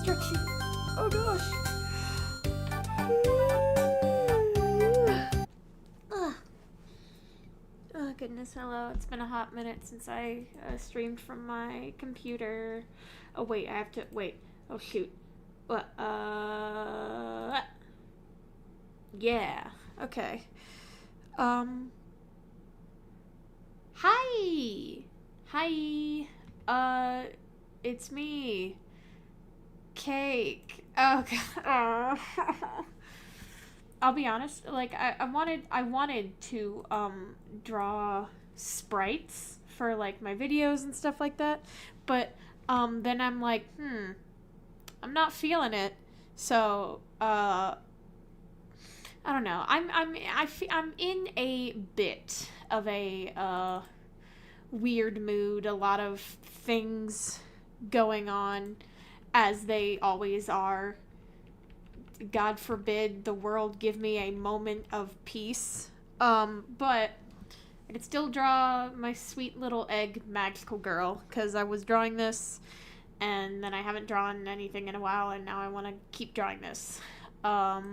stretchy. Oh gosh. Oh goodness, hello. It's been a hot minute since I streamed from my computer. Oh wait, I have to wait. Oh shoot. What? Yeah. Okay. Hi. Hi. It's me. Cake. Oh god. I'll be honest, like I wanted to draw sprites for like my videos and stuff like that, but then I'm like, I'm not feeling it. So, I don't know. I'm in a bit of a weird mood, a lot of things going on as they always are. God forbid the world give me a moment of peace. But I could still draw my sweet little egg magical girl because I was drawing this and then I haven't drawn anything in a while, and now I want to keep drawing this. Let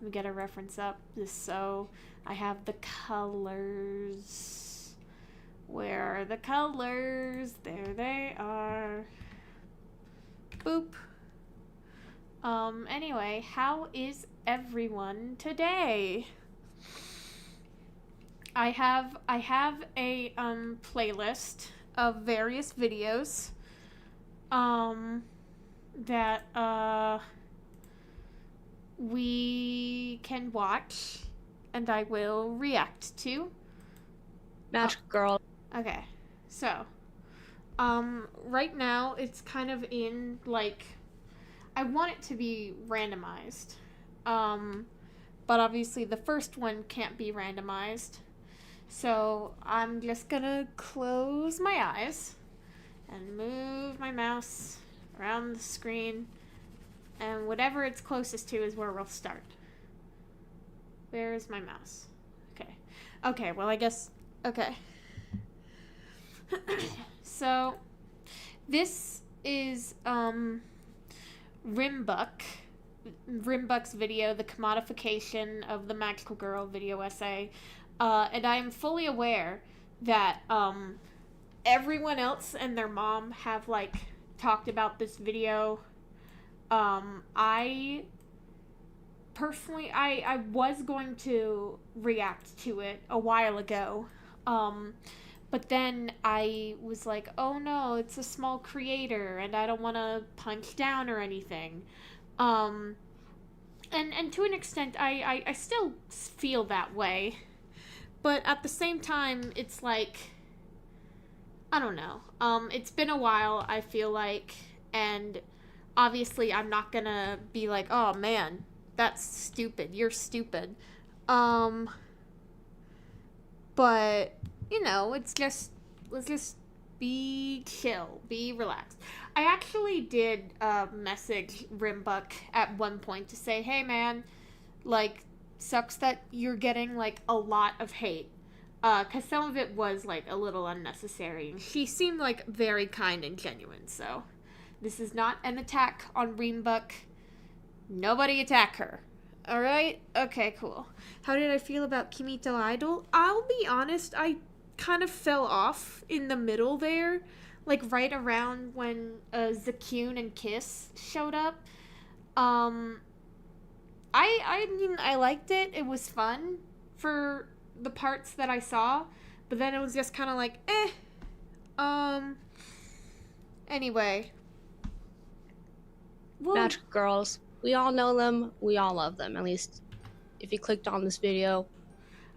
me get a reference up just so I have the colors. Where are the colors? There they are. Boop. Anyway, how is everyone today? I have a playlist of various videos that we can watch and I will react to. Magic Girl. Okay. So, right now it's kind of in like I want it to be randomized. But obviously the first one can't be randomized. So I'm just gonna close my eyes and move my mouse around the screen, and whatever it's closest to is where we'll start. Where's my mouse? Okay, well I guess, okay. So, this is, Rimbuck's video, The Commodification of the Magical Girl video essay. And I am fully aware that everyone else and their mom have like talked about this video. I personally I was going to react to it a while ago. But then I was like, oh no, it's a small creator and I don't want to punch down or anything. And to an extent I still feel that way. But at the same time, it's like, I don't know. It's been a while, I feel like, and obviously I'm not gonna be like, oh man, that's stupid, you're stupid. But, you know, let's just be chill, be relaxed. I actually did message Rimbuck at one point to say, hey man, like, sucks that you're getting like a lot of hate, because some of it was like a little unnecessary, and she seemed like very kind and genuine, so this is not an attack on Rimbuck. Nobody attack her. Alright? Okay, cool. How did I feel about Kimito Idol? I'll be honest, I kind of fell off in the middle there, like right around when Zakyun and Kiss showed up. I mean, I liked it. It was fun for the parts that I saw, but then it was just kind of like, Anyway. Well, Magic Girls. We all know them. We all love them. At least if you clicked on this video.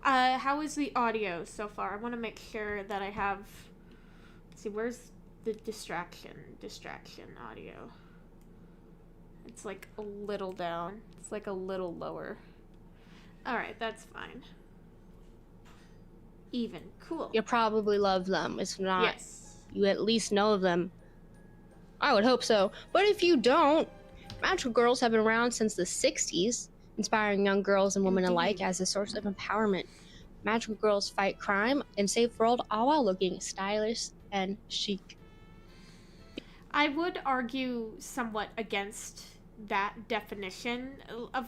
How is the audio so far? I want to make sure that I have... Let's see, where's the distraction audio? It's like a little down. It's like a little lower. Alright, that's fine. Even. Cool. You probably love them. If not, yes, you at least know of them. I would hope so. But if you don't, Magical Girls have been around since the 60s, inspiring young girls and women alike as a source of empowerment. Magical Girls fight crime and save the world, all while looking stylish and chic. I would argue somewhat against that definition.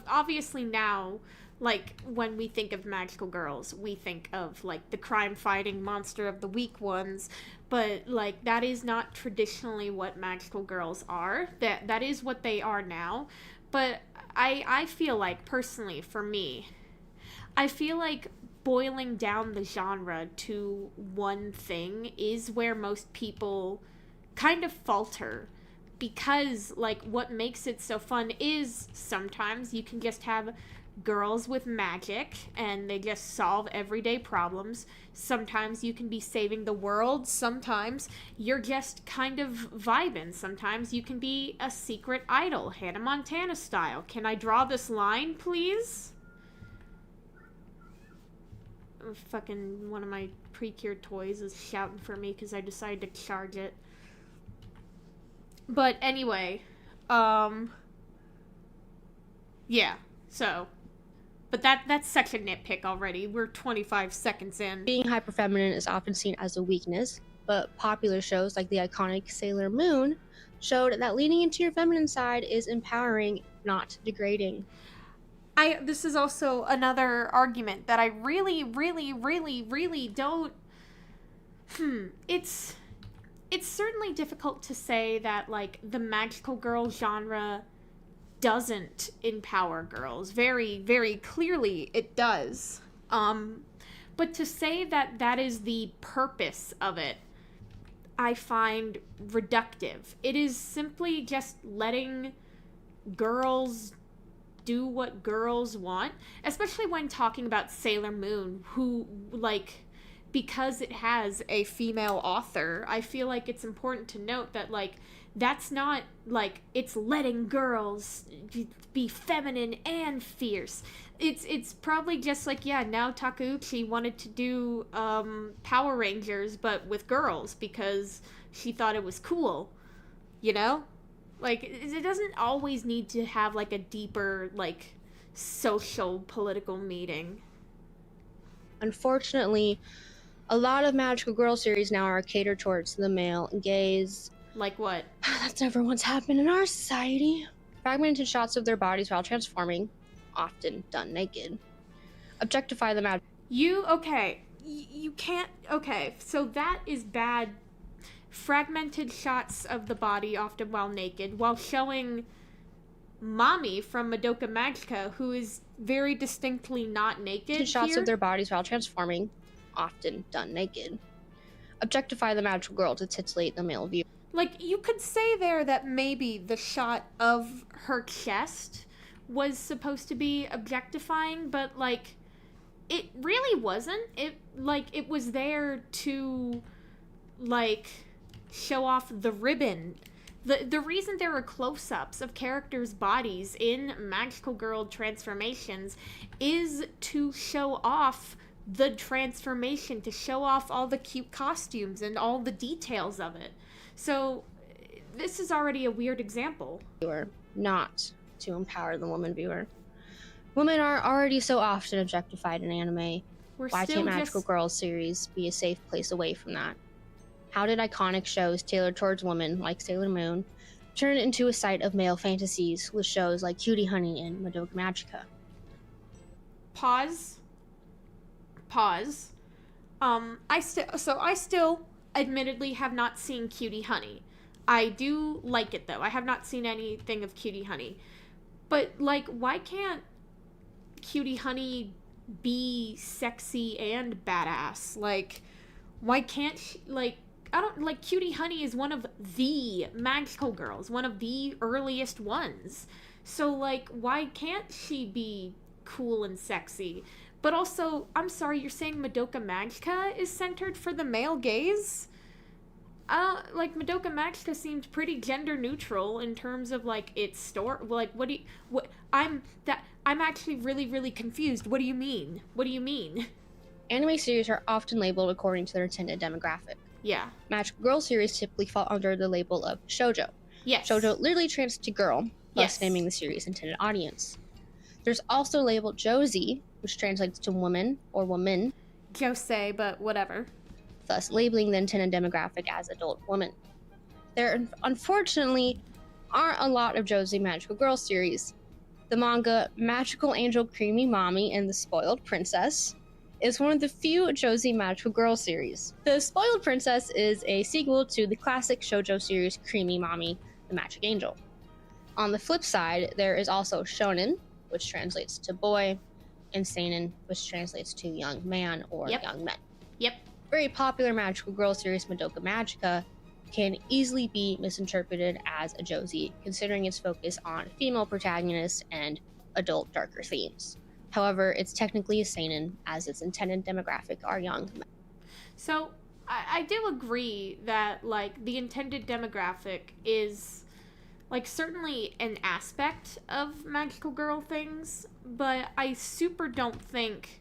Obviously now, like, when we think of Magical Girls, we think of, like, the crime-fighting monster of the weak ones, but, like, that is not traditionally what Magical Girls are. That is what they are now, but I feel like, personally, for me, I feel like boiling down the genre to one thing is where most people kind of falter, because like what makes it so fun is sometimes you can just have girls with magic and they just solve everyday problems. Sometimes you can be saving the world. Sometimes you're just kind of vibing. Sometimes you can be a secret idol, Hannah Montana style. Can I draw this line, please? Fucking one of my pre-cured toys is shouting for me because I decided to charge it. But anyway, yeah, so, but that's such a nitpick already. We're 25 seconds in. Being hyperfeminine is often seen as a weakness, but popular shows like the iconic Sailor Moon showed that leaning into your feminine side is empowering, not degrading. This is also another argument that I really, really, really, really don't. It's certainly difficult to say that like the magical girl genre doesn't empower girls. Very, very clearly it does. But to say that that is the purpose of it, I find reductive. It is simply just letting girls do what girls want, especially when talking about Sailor Moon, who, like, because it has a female author, I feel like it's important to note that, like, that's not, like, it's letting girls be feminine and fierce. It's probably just like, yeah, now Takeuchi wanted to do Power Rangers, but with girls, because she thought it was cool, you know? Like, it doesn't always need to have, like, a deeper, like, social, political meaning. Unfortunately, a lot of magical girl series now are catered towards the male gaze. Like what? That's never once happened in our society. Fragmented shots of their bodies while transforming, often done naked. Objectify the magic. You can't, okay, so that is bad. Fragmented shots of the body, often while naked, while showing Mami from Madoka Magica, who is very distinctly not naked. Shots here. of their bodies while transforming, often done naked. Objectify the magical girl to titillate the male viewer. Like, you could say there that maybe the shot of her chest was supposed to be objectifying, but, like, it really wasn't. It was there to, like, show off the ribbon. The reason there are close-ups of characters' bodies in Magical Girl transformations is to show off the transformation, to show off all the cute costumes and all the details of it. So this is already a weird example. Not to empower the woman viewer. Women are already so often objectified in anime. Why can't Magical Girls series be a safe place away from that? How did iconic shows tailored towards women, like Sailor Moon, turn into a site of male fantasies with shows like Cutie Honey and Madoka Magica? Pause. I still admittedly have not seen Cutie Honey. I do like it though. I have not seen anything of Cutie Honey. But like, why can't Cutie Honey be sexy and badass? Like, why can't she, like, I don't, like, Cutie Honey is one of the magical girls, one of the earliest ones. So, like, why can't she be cool and sexy? But also, I'm sorry, you're saying Madoka Magica is centered for the male gaze? Like, Madoka Magica seemed pretty gender neutral in terms of, like, its story. Like, I'm actually really, really confused. What do you mean? What do you mean? Anime series are often labeled according to their intended demographic. Yeah. Magical Girl series typically fall under the label of shoujo. Yes. Shoujo literally translates to girl, thus naming the series' intended audience. There's also labeled josei, which translates to woman or woman. Josei, but whatever. Thus labeling the intended demographic as adult woman. There, unfortunately, aren't a lot of josei magical girl series. The manga Magical Angel Creamy Mommy and the Spoiled Princess is one of the few josei magical girl series. The Spoiled Princess is a sequel to the classic shoujo series Creamy Mommy, the Magic Angel. On the flip side, there is also shonen, which translates to boy, and seinen, which translates to young man or young men. Yep. Very popular magical girl series Madoka Magica can easily be misinterpreted as a josei, considering its focus on female protagonists and adult darker themes. However, it's technically a seinen, as its intended demographic are young men. So, I do agree that, like, the intended demographic is, like, certainly an aspect of magical girl things, but I super don't think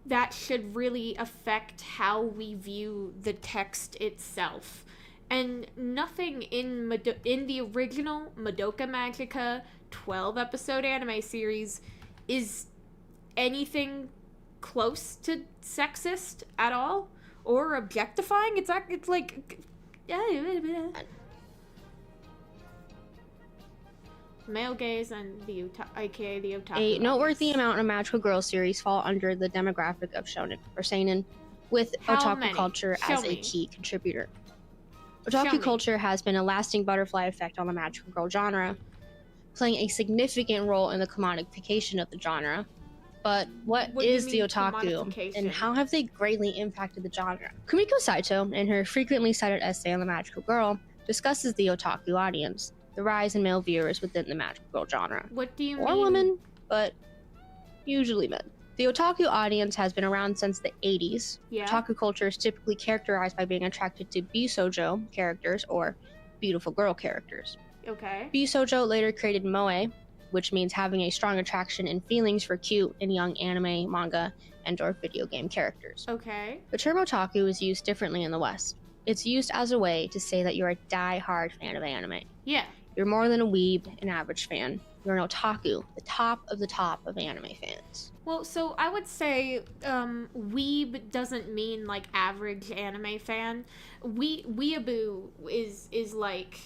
that should really affect how we view the text itself. And nothing in the original Madoka Magica 12-episode anime series is anything close to sexist at all or objectifying. It's like Male gaze and aka the otaku. A noteworthy audience. amount of magical girl series fall under the demographic of shonen or seinen, with How otaku many? culture Show as a me. key contributor. Show Otaku me. culture has been a lasting butterfly effect on the magical girl genre, playing a significant role in the commodification of the genre. But what do you is the mean otaku, commodification? and how have they greatly impacted the genre? Kumiko Saito, in her frequently cited essay on the magical girl, discusses the otaku audience, the rise in male viewers within the magical girl genre. What do you Or mean? women, but usually men. The otaku audience has been around since the 80s. Yeah. Otaku culture is typically characterized by being attracted to bisoujo characters or beautiful girl characters. Okay. Bisoujo later created moe, which means having a strong attraction and feelings for cute and young anime, manga, and/or video game characters. Okay. The term otaku is used differently in the West. It's used as a way to say that you're a die-hard fan of anime. Yeah. You're more than a weeb, an average fan. You're an otaku, the top of anime fans. Well, so I would say weeb doesn't mean like average anime fan. Weeaboo is like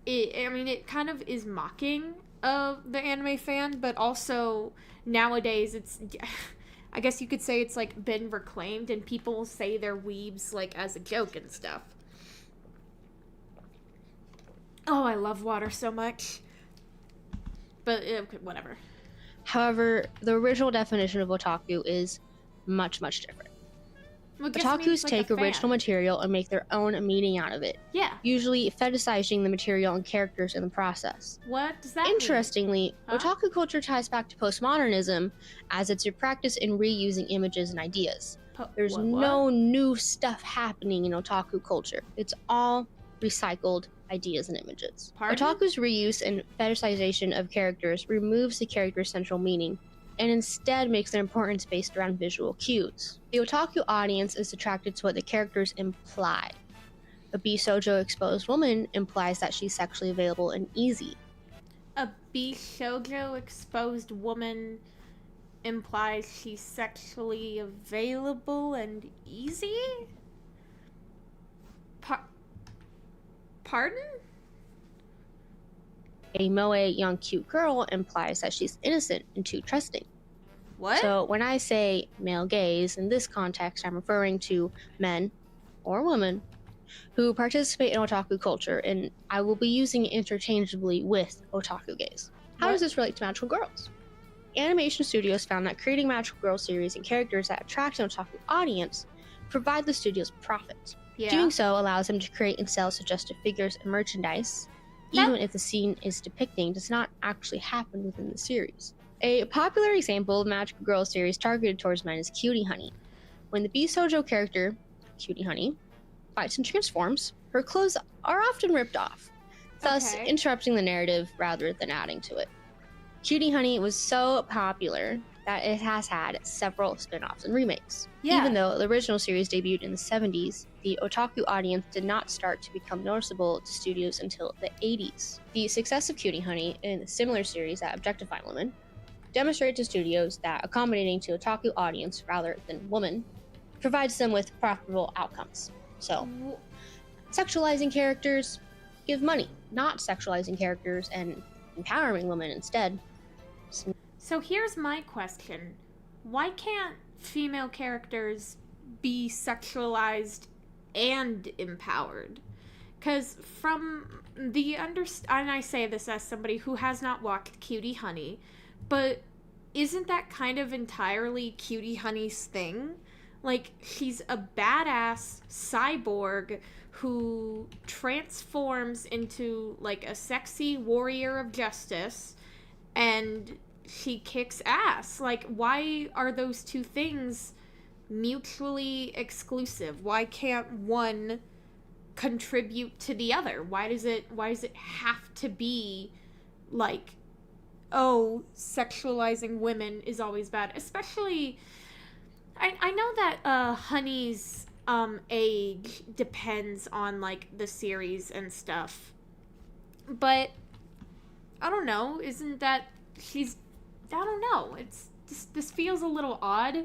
it kind of is mocking of the anime fan, but also nowadays it's I guess you could say it's like been reclaimed and people say they're weebs like as a joke and stuff. Oh, I love water so much. But okay, whatever. However, the original definition of otaku is much different. Well, it just means, Otakus like, take a fan. original material and make their own meaning out of it, Yeah. usually fetishizing the material and characters in the process. What does that mean? Interestingly, Huh? otaku culture ties back to postmodernism, as it's a practice in reusing images and ideas. There's What? no new stuff happening in otaku culture. It's all recycled ideas and images. Pardon? Otaku's reuse and fetishization of characters removes the character's central meaning and instead makes their importance based around visual cues. The otaku audience is attracted to what the characters imply. A bisoujo exposed woman implies that she's sexually available and easy. A bisoujo exposed woman implies she's sexually available and easy? Pardon? A moe young cute girl implies that she's innocent and too trusting. What? So when I say male gaze, in this context, I'm referring to men or women who participate in otaku culture, and I will be using it interchangeably with otaku gaze. How does this relate to magical girls? Animation studios found that creating magical girl series and characters that attract an otaku audience provide the studios profit. Yeah. Doing so allows them to create and sell suggestive figures and merchandise, even if the scene is depicting does not actually happen within the series. A popular example of magical girl series targeted towards men is Cutie Honey. When the bisoujo character, Cutie Honey, fights and transforms, her clothes are often ripped off, thus Okay. interrupting the narrative rather than adding to it. Cutie Honey was so popular that it has had several spin-offs and remakes. Yeah. Even though the original series debuted in the 70s, the otaku audience did not start to become noticeable to studios until the 80s. The success of Cutie Honey and similar series that objectify women demonstrated to studios that accommodating to otaku audience rather than women provides them with profitable outcomes. So, sexualizing characters give money, not sexualizing characters and empowering women instead. So here's my question. Why can't female characters be sexualized and empowered? Because from the and I say this as somebody who has not watched Cutie Honey, but isn't that kind of entirely Cutie Honey's thing? Like, she's a badass cyborg who transforms into, like, a sexy warrior of justice, and she kicks ass. Like, why are those two things mutually exclusive? Why can't one contribute to the other? Why does it have to be like, oh, sexualizing women is always bad? Especially, I know that Honey's age depends on, like, the series and stuff, but I don't know, isn't that she's, I don't know, it's just, this feels a little odd.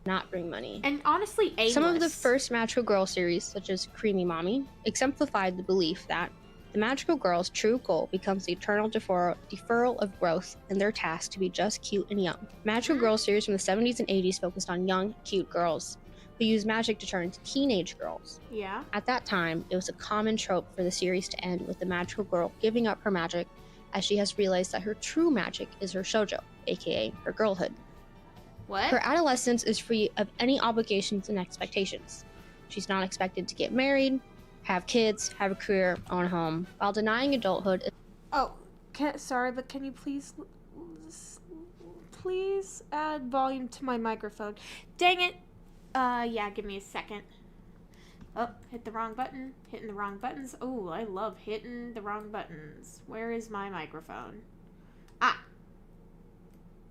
Not bring money. And honestly, aimless. Some of the first magical girl series, such as Creamy Mommy, exemplified the belief that The magical girls' true goal becomes the eternal deferral of growth in their task to be just cute and young. Magical Girl series from the 70s and 80s focused on young, cute girls who used magic to turn into teenage girls. Yeah. At that time, it was a common trope for the series to end with the magical girl giving up her magic as she has realized that her true magic is her shoujo, aka her girlhood. What? Her adolescence is free of any obligations and expectations. She's not expected to get married, have kids, have a career, own a home, while denying adulthood. Oh, sorry, but can you please add volume to my microphone? Dang it. Yeah, give me a second. Oh, hit the wrong button. Hitting the wrong buttons. Oh, I love hitting the wrong buttons. Where is my microphone? Ah.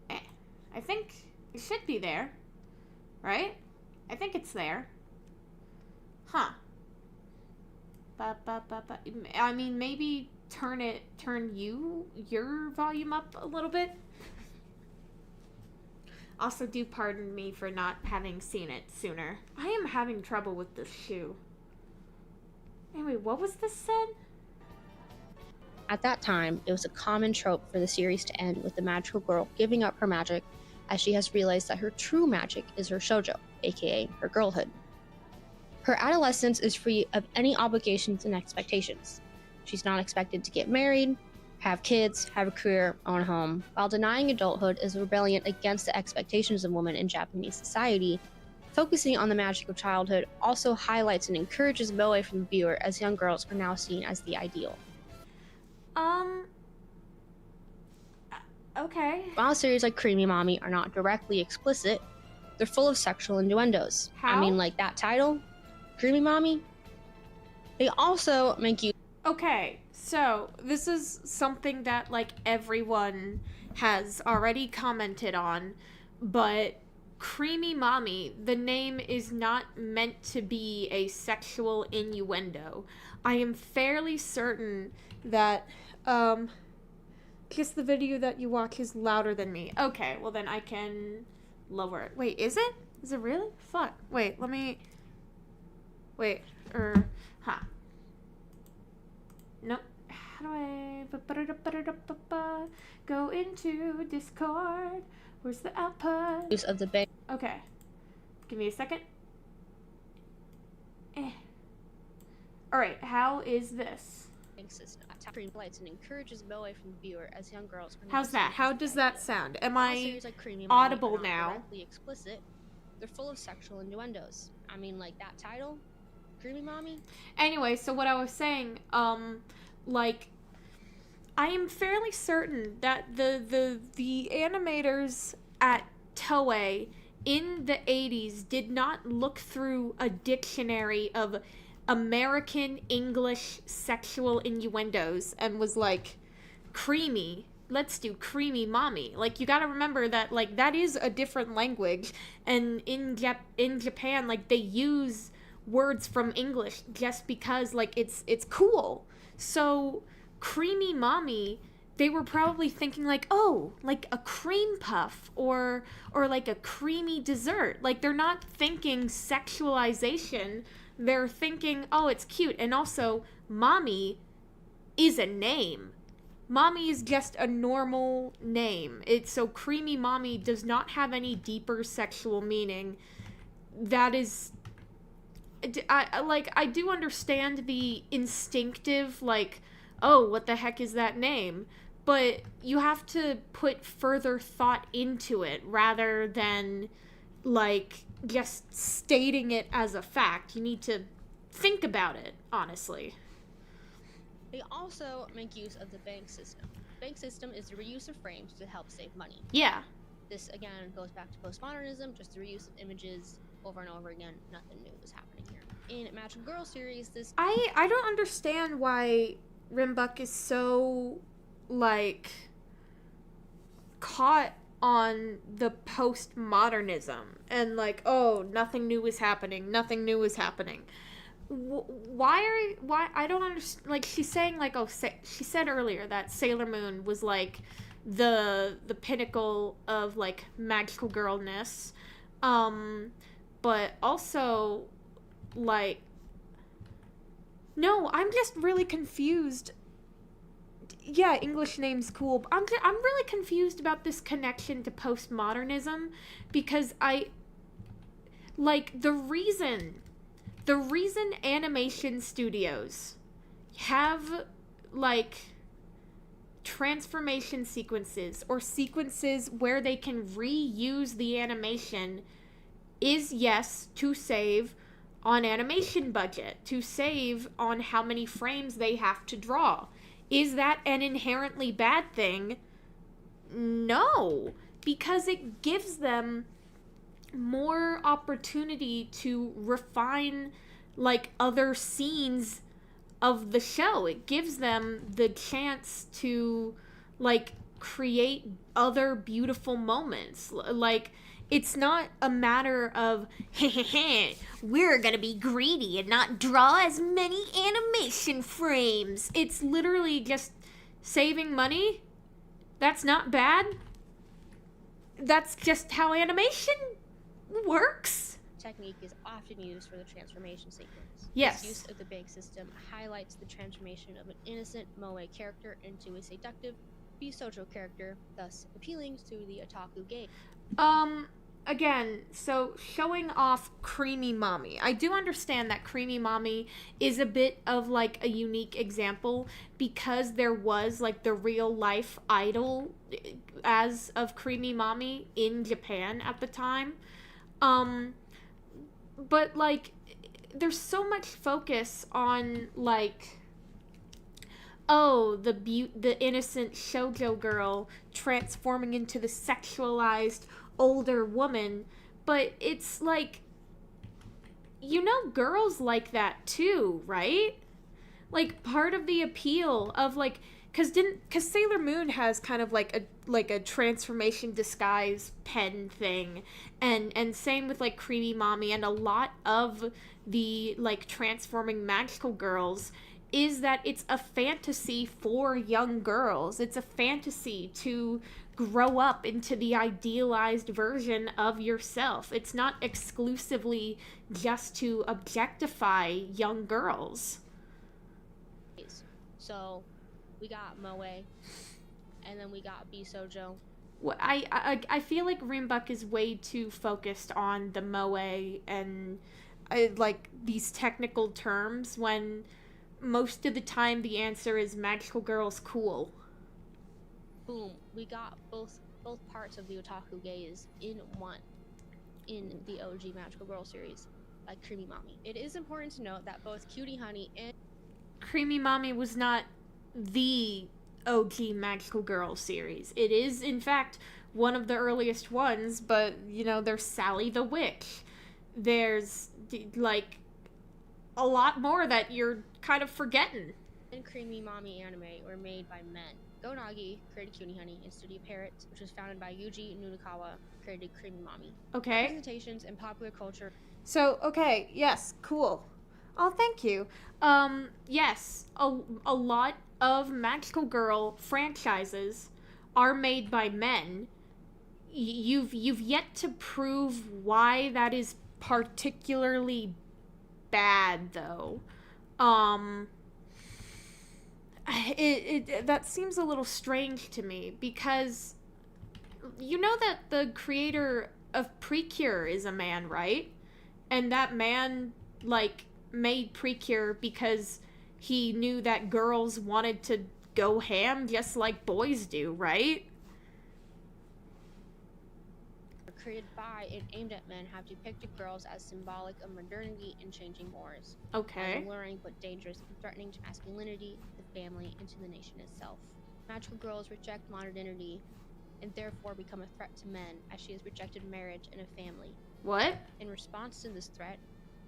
I think it should be there. Right? I think it's there. Huh. I mean, maybe turn your volume up a little bit. Also, do pardon me for not having seen it sooner. I am having trouble with this shoe. Anyway, what was this said? At that time, it was a common trope for the series to end with the magical girl giving up her magic as she has realized that her true magic is her shoujo, aka her girlhood. Her adolescence is free of any obligations and expectations. She's not expected to get married, have kids, have a career, own a home, while denying adulthood is a rebellion against the expectations of women in Japanese society. Focusing on the magic of childhood also highlights and encourages moe from the viewer, as young girls are now seen as the ideal. Okay. While series like Creamy Mommy are not directly explicit, they're full of sexual innuendos. How? I mean, like that title, Creamy Mommy. They also make you. Okay, so this is something that, like, everyone has already commented on, but Creamy Mommy, the name is not meant to be a sexual innuendo. I am fairly certain that, guess the video that you watch is louder than me. Okay, well then I can lower it. Wait, is it? Is it really? Fuck. Wait, let me... Wait, huh. Nope. How do I... Go into Discord. Where's the output? Use of the bank. Okay. Give me a second. Alright, how is this? System. Lights and encourages moe from the viewer, as young girls. How's that? How does that sound? Am I like audible now? Directly explicit. They're full of sexual innuendos. I mean, like that title, Creamy Mommy. Anyway, so what I was saying, like, I am fairly certain that the animators at Toei in the 80s did not look through a dictionary of American English sexual innuendos and was like, creamy, let's do Creamy Mommy. Like, you gotta remember that, like, that is a different language, and in Japan, like, they use words from English just because, like, it's cool. So Creamy Mommy, they were probably thinking, like, oh, like a cream puff or like a creamy dessert. Like, they're not thinking sexualization. They're thinking, oh, it's cute. And also, Mommy is a name. Mommy is just a normal name. So Creamy Mommy does not have any deeper sexual meaning. That is... I do understand the instinctive, like, oh, what the heck is that name? But you have to put further thought into it rather than, like, just stating it as a fact. You need to think about it, honestly. They also make use of the bank system. Bank system is the reuse of frames to help save money. Yeah. This, again, goes back to postmodernism, just the reuse of images over and over again. Nothing new is happening here. In Magical Girl series, this... I don't understand why Rimbuck is so, like, caught on the postmodernism and, like, oh, nothing new is happening. Why I don't understand. Like, she's saying, like, oh, she said earlier that Sailor Moon was, like, the pinnacle of, like, magical girlness, but also, like, No, I'm just really confused. Yeah, English name's cool. But I'm really confused about this connection to postmodernism because like the reason animation studios have like transformation sequences or sequences where they can reuse the animation is, yes, to save on animation budget, to save on how many frames they have to draw. Is that an inherently bad thing? No, because it gives them more opportunity to refine like other scenes of the show. It gives them the chance to like create other beautiful moments. Like it's not a matter of we're gonna be greedy and not draw as many animation frames. It's literally just saving money. That's not bad. That's just how animation works. Technique is often used for the transformation sequence. Yes. This use of the big system highlights the transformation of an innocent moe character into a seductive bisoujo character, thus appealing to the otaku gaze. Again, so showing off Creamy Mommy. I do understand that Creamy Mommy is a bit of like a unique example because there was like the real life idol as of Creamy Mommy in Japan at the time. But like there's so much focus on like the innocent shoujo girl transforming into the sexualized older woman, but it's like girls like that too, right? Like part of the appeal of like cuz Sailor Moon has kind of like a transformation disguise pen thing, and same with like Creamy Mommy, and a lot of the like transforming magical girls is that it's a fantasy for young girls. It's a fantasy to grow up into the idealized version of yourself. It's not exclusively just to objectify young girls. So we got moe, and then we got bisoujo. I feel like Rimbuck is way too focused on the moe and like these technical terms when most of the time the answer is magical girls cool. Boom, we got both parts of the otaku gaze in one in the OG Magical Girl series, like Creamy Mommy. It is important to note that both Cutie Honey and Creamy Mommy was not the OG Magical Girl series. It is, in fact, one of the earliest ones, but, there's Sally the Witch. There's, like, a lot more that you're kind of forgetting. And Creamy Mommy anime were made by men. Go Nagi created Cutie Honey, and Studio Parrot, which was founded by Yuji Nunakawa, created Creamy Mommy. Okay. Representations in popular culture. So, okay, yes, cool. Oh, thank you. Yes, a lot of Magical Girl franchises are made by men. You've yet to prove why that is particularly bad, though. That seems a little strange to me because you know that the creator of Precure is a man, right? And that man like made Precure because he knew that girls wanted to go ham just like boys do, right? Created by and aimed at men have depicted girls as symbolic of modernity and changing mores. Okay. As alluring but dangerous and threatening to masculinity, the family, and to the nation itself. Magical girls reject modernity and therefore become a threat to men, as she has rejected marriage and a family. What? In response to this threat,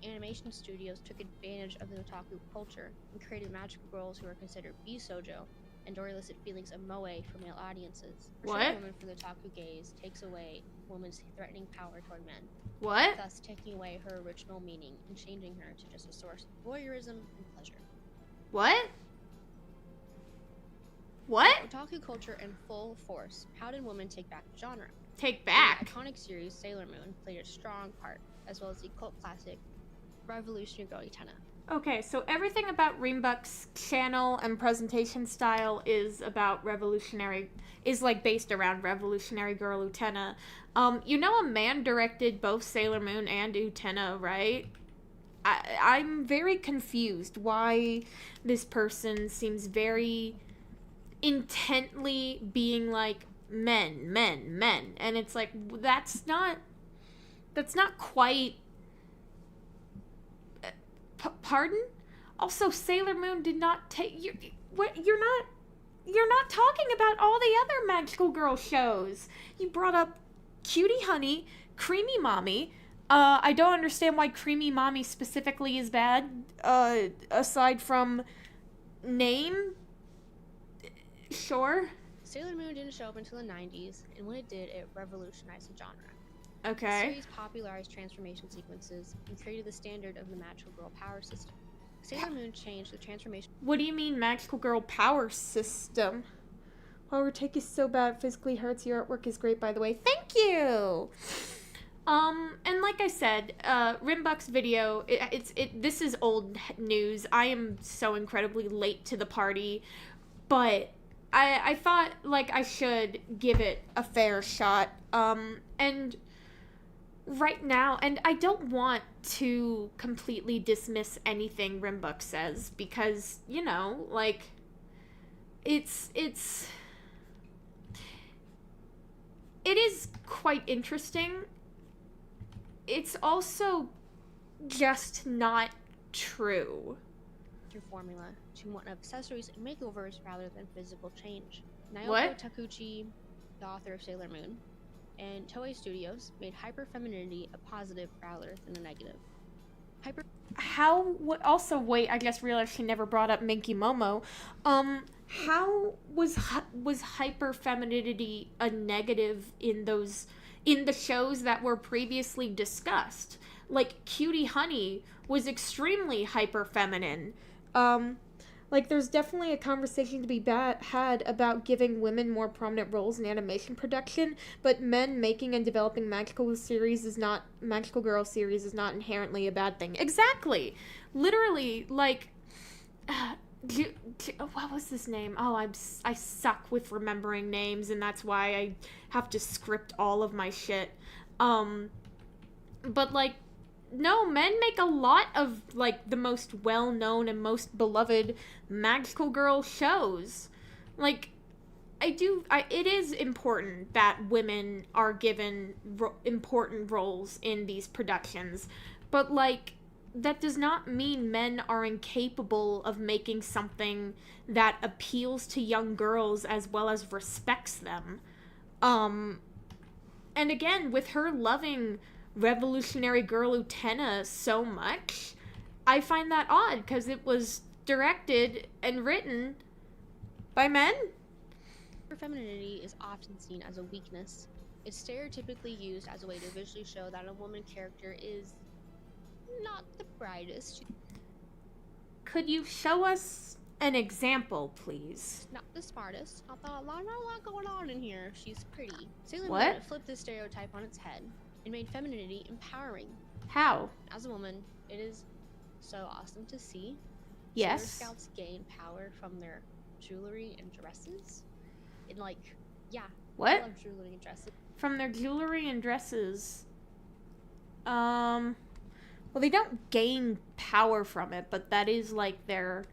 animation studios took advantage of the otaku culture and created magical girls who are considered bisoujo and or elicit feelings of moe for male audiences. What? Woman for the otaku gaze takes away woman's threatening power toward men. What? Thus taking away her original meaning and changing her to just a source of voyeurism and pleasure. What? What? Otaku culture in full force. How did women take back the genre? Take back? The iconic series Sailor Moon played a strong part, as well as the cult classic Revolutionary Girl Utena. Okay, so everything about Reambuck's channel and presentation style is about is like based around Revolutionary Girl Utena. You know, a man directed both Sailor Moon and Utena, right? I'm very confused why this person seems very intently being like men, men, men, and it's like that's not quite. Pardon? Also, Sailor Moon did not take you. What you're not talking about all the other magical girl shows. You brought up Cutie Honey, Creamy Mommy. I don't understand why Creamy Mommy specifically is bad. Aside from name, sure. Sailor Moon didn't show up until the 90s, and when it did, it revolutionized the genre. Okay. The series popularized transformation sequences and created the standard of the magical girl power system. Sailor Moon changed the transformation. What do you mean, magical girl power system? Oh, her take is so bad, it physically hurts. Your artwork is great, by the way. Thank you. And like I said, Rimbuck's video, this is old news. I am so incredibly late to the party, but I thought like I should give it a fair shot. And right now, and I don't want to completely dismiss anything Rimbuck says because, you know, like it is quite interesting. It's also just not true. Formula to one of accessories and makeovers rather than physical change. Naoko What? Takeuchi, the author of Sailor Moon, and Toei Studios made hyperfemininity a positive rather than a negative. Also, wait, I just realized she never brought up Minky Momo. How was hyperfemininity a negative in the shows that were previously discussed? Like Cutie Honey was extremely hyperfeminine. Like there's definitely a conversation to be had about giving women more prominent roles in animation production, but men making and developing magical girl series is not inherently a bad thing. Exactly. Literally, like what was this name? Oh, I suck with remembering names, and that's why I have to script all of my shit. But like, no, men make a lot of like the most well-known and most beloved magical girl shows. Like, it is important that women are given important roles in these productions, but like that does not mean men are incapable of making something that appeals to young girls as well as respects them. And again, with her loving Revolutionary Girl Utena so much, I find that odd because it was directed and written by men. Femininity is often seen as a weakness. It's stereotypically used as a way to visually show that a woman character is not the brightest. Could you show us an example, please? Not the smartest. I thought, not a lot going on in here. She's pretty. Sailor What? Moon flipped this stereotype on its head and made femininity empowering. How? As a woman, it is so awesome to see. Yes. Sailor Scouts gain power from their jewelry and dresses. And like, yeah. What? I love jewelry and dresses. From their jewelry and dresses. Well, they don't gain power from it, but that is like their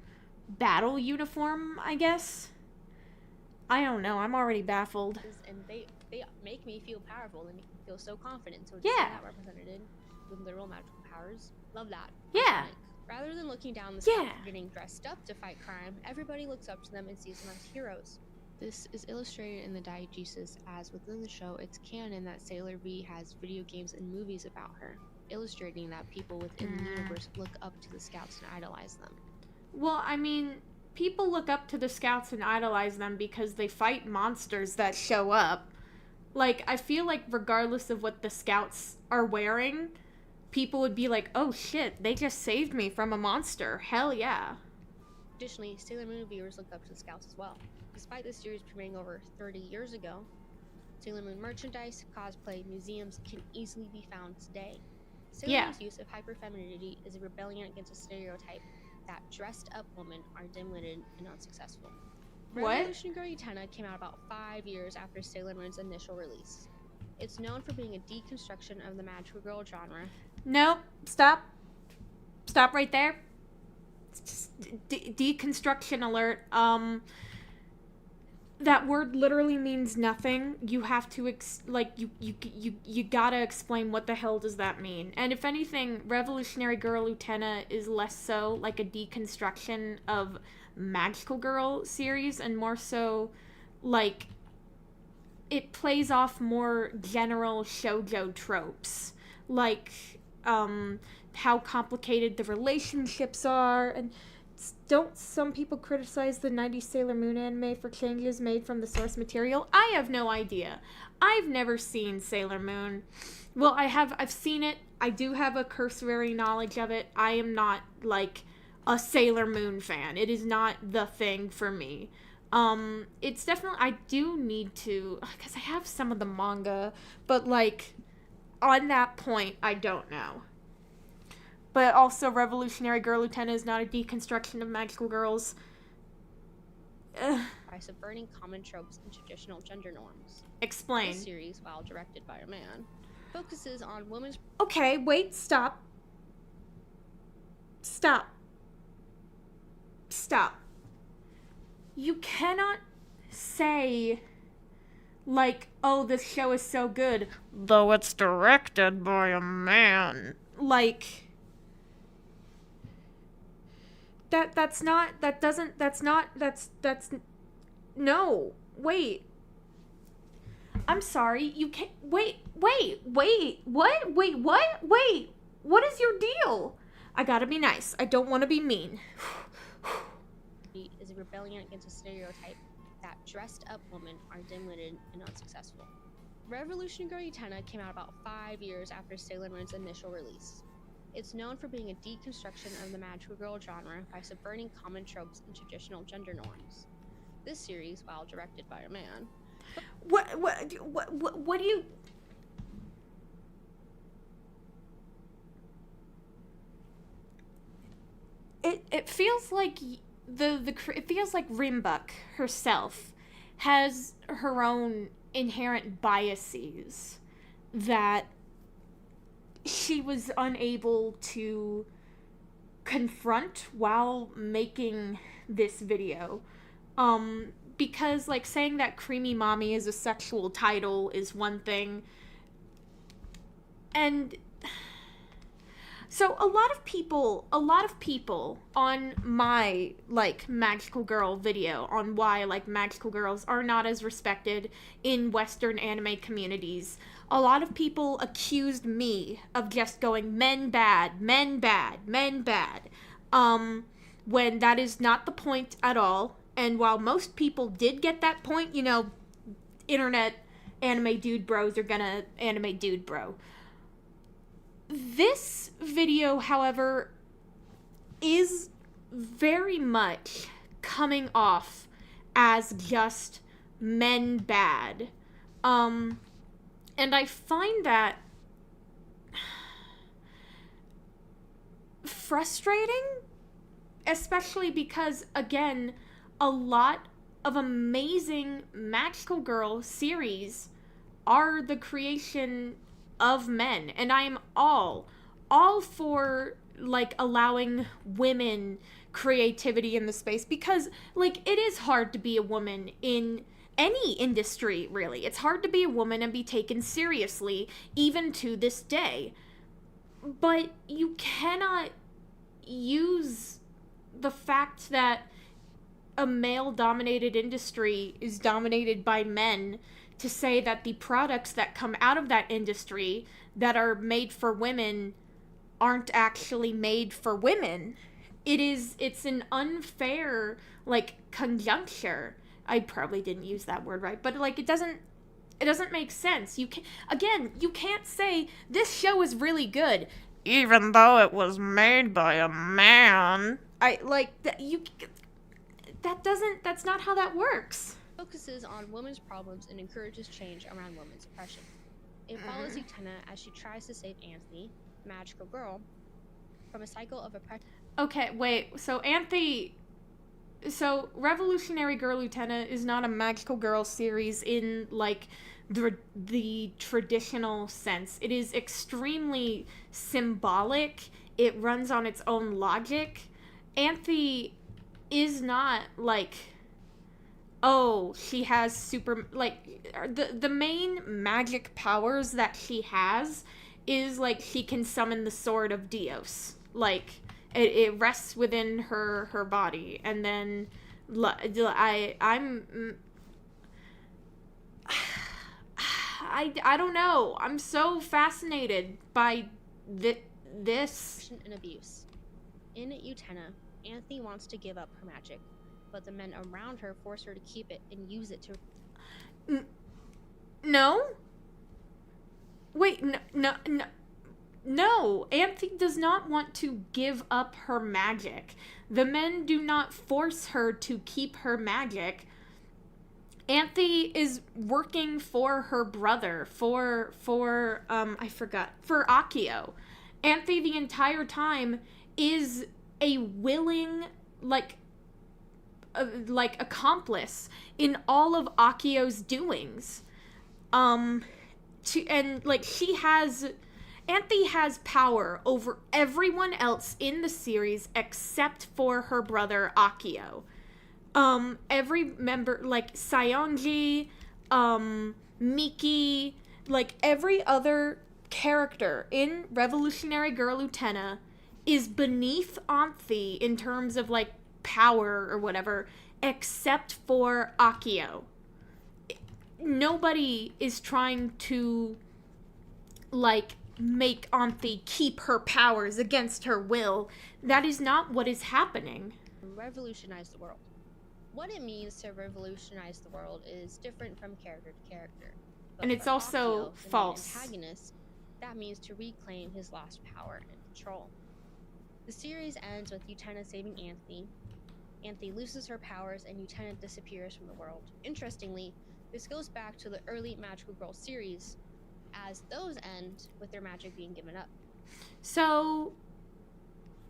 battle uniform, I guess. I don't know. I'm already baffled. And they make me feel powerful. They make me feel so confident. So to Yeah. see that represented with their real magical powers, love that. Yeah. Iconic. Rather than looking down the Yeah. street getting dressed up to fight crime, everybody looks up to them and sees them as heroes. This is illustrated in the diegesis as within the show, it's canon that Sailor V has video games and movies about her, illustrating that people within the universe look up to the Scouts and idolize them. Well, I mean, people look up to the Scouts and idolize them because they fight monsters that show up. Like, I feel like regardless of what the Scouts are wearing, people would be like, oh shit, they just saved me from a monster. Hell yeah. Additionally, Sailor Moon viewers look up to the Scouts as well. Despite this series premiering over 30 years ago, Sailor Moon merchandise, cosplay, museums can easily be found today. Sailor Yeah. Moon's use of hyperfemininity is a rebellion against a stereotype that dressed-up women are dim-witted and unsuccessful. What? Revolutionary Girl Utena came out about 5 years after Sailor Moon's initial release. It's known for being a deconstruction of the magical girl genre. Nope. Stop. Stop right there. Deconstruction alert. That word literally means nothing. You have to you gotta explain what the hell does that mean. And if anything, Revolutionary Girl Utena is less so like a deconstruction of Magical Girl series and more so like it plays off more general shoujo tropes, like how complicated the relationships are. And don't some people criticize the 90s Sailor Moon anime for changes made from the source material? I have no idea. I've never seen Sailor Moon. Well, I've seen it. I do have a cursory knowledge of it. I am not like a Sailor Moon fan. It is not the thing for me. It's definitely, I do need to, because I have some of the manga, but like on that point, I don't know. But also, Revolutionary Girl Lieutenant is not a deconstruction of magical girls. By subverting common tropes and traditional gender norms. Explain. This series, while directed by a man, focuses on women's... Okay, wait, stop. Stop. Stop. You cannot say, like, oh, this show is so good, though it's directed by a man. Like... That's no, wait. I'm sorry, you can't, what? What is your deal? I gotta be nice. I don't want to be mean. Is a rebellion against a stereotype that dressed-up women are dim-witted and unsuccessful. Revolutionary Girl Utena came out about 5 years after Sailor Moon's initial release. It's known for being a deconstruction of the magical girl genre by subverting common tropes and traditional gender norms. This series, while directed by a man... What do you... It feels like it feels like Rimbuk herself has her own inherent biases that she was unable to confront while making this video. Because, like, saying that Creamy Mommy is a sexual title is one thing. And so a lot of people on my, like, Magical Girl video on why, like, Magical Girls are not as respected in Western anime communities, a lot of people accused me of just going men bad, when that is not the point at all. And while most people did get that point, you know, internet anime dude bros are gonna anime dude bro. This video, however, is very much coming off as just men bad. And I find that frustrating, especially because, again, a lot of amazing Magical Girl series are the creation of men, and I am all for, like, allowing women creativity in the space, because, like, it is hard to be a woman in any industry, really. It's hard to be a woman and be taken seriously, even to this day. But you cannot use the fact that a male-dominated industry is dominated by men to say that the products that come out of that industry that are made for women aren't actually made for women. It's an unfair, like, conjuncture. I probably didn't use that word right, but, like, it doesn't make sense. You can't say this show is really good even though it was made by a man. That's not how that works. Focuses on women's problems and encourages change around women's oppression. It follows Utena as she tries to save Anthony, magical girl from a cycle of oppression. Okay, wait. So Revolutionary Girl Utena is not a magical girl series in like the traditional sense. It is extremely symbolic. It runs on its own logic. Anthe is not like, oh, she has super, like, the main magic powers that she has is like she can summon the sword of Dios. Like it rests within her body, and then I don't know. I'm so fascinated by this. And abuse. In Utena, Anthe wants to give up her magic, but the men around her force her to keep it and use it to. No. Wait, no. Anthe does not want to give up her magic. The men do not force her to keep her magic. Anthe is working for her brother, for Akio. Anthe the entire time is a willing, like accomplice in all of Akio's doings. Anthe has power over everyone else in the series except for her brother Akio. Every member, like Sayonji, Miki, like every other character in Revolutionary Girl Utena is beneath Anthe in terms of like power or whatever, except for Akio. Nobody is trying to like make Anthe keep her powers against her will. That is not what is happening. Revolutionize the world. What it means to revolutionize the world is different from character to character. But and it's also Akio, false. The antagonist, that means to reclaim his lost power and control. The series ends with Utena saving Anthe. Anthe loses her powers and Utena disappears from the world. Interestingly, this goes back to the early Magical Girl series, as those end with their magic being given up. So,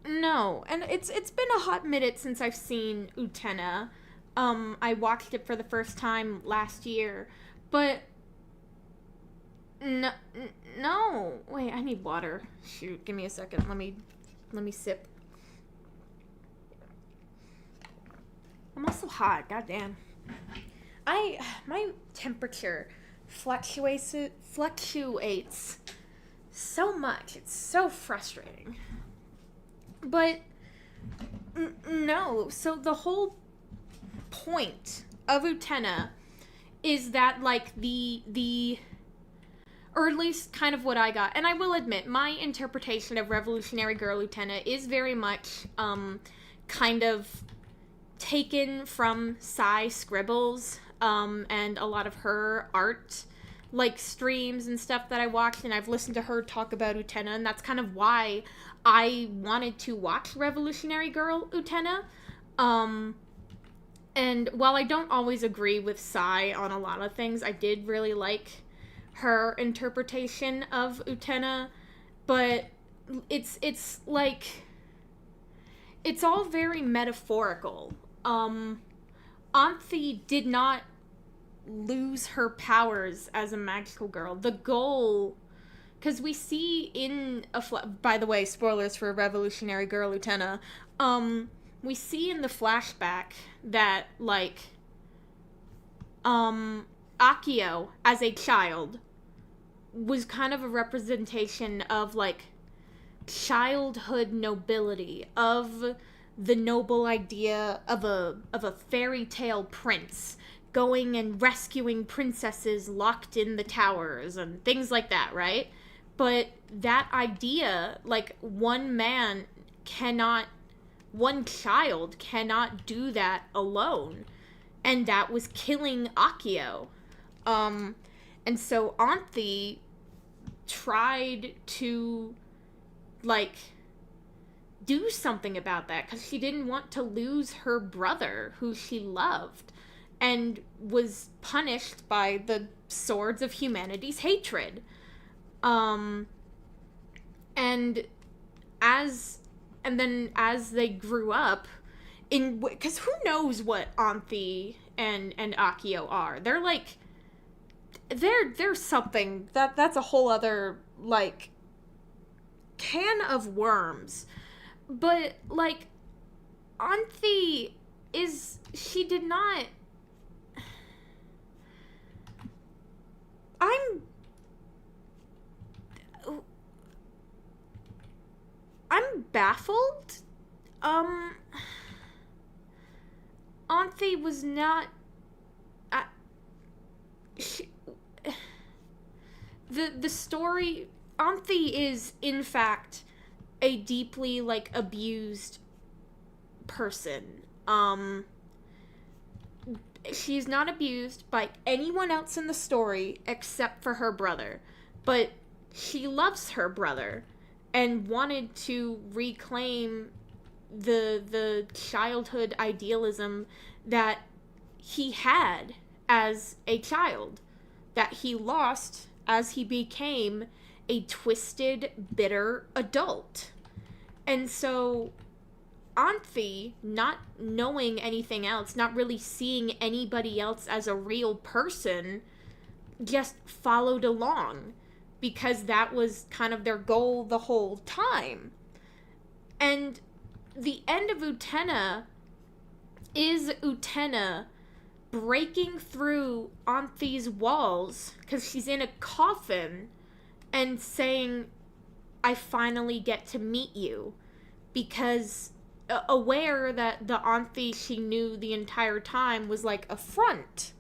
no. And it's been a hot minute since I've seen Utena. I watched it for the first time last year, but no. Wait, I need water. Shoot, give me a second. Let me sip. I'm also hot. Goddamn. My temperature fluctuates so much. It's so frustrating. But no. So the whole point of Utena is that like the or at least kind of what I got, and I will admit my interpretation of Revolutionary Girl Utena is very much kind of taken from Sai Scribbles and a lot of her art like streams and stuff that I watched, and I've listened to her talk about Utena, and that's kind of why I wanted to watch Revolutionary Girl Utena. And while I don't always agree with Sai on a lot of things, I did really like her interpretation of Utena, but it's like it's all very metaphorical. Anthe did not lose her powers as a magical girl. The goal, because we see in by the way, spoilers for Revolutionary Girl Utena, we see in the flashback that like Akio as a child was kind of a representation of like childhood nobility, of the noble idea of a fairy tale prince going and rescuing princesses locked in the towers and things like that, right? But that idea, like one child cannot do that alone, and that was killing Akio. And so Anthe tried to like do something about that because she didn't want to lose her brother who she loved, and was punished by the swords of humanity's hatred. And And as and then as they grew up, in because who knows what Anthi and Akio are? They're like they're something that's a whole other like can of worms. But like Anthi is she did not I'm I'm baffled. Anthi was not she, the story Anthi is in fact a deeply like abused person. She's not abused by anyone else in the story except for her brother, but she loves her brother and wanted to reclaim the childhood idealism that he had as a child, that he lost as he became a twisted, bitter adult. And so Anthi, not knowing anything else, not really seeing anybody else as a real person, just followed along because that was kind of their goal the whole time. And the end of Utena is Utena breaking through Anthi's walls because she's in a coffin and saying, I finally get to meet you, because aware that the Anthi she knew the entire time was like a front.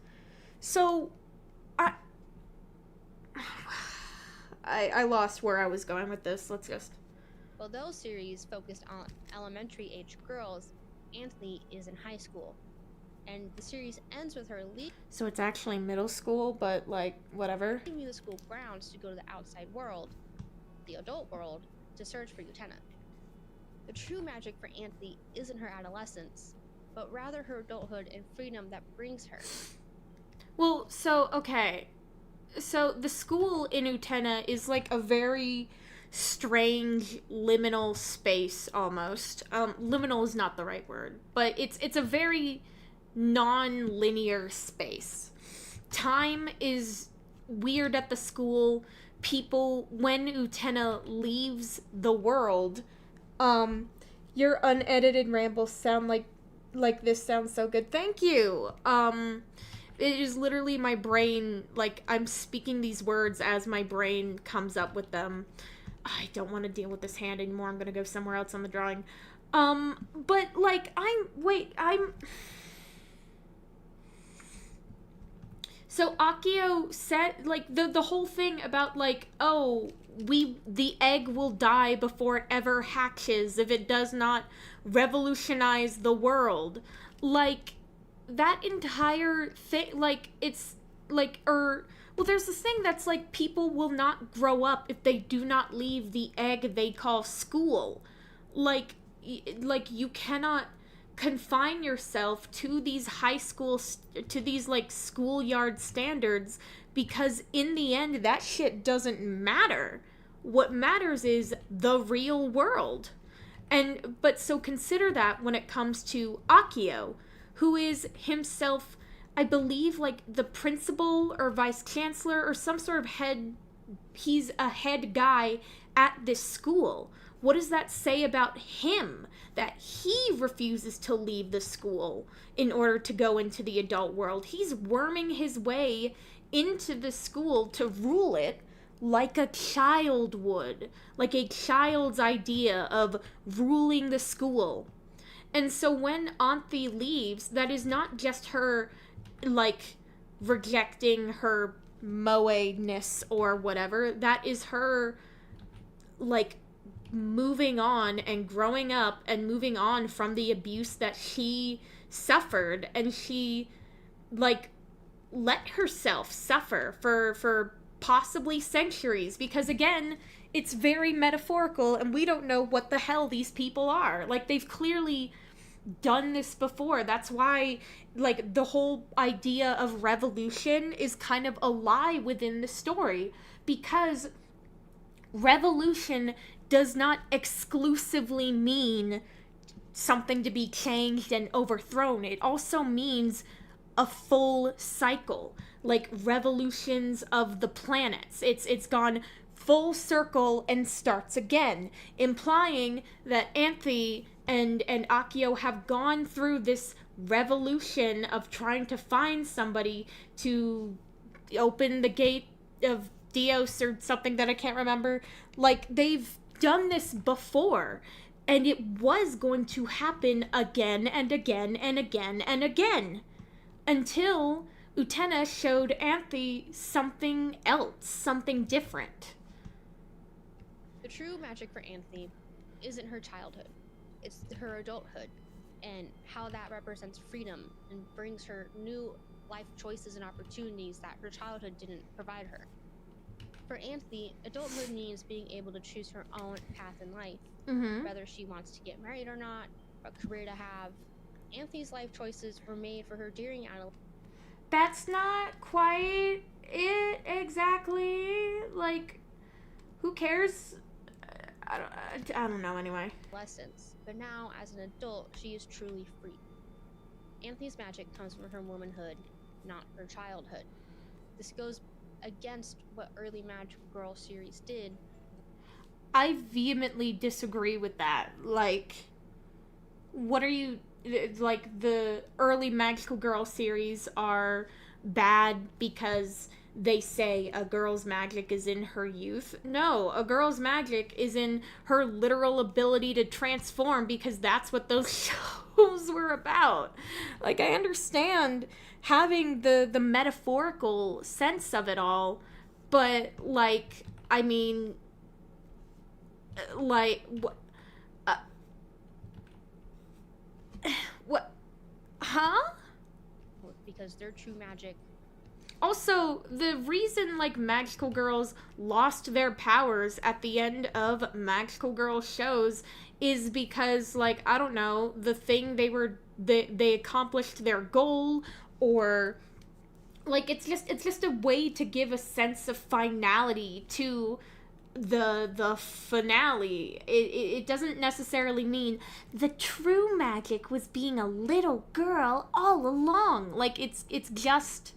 So I lost where I was going with this. Let's just... Well, those series focused on elementary age girls. Anthony is in high school, and the series ends with her leaving. So it's actually middle school, but like whatever. Leaving the school grounds to go to the outside world, the adult world, to search for Utena. The true magic for Anthony isn't her adolescence, but rather her adulthood and freedom that brings her. Well, so okay, so the school in Utena is like a very strange liminal space almost. Liminal is not the right word, but it's a very non-linear space. Time is weird at the school. People, when Utena leaves the world, your unedited rambles sound like this sounds so good. Thank you. It is literally my brain, like, I'm speaking these words as my brain comes up with them. I don't want to deal with this hand anymore. I'm going to go somewhere else on the drawing. But, like, So Akio said, like, the whole thing about, like, oh, the egg will die before it ever hatches if it does not revolutionize the world. Like, that entire thing, like, it's, like, well, there's this thing that's, like, people will not grow up if they do not leave the egg they call school. Like, you cannot confine yourself to these high school, to these, like, schoolyard standards, because in the end, that shit doesn't matter. What matters is the real world. But so consider that when it comes to Akio, who is himself, I believe, like, the principal or vice chancellor or some sort of head. He's a head guy at this school. What does that say about him? That he refuses to leave the school in order to go into the adult world. He's worming his way into the school to rule it like a child would. Like a child's idea of ruling the school. And so when Anthi leaves, that is not just her, like, rejecting her moe-ness or whatever. That is her, like, moving on and growing up and moving on from the abuse that she suffered. And she, like, let herself suffer for possibly centuries. Because, again, it's very metaphorical and we don't know what the hell these people are. Like, they've clearly done this before. That's why, like, the whole idea of revolution is kind of a lie within the story, because revolution does not exclusively mean something to be changed and overthrown. It also means a full cycle, like revolutions of the planets. It's gone full circle and starts again, implying that Anthe and Akio have gone through this revolution of trying to find somebody to open the gate of Dios or something that I can't remember. Like, they've done this before, and it was going to happen again and again and again and again until Utena showed Anthe something else, something different. The true magic for Anthe isn't her childhood, it's her adulthood, and how that represents freedom and brings her new life choices and opportunities that her childhood didn't provide her. For Anthe, adulthood means being able to choose her own path in life, whether she wants to get married or not, what career to have. Anthe's life choices were made for her during adolescence. That's not quite it exactly. Like, who cares? I don't know anyway. But now, as an adult, she is truly free. Anthe's magic comes from her womanhood, not her childhood. This goes against what early Magical Girl series did. I vehemently disagree with that. Like, what are you... Like, the early Magical Girl series are bad because they say a girl's magic is in her youth. No, a girl's magic is in her literal ability to transform, because that's what those shows were about. Like, I understand having the metaphorical sense of it all, but, like, I mean, like, what? Huh? Because their true magic. Also, the reason, like, Magical Girls lost their powers at the end of Magical Girl shows is because, like, I don't know, the thing they accomplished their goal, or, like, it's just a way to give a sense of finality to the finale. It doesn't necessarily mean the true magic was being a little girl all along. Like, it's just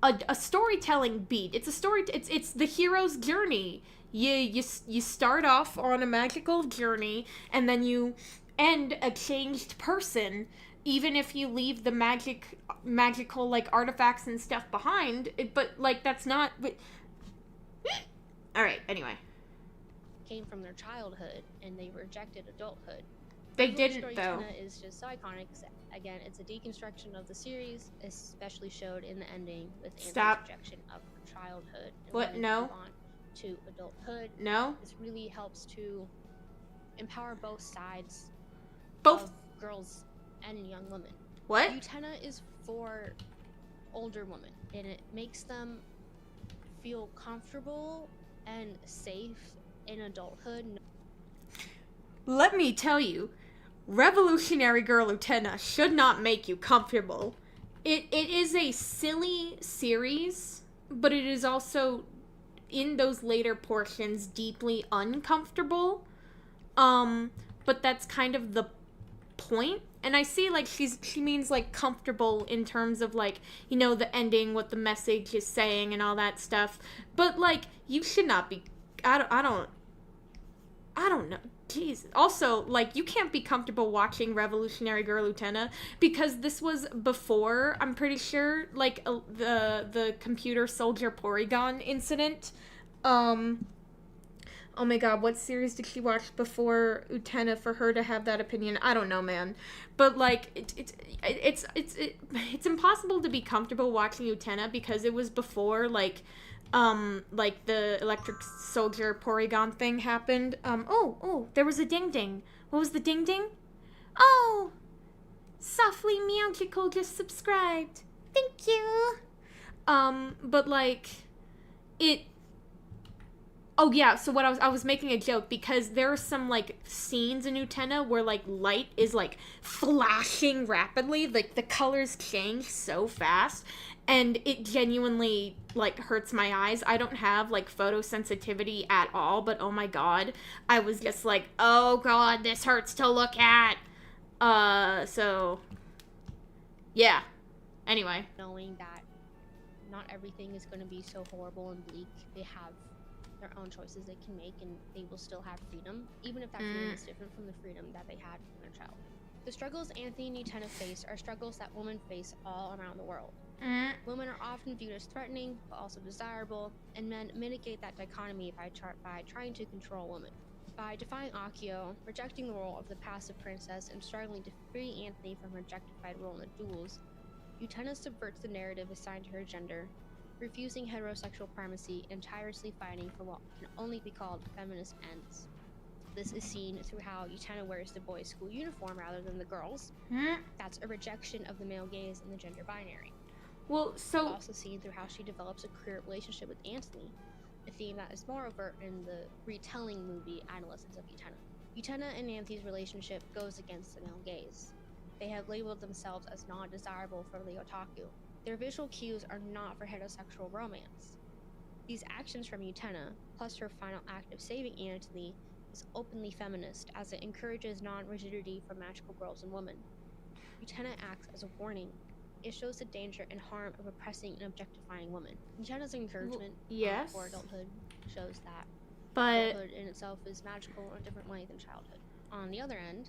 a storytelling beat. It's a story. It's the hero's journey. You start off on a magical journey, and then you end a changed person. Even if you leave the magical, like, artifacts and stuff behind, but, like, that's not. All right. Anyway, came from their childhood, and they rejected adulthood. They didn't, though. Utena is just so iconic. Again, it's a deconstruction of the series, especially showed in the ending with Anthe's rejection of her childhood. And what? No. Move on to adulthood. No. This really helps to empower both sides of girls and young women. What? Utena is for older women, and it makes them feel comfortable and safe in adulthood. Let me tell you, Revolutionary Girl Utena should not make you comfortable. It is a silly series, but it is also, in those later portions, deeply uncomfortable. But that's kind of the point. And I see, like, she means, like, comfortable in terms of, like, you know, the ending, what the message is saying and all that stuff. But, like, you should not be... I don't know. Jeez. Also, like, you can't be comfortable watching Revolutionary Girl Utena because this was before, I'm pretty sure, like, the computer soldier Porygon incident. Oh my god, what series did she watch before Utena for her to have that opinion? I don't know, man. But, like, it's impossible to be comfortable watching Utena because it was before, like the electric soldier Porygon thing happened. There was a ding ding. What was the ding ding? Oh, Softly Meowgical just subscribed. Thank you. But, like, Oh yeah, so what I was making a joke because there are some like scenes in Utena where like light is like flashing rapidly, like the colors change so fast, and it genuinely like hurts my eyes. I don't have like photosensitivity at all, but oh my god, I was just like, oh god, this hurts to look at. So yeah. Anyway, knowing that not everything is going to be so horrible and bleak. They have their own choices they can make, and they will still have freedom, even if that freedom is different from the freedom that they had when a child. The struggles Anthony and Utena face are struggles that women face all around the world. Women are often viewed as threatening, but also desirable, and men mitigate that dichotomy by trying to control women. By defying Akio, rejecting the role of the passive princess, and struggling to free Anthony from her objectified role in the duels, Utena subverts the narrative assigned to her gender, refusing heterosexual primacy and tirelessly fighting for what can only be called feminist ends. This is seen through how Utena wears the boys' school uniform rather than the girls'. That's a rejection of the male gaze and the gender binary. Well, so also seen through how she develops a queer relationship with Anthony, a theme that is more overt in the retelling movie Adolescence of Utena. Utena and Anthony's relationship goes against the male gaze. They have labeled themselves as non-desirable for the otaku. Their visual cues are not for heterosexual romance. These actions from Utena, plus her final act of saving Anthony, is openly feminist as it encourages non-rigidity for magical girls and women. Utena acts as a warning. It shows the danger and harm of oppressing and objectifying women. Utena's encouragement for adulthood shows that adulthood in itself is magical in a different way than childhood. On the other end,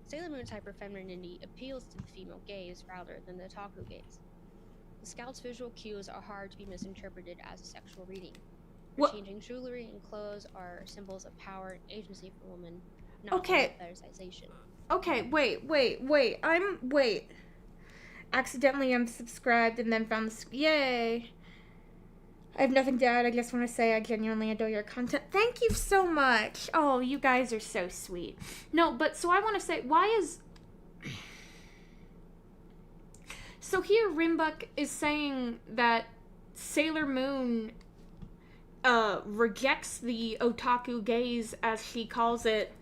Sailor Moon's hyper-femininity appeals to the female gaze rather than the otaku gaze. The Scout's visual cues are hard to be misinterpreted as a sexual reading. Her changing jewelry and clothes are symbols of power and agency for women, not fetishization. Okay, wait. Accidentally unsubscribed and then found the... Yay! I have nothing to add. I just want to say I genuinely adore your content. Thank you so much. Oh, you guys are so sweet. No, but so I want to say, why is... So here Rimbuck is saying that Sailor Moon rejects the otaku gaze, as she calls it,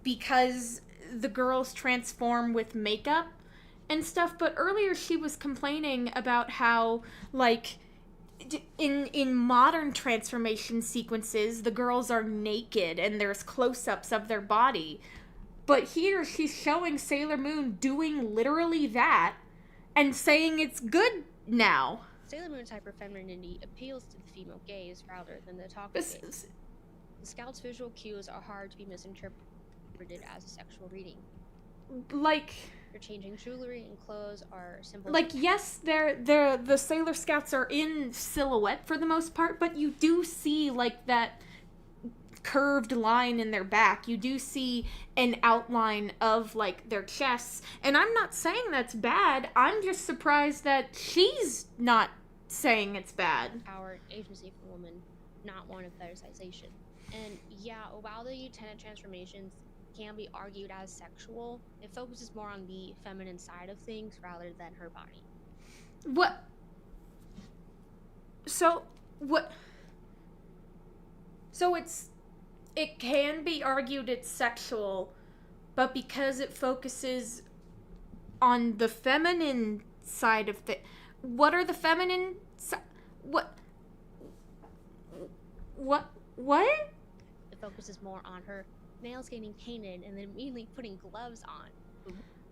because the girls transform with makeup and stuff. But earlier she was complaining about how, like, in modern transformation sequences, the girls are naked and there's close-ups of their body. But here she's showing Sailor Moon doing literally that and saying it's good now. Sailor Moon's hyper-femininity appeals to the female gaze rather than the otaku gaze. The Scout's visual cues are hard to be misinterpreted as a sexual reading. Like... Their changing jewelry and clothes are symbols. Like, yes, the Sailor Scouts are in silhouette for the most part, but you do see, like, that curved line in their back. You do see an outline of, like, their chests. And I'm not saying that's bad. I'm just surprised that she's not saying it's bad. Power agency for women, not one of fetishization. And yeah, while the Utena transformations can be argued as sexual, it focuses more on the feminine side of things rather than her body. What? So it can be argued it's sexual, but because it focuses on the feminine side of the... What are the feminine... What? It focuses more on her nails getting painted and then immediately putting gloves on.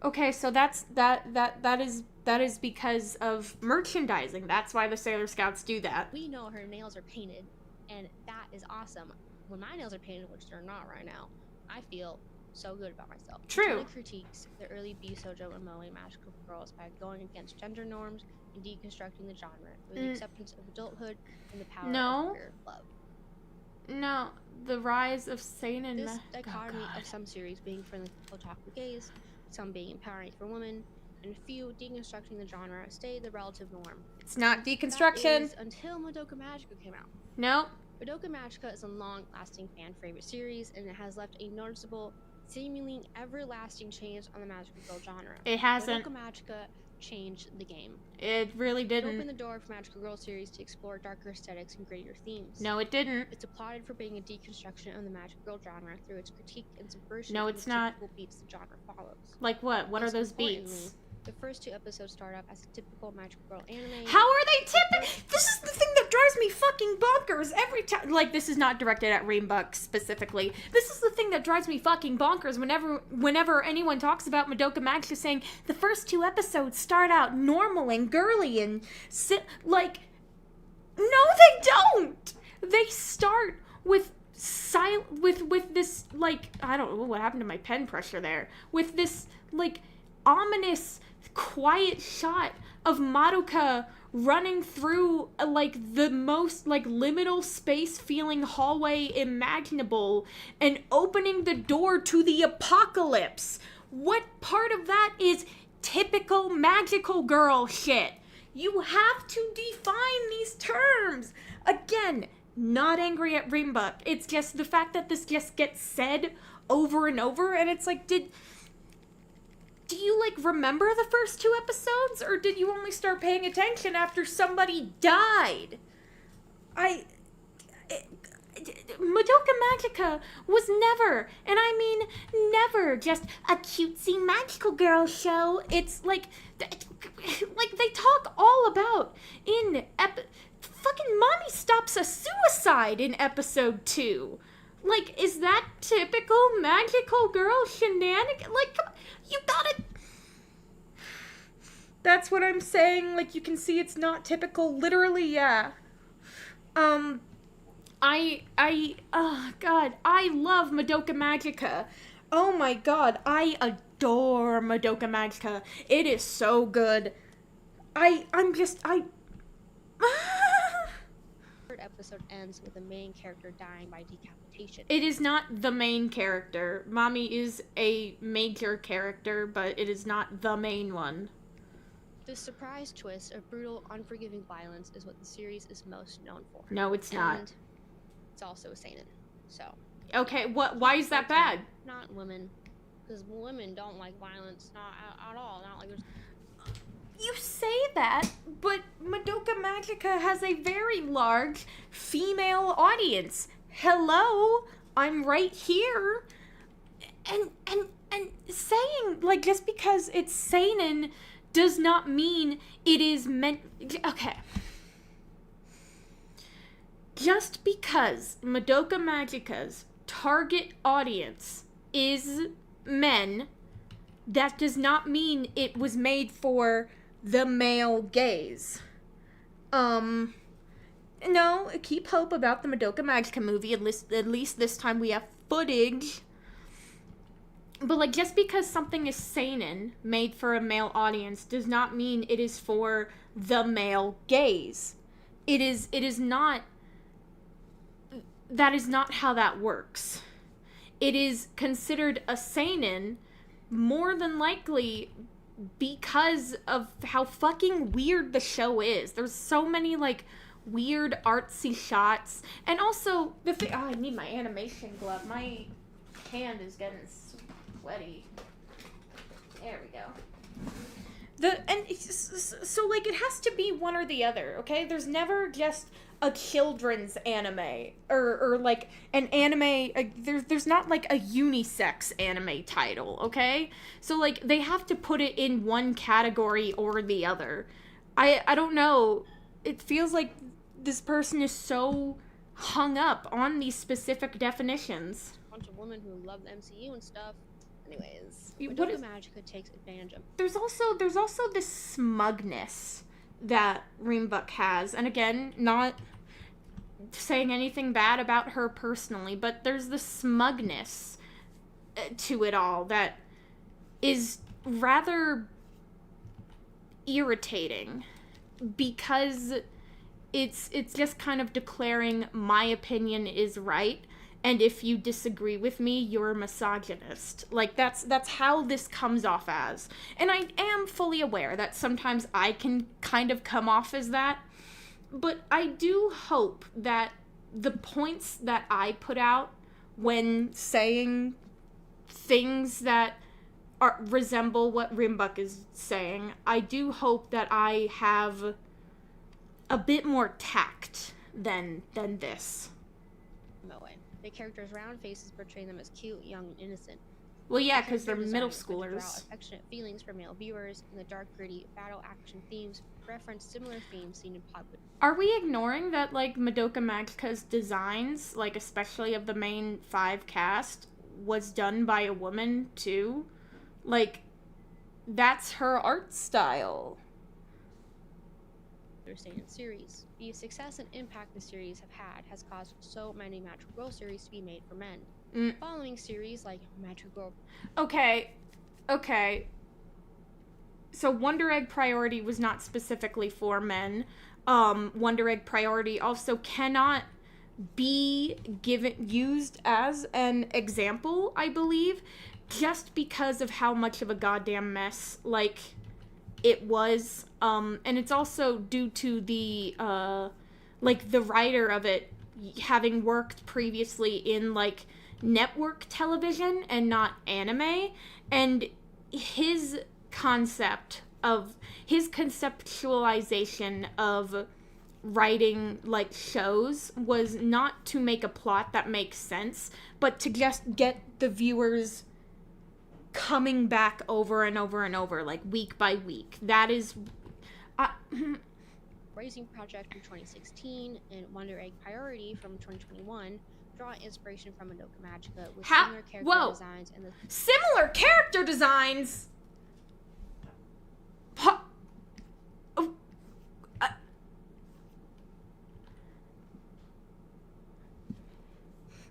Okay, so that is because of merchandising. That's why the Sailor Scouts do that. We know her nails are painted, and that is awesome. When my nails are painted, which they're not right now, I feel so good about myself. True. It critiques the early Bisoujo and Moe magical girls by going against gender norms and deconstructing the genre through the acceptance of adulthood and the power of queer love. No, the rise of seinen. This dichotomy of some series being for the otaku gaze, some being empowering for women, and a few deconstructing the genre stayed the relative norm. It's not deconstruction. Until Madoka Magica came out. No. Madoka Magica is a long-lasting fan favorite series, and it has left a noticeable, seemingly everlasting change on the magical girl genre. It hasn't. Madoka Magica change the game. It really It didn't. opened the door for Magical Girl series to explore darker aesthetics and grittier themes. No, it didn't. It's applauded for being a deconstruction of the Magical Girl genre through its critique and subversion No, of it's the not. typical beats the genre follows. Like what? What are Most those importantly, beats? the first 2 episodes start off as a typical Magical Girl anime. How are they tipping? This is the thing that drives me fucking bonkers every time. Like, this is not directed at Rainbuck specifically. This is the thing that drives me fucking bonkers whenever anyone talks about Madoka Magica, saying the first 2 episodes start out normal and girly and like, no, they don't. They start with with this, like, I don't know what happened to my pen pressure there. With this, like, ominous, quiet shot of Madoka running through, like, the most, like, liminal space feeling hallway imaginable and opening the door to the apocalypse. What part of that is typical magical girl shit? You have to define these terms. Again, not angry at Rainbuck. It's just the fact that this just gets said over and over, and it's like, do you, like, remember the first 2 episodes, or did you only start paying attention after somebody died? Madoka Magica was never, and I mean never, just a cutesy magical girl show. It's like they talk all about in fucking mommy stops a suicide in episode 2. Like, is that typical magical girl shenanigan? Like, come on, you gotta... That's what I'm saying. Like, you can see it's not typical. Literally, yeah. Oh God, I love Madoka Magica. Oh my God, I adore Madoka Magica. It is so good. Third episode ends with the main character dying by decapitation. It is not the main character. Mommy is a major character, but it is not the main one. The surprise twist of brutal, unforgiving violence is what the series is most known for. No, it's not. And it's also a seinen. So. Okay, why is that bad? Not women. Because women don't like violence, not at all. Not like there's... You say that, but Madoka Magica has a very large female audience. Hello, I'm right here. And saying, like, just because it's seinen does not mean it is meant... Okay. Just because Madoka Magica's target audience is men, that does not mean it was made for the male gaze. No, keep hope about the Madoka Magica movie. At least this time we have footage. But, like, just because something is seinen, made for a male audience, does not mean it is for the male gaze. It is not... That is not how that works. It is considered a seinen more than likely because of how fucking weird the show is. There's so many, like, weird artsy shots. And also, the thing... Oh, I need my animation glove. My hand is getting sweaty. There we go. So, like, it has to be one or the other, okay? There's never just a children's anime or like an anime. There's not like a unisex anime title, okay? So, like, they have to put it in one category or the other. I don't know. It feels like this person is so hung up on these specific definitions. A bunch of women who love the MCU and stuff. Anyways, Madoka Magica takes advantage of. There's also this smugness that Reambuck has, and again, not saying anything bad about her personally, but there's this smugness to it all that is rather irritating, because it's just kind of declaring my opinion is right, and if you disagree with me, you're a misogynist. Like, that's how this comes off as. And I am fully aware that sometimes I can kind of come off as that. But I do hope that the points that I put out when saying things that resemble what Rimbuk is saying. I do hope that I have a bit more tact than this. The characters' round faces portray them as cute, young, and innocent. Well, yeah, because they're middle schoolers. Draw affectionate feelings for male viewers, and the dark, gritty, battle action themes reference similar themes seen in popular. Are we ignoring that, like, Madoka Magica's designs, like, especially of the main 5 cast, was done by a woman, too? Like, that's her art style. Series. The success and impact the series have had has caused so many Magical Girl series to be made for men. Following series like Magical Girl. Okay. So Wonder Egg Priority was not specifically for men. Wonder Egg Priority also cannot be used as an example, I believe, just because of how much of a goddamn mess, like, it was. And it's also due to the, like, the writer of it having worked previously in, like, network television and not anime, and his conceptualization of writing, like, shows was not to make a plot that makes sense, but to just get the viewers coming back over and over and over, like, week by week. That is Rising Project from 2016 and Wonder Egg Priority from 2021 draw inspiration from Madoka Magica with similar character designs and similar character designs.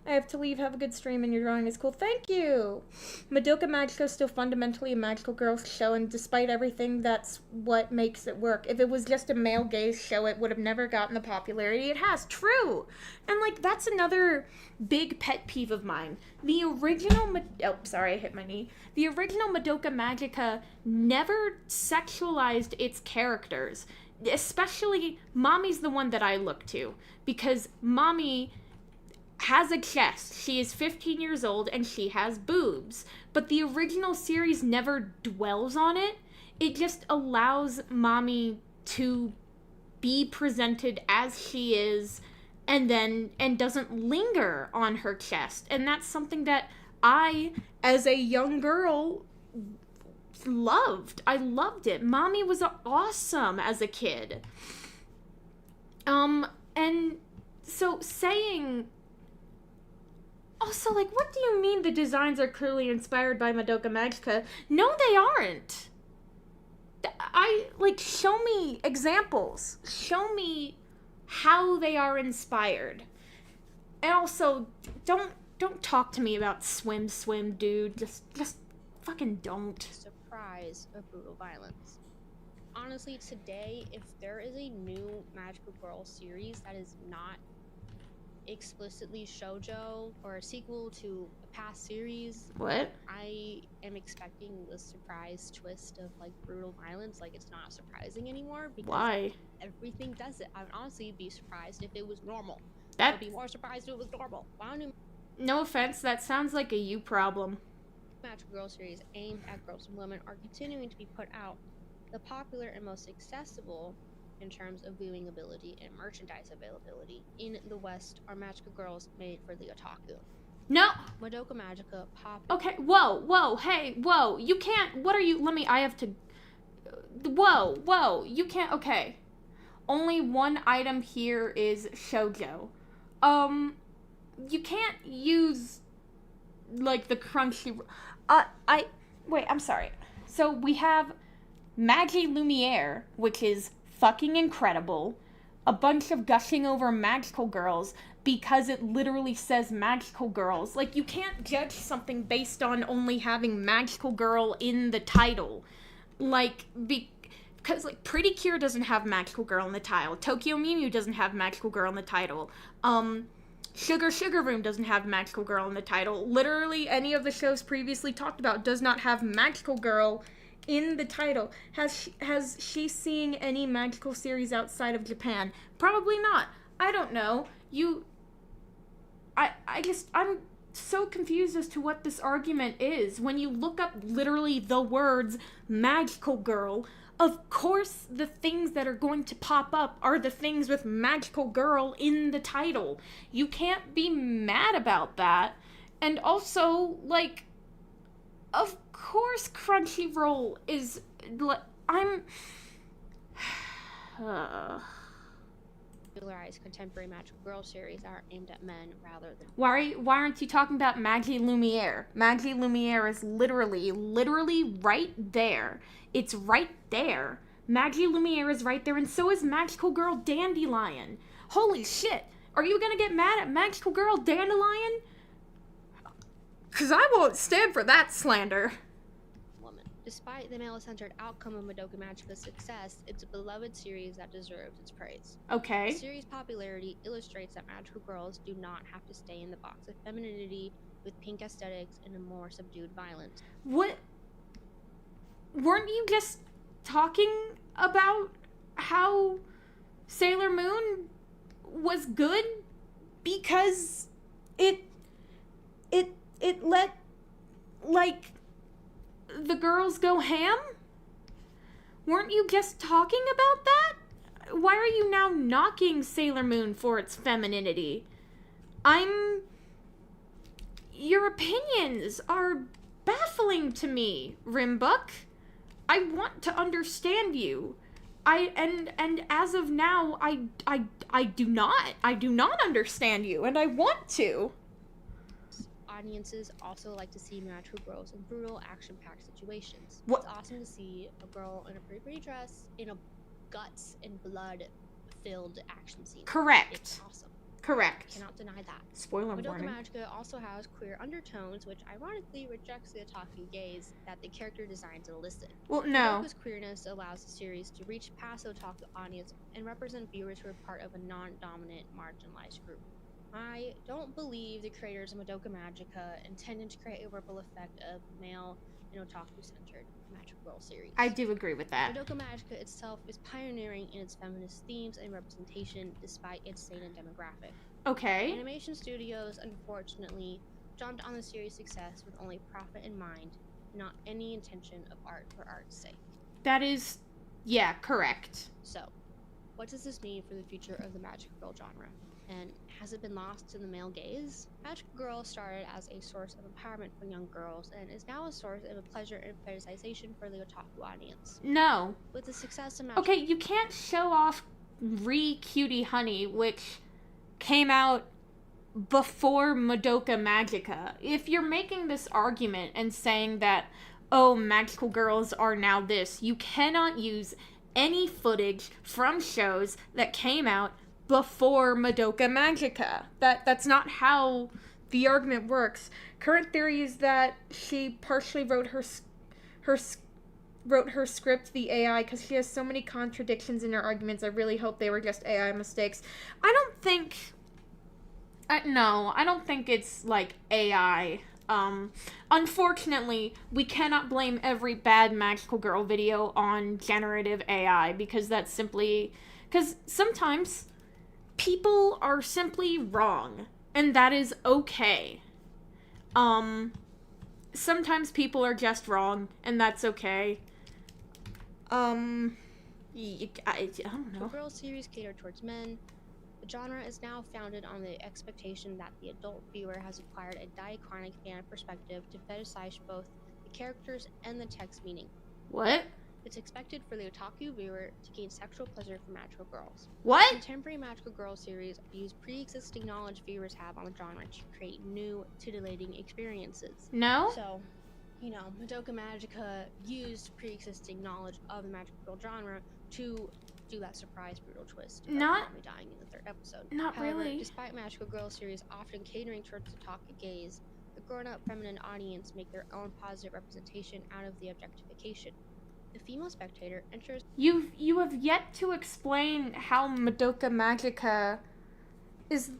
I have to leave. Have a good stream, and your drawing is cool. Thank you. Madoka Magica is still fundamentally a magical girls show, and despite everything, that's what makes it work. If it was just a male gaze show, it would have never gotten the popularity it has. True. And, like, that's another big pet peeve of mine. The original sorry, I hit my knee. The original Madoka Magica never sexualized its characters. Especially, Mommy's the one that I look to, because Mommy has a chest. She is 15 years old and she has boobs. But the original series never dwells on it. It just allows Mommy to be presented as she is and doesn't linger on her chest. And that's something that I, as a young girl, loved. I loved it. Mommy was awesome as a kid. And so saying... Also, like, what do you mean the designs are clearly inspired by Madoka Magica? No, they aren't. Show me examples. Show me how they are inspired. And also, don't talk to me about swim, dude. Just fucking don't. Surprise of brutal violence. Honestly, today, if there is a new Magical Girl series that is not explicitly shoujo or a sequel to a past series, what? I am expecting the surprise twist of, like, brutal violence. Like, it's not surprising anymore because why? Everything does it. I would honestly be surprised if it was normal. I'd be more surprised if it was normal. No offense, that sounds like a you problem. Magical Girl series aimed at girls and women are continuing to be put out. The popular and most accessible in terms of viewing ability and merchandise availability in the West are Magical Girls made for the otaku. No! Madoka Magica pop. Okay, whoa, hey, whoa, you can't, what are you, I have to, whoa, you can't, okay. Only one item here is shoujo. You can't use, like, the crunchy, wait, I'm sorry. So we have Magie Lumiere, which is fucking incredible, a bunch of gushing over Magical Girls because it literally says Magical Girls. Like, you can't judge something based on only having Magical Girl in the title. Like, because, like, Pretty Cure doesn't have Magical Girl in the title. Tokyo Mew Mew doesn't have Magical Girl in the title. Sugar Room doesn't have Magical Girl in the title. Literally any of the shows previously talked about does not have Magical Girl in the title. Has she seen any magical series outside of Japan? Probably not. I don't know. so confused as to what this argument is. When you look up literally the words magical girl, of course the things that are going to pop up are the things with magical girl in the title. You can't be mad about that. And also, like, of course Crunchyroll is, I'm... popularized contemporary magical girl series that are aimed at men rather than... Why aren't you talking about Magie Lumiere? Magie Lumiere is literally right there. It's right there. Magie Lumiere is right there, and so is Magical Girl Dandelion. Holy shit. Are you gonna get mad at Magical Girl Dandelion? 'Cause I won't stand for that slander. Despite the male-centered outcome of Madoka Magica's success, it's a beloved series that deserves its praise. Okay. The series' popularity illustrates that magical girls do not have to stay in the box of femininity with pink aesthetics and a more subdued violence. What? Weren't you just talking about how Sailor Moon was good because it let, like, the girls go ham? Weren't you just talking about that? Why are you now knocking Sailor Moon for its femininity? Your opinions are baffling to me, Rimbuck. I want to understand you. And as of now, I do not understand you, and I want to. Audiences also like to see magical girls in brutal, action-packed situations. What? It's awesome to see a girl in a pretty dress in a guts and blood-filled action scene. Correct. It's awesome. Correct. Cannot deny that. Spoiler Madoka warning. Magica also has queer undertones, which ironically rejects the otaku gaze that the character designs elicit. Well, no. Madoka's queerness allows the series to reach past the otaku audience and represent viewers who are part of a non-dominant, marginalized group. I don't believe the creators of Madoka Magica intended to create a ripple effect of male and otaku-centered magical girl series. I do agree with that. Madoka Magica itself is pioneering in its feminist themes and representation despite its seinen demographic. Okay. Animation studios, unfortunately, jumped on the series' success with only profit in mind, not any intention of art for art's sake. That is, yeah, correct. So, what does this mean for the future of the magical girl genre? And has it been lost to the male gaze? Magical Girl started as a source of empowerment for young girls and is now a source of a pleasure and fetishization for the otaku audience. No. With the success of Magical... Okay, you can't show off Cutie Honey, which came out before Madoka Magica. If you're making this argument and saying that, oh, magical girls are now this, you cannot use any footage from shows that came out before Madoka Magica. That's not how the argument works. Current theory is that she partially wrote her script, the AI, because she has so many contradictions in her arguments. I really hope they were just AI mistakes. I don't think it's like AI. Unfortunately, we cannot blame every bad magical girl video on generative AI because that's simply... Because sometimes people are simply wrong, and that is okay. Sometimes people are just wrong, and that's okay. I don't know. The girl series catered towards men. The genre is now founded on the expectation that the adult viewer has acquired a diachronic fan perspective to fetishize both the characters and the text meaning. What? It's expected for the otaku viewer to gain sexual pleasure from magical girls. What? Contemporary magical girl series use pre-existing knowledge viewers have on the genre to create new, titillating experiences. No? So, Madoka Magica used pre-existing knowledge of the magical girl genre to do that surprise brutal twist of Nami dying in the third episode. Not However, really. Despite magical girl series often catering towards the otaku gaze, the grown-up feminine audience make their own positive representation out of the objectification. The female spectator enters... You have yet to explain how Madoka Magica is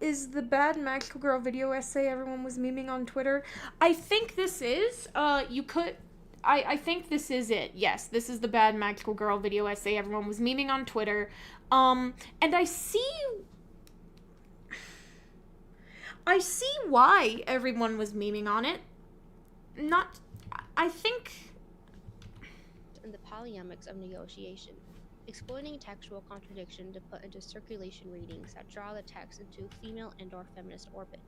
the bad magical girl video essay everyone was memeing on Twitter. I think this is, I think this is it. Yes, this is the bad magical girl video essay everyone was memeing on Twitter. And I see I see why everyone was memeing on it. Not, I think... And the polyamics of negotiation, exploiting textual contradiction to put into circulation readings that draw the text into female and/or feminist orbit.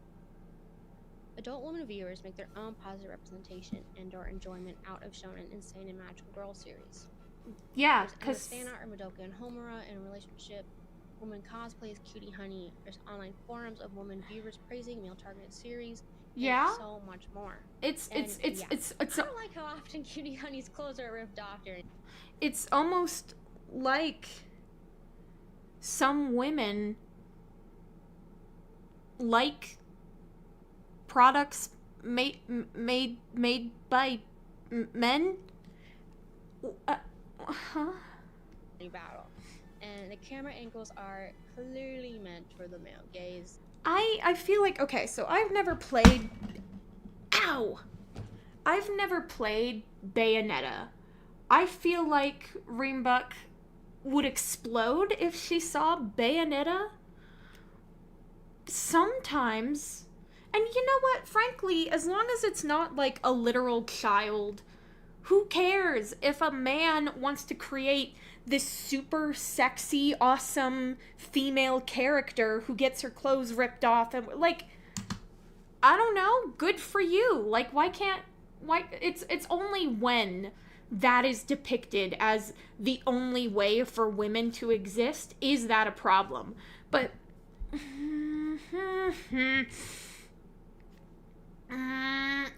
Adult women viewers make their own positive representation and/or enjoyment out of shonen insane and magical girl series. Yeah, because fan art of Madoka and Homura in a relationship. Woman cosplays Cutie Honey. There's online forums of women viewers praising male-targeted series. Yeah. And so much more. It's I don't like how often Cutie Honey's clothes are ripped off during. It's almost like some women like products made by men. Battle, and the camera angles are clearly meant for the male gaze. I feel like, okay, so I've never played Bayonetta. I feel like Reembuck would explode if she saw Bayonetta. Sometimes. And you know what? Frankly, as long as it's not like a literal child, who cares if a man wants to create this super sexy, awesome female character who gets her clothes ripped off and, like, I don't know, good for you. Like, why it's only when that is depicted as the only way for women to exist is that a problem. But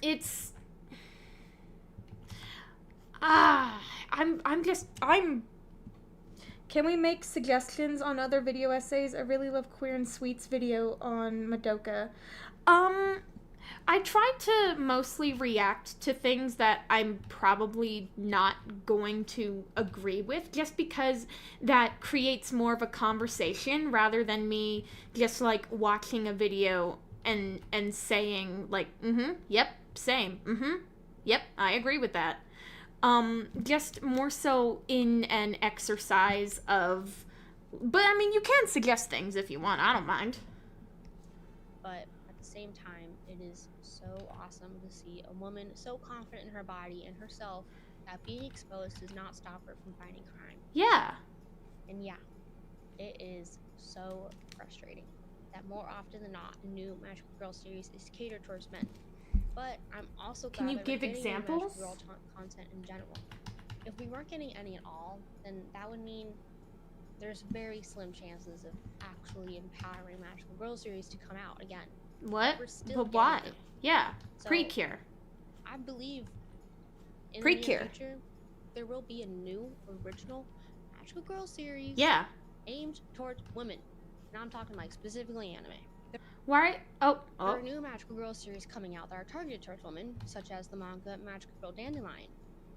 it's Can we make suggestions on other video essays? I really love Queer and Sweet's video on Madoka. I tried to mostly react to things that I'm probably not going to agree with, just because that creates more of a conversation rather than me just, like, watching a video and saying, like, yep, same, yep, I agree with that. Just more so in an exercise of... But, I mean, you can suggest things if you want. I don't mind. But at the same time, it is so awesome to see a woman so confident in her body and herself that being exposed does not stop her from fighting crime. Yeah. And yeah, it is so frustrating that more often than not, a new magical girl series is catered towards men. But I'm also glad Can you that give we're getting examples? Magical girl content in general. If we weren't getting any at all, then that would mean there's very slim chances of actually empowering magical girl series to come out again. What? But why? Them. Yeah. So, Precure. I believe in Precure. the near future there will be a new original magical girl series. Yeah. Aimed towards women. And I'm talking like specifically anime. Why? There are new magical girl series coming out that are targeted towards women, such as the manga Magical Girl Dandelion.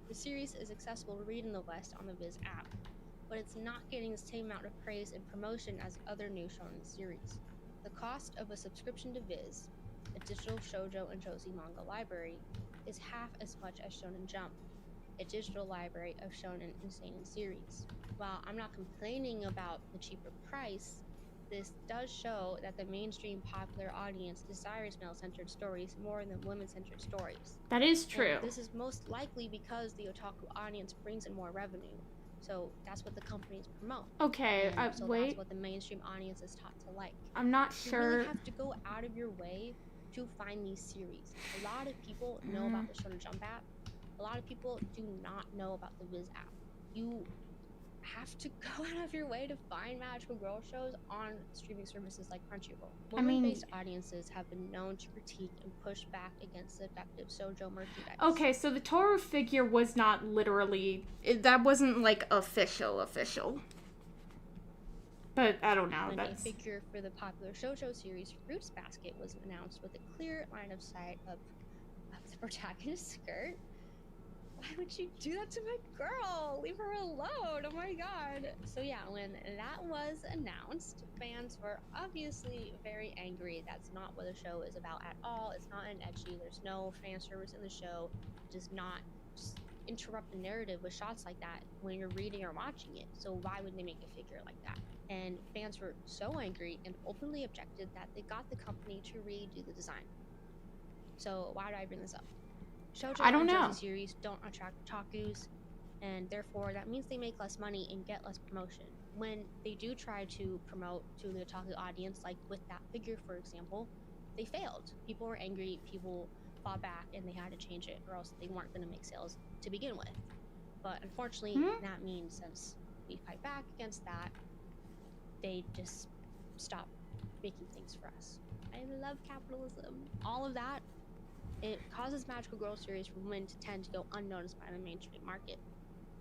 The series is accessible to read in the West on the Viz app, but it's not getting the same amount of praise and promotion as other new shonen series. The cost of a subscription to Viz, a digital shoujo and josei manga library, is half as much as Shonen Jump, a digital library of shonen and seinen series. While I'm not complaining about the cheaper price, this does show that the mainstream popular audience desires male-centered stories more than women-centered stories. That is true. And this is most likely because the otaku audience brings in more revenue. So that's what the companies promote. Okay, so wait. That's what the mainstream audience is taught to like. I'm not sure. You really have to go out of your way to find these series. A lot of people know about the Shonen Jump app. A lot of people do not know about the Viz app. You have to go out of your way to find magical girl shows on streaming services like Crunchyroll. Women-based audiences have been known to critique and push back against seductive shoujo merchandise. Okay, so the Toru figure was not literally... that wasn't, like, official. But I don't know. When a figure for the popular shoujo series Fruits Basket was announced with a clear line of sight of the protagonist's skirt. Why would you do that to my girl? Leave her alone. Oh my god. So yeah, when that was announced, fans were obviously very angry. That's not what the show is about at all. It's not an ecchi. There's no fan service in the show. It does not interrupt the narrative with shots like that when you're reading or watching it. So why would they make a figure like that? And fans were so angry and openly objected that they got the company to redo the design. So why do I bring this up? Shoujo I don't and know. Josie series don't attract otakus, and therefore that means they make less money and get less promotion. When they do try to promote to the otaku audience, like with that figure, for example, they failed. People were angry, people fought back, and they had to change it, or else they weren't going to make sales to begin with. But unfortunately, that means since we fight back against that, they just stop making things for us. I love capitalism. All of that, it causes magical girl series for women to tend to go unnoticed by the mainstream market.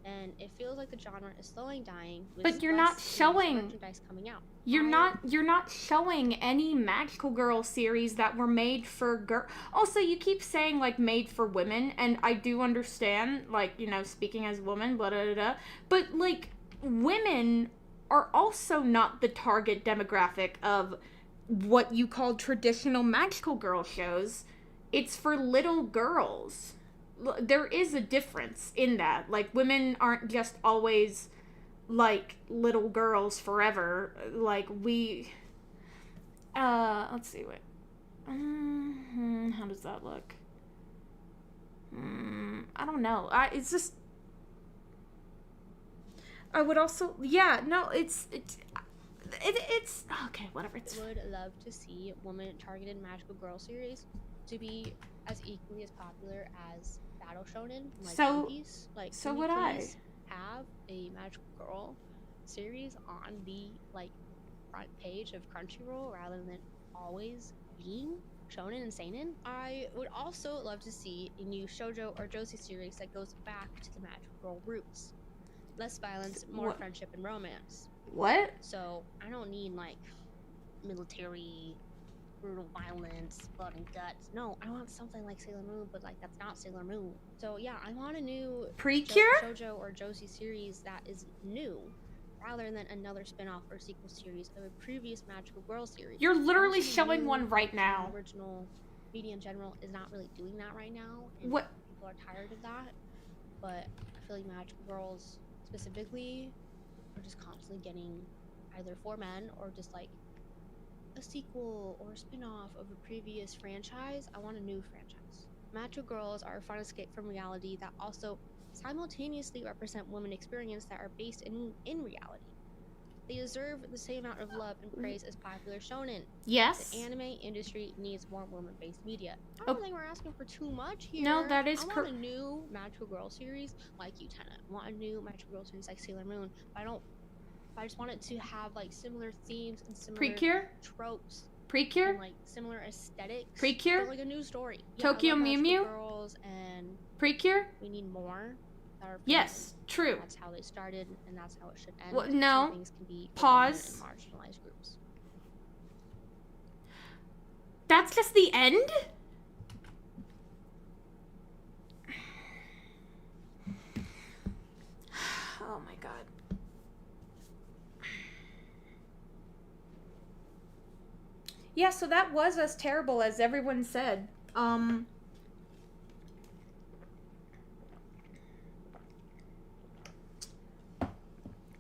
And it feels like the genre is slowly dying. But you're not showing merchandise coming out. You're not showing any magical girl series that were made for girl. Also, you keep saying like made for women, and I do understand, like, you know, speaking as a woman, blah blah blah. But like, women are also not the target demographic of what you call traditional magical girl shows. It's for little girls. There is a difference in that. Like, women aren't just always like little girls forever. Like, we let's see what how does that look? I don't know. It's just, I would also, yeah, no, it's okay, whatever. It's would love to see woman targeted magical girl series to be as equally as popular as battle shonen, like One Piece. Like, so would I have a magical girl series on the like front page of Crunchyroll rather than always being shonen and seinen. I would also love to see a new shoujo or josie series that goes back to the magical girl roots. Less violence, more friendship and romance. What? So I don't need like military brutal violence, blood and guts. No, I want something like Sailor Moon, but like that's not Sailor Moon. So yeah, I want a new Precure shoujo or josie series that is new, rather than another spin-off or sequel series of a previous magical girl series. You're literally showing one right now. Original media in general is not really doing that right now. And what? People are tired of that. But I feel like magical girls specifically are just constantly getting either for men or just like a sequel or a spin-off of a previous franchise. I want a new franchise. Magical girls are a fun escape from reality that also simultaneously represent women experience that are based in reality. They deserve the same amount of love and praise as popular shonen. Yes. The anime industry needs more women-based media. I don't think we're asking for too much here. No, that is correct. I want a new magical girl series like Utena. I want a new magical girl series like Sailor Moon. But I just want it to have like similar themes and similar tropes. Precure? And like similar aesthetics. Precure? Like a new story. Tokyo Mew Mew? Girls and Precure? We need more. Yes, true. That's how they started, and that's how it should end. Well, no. So things can be pause. And marginalized groups. That's just the end? Oh my god. Yeah, so that was as terrible as everyone said.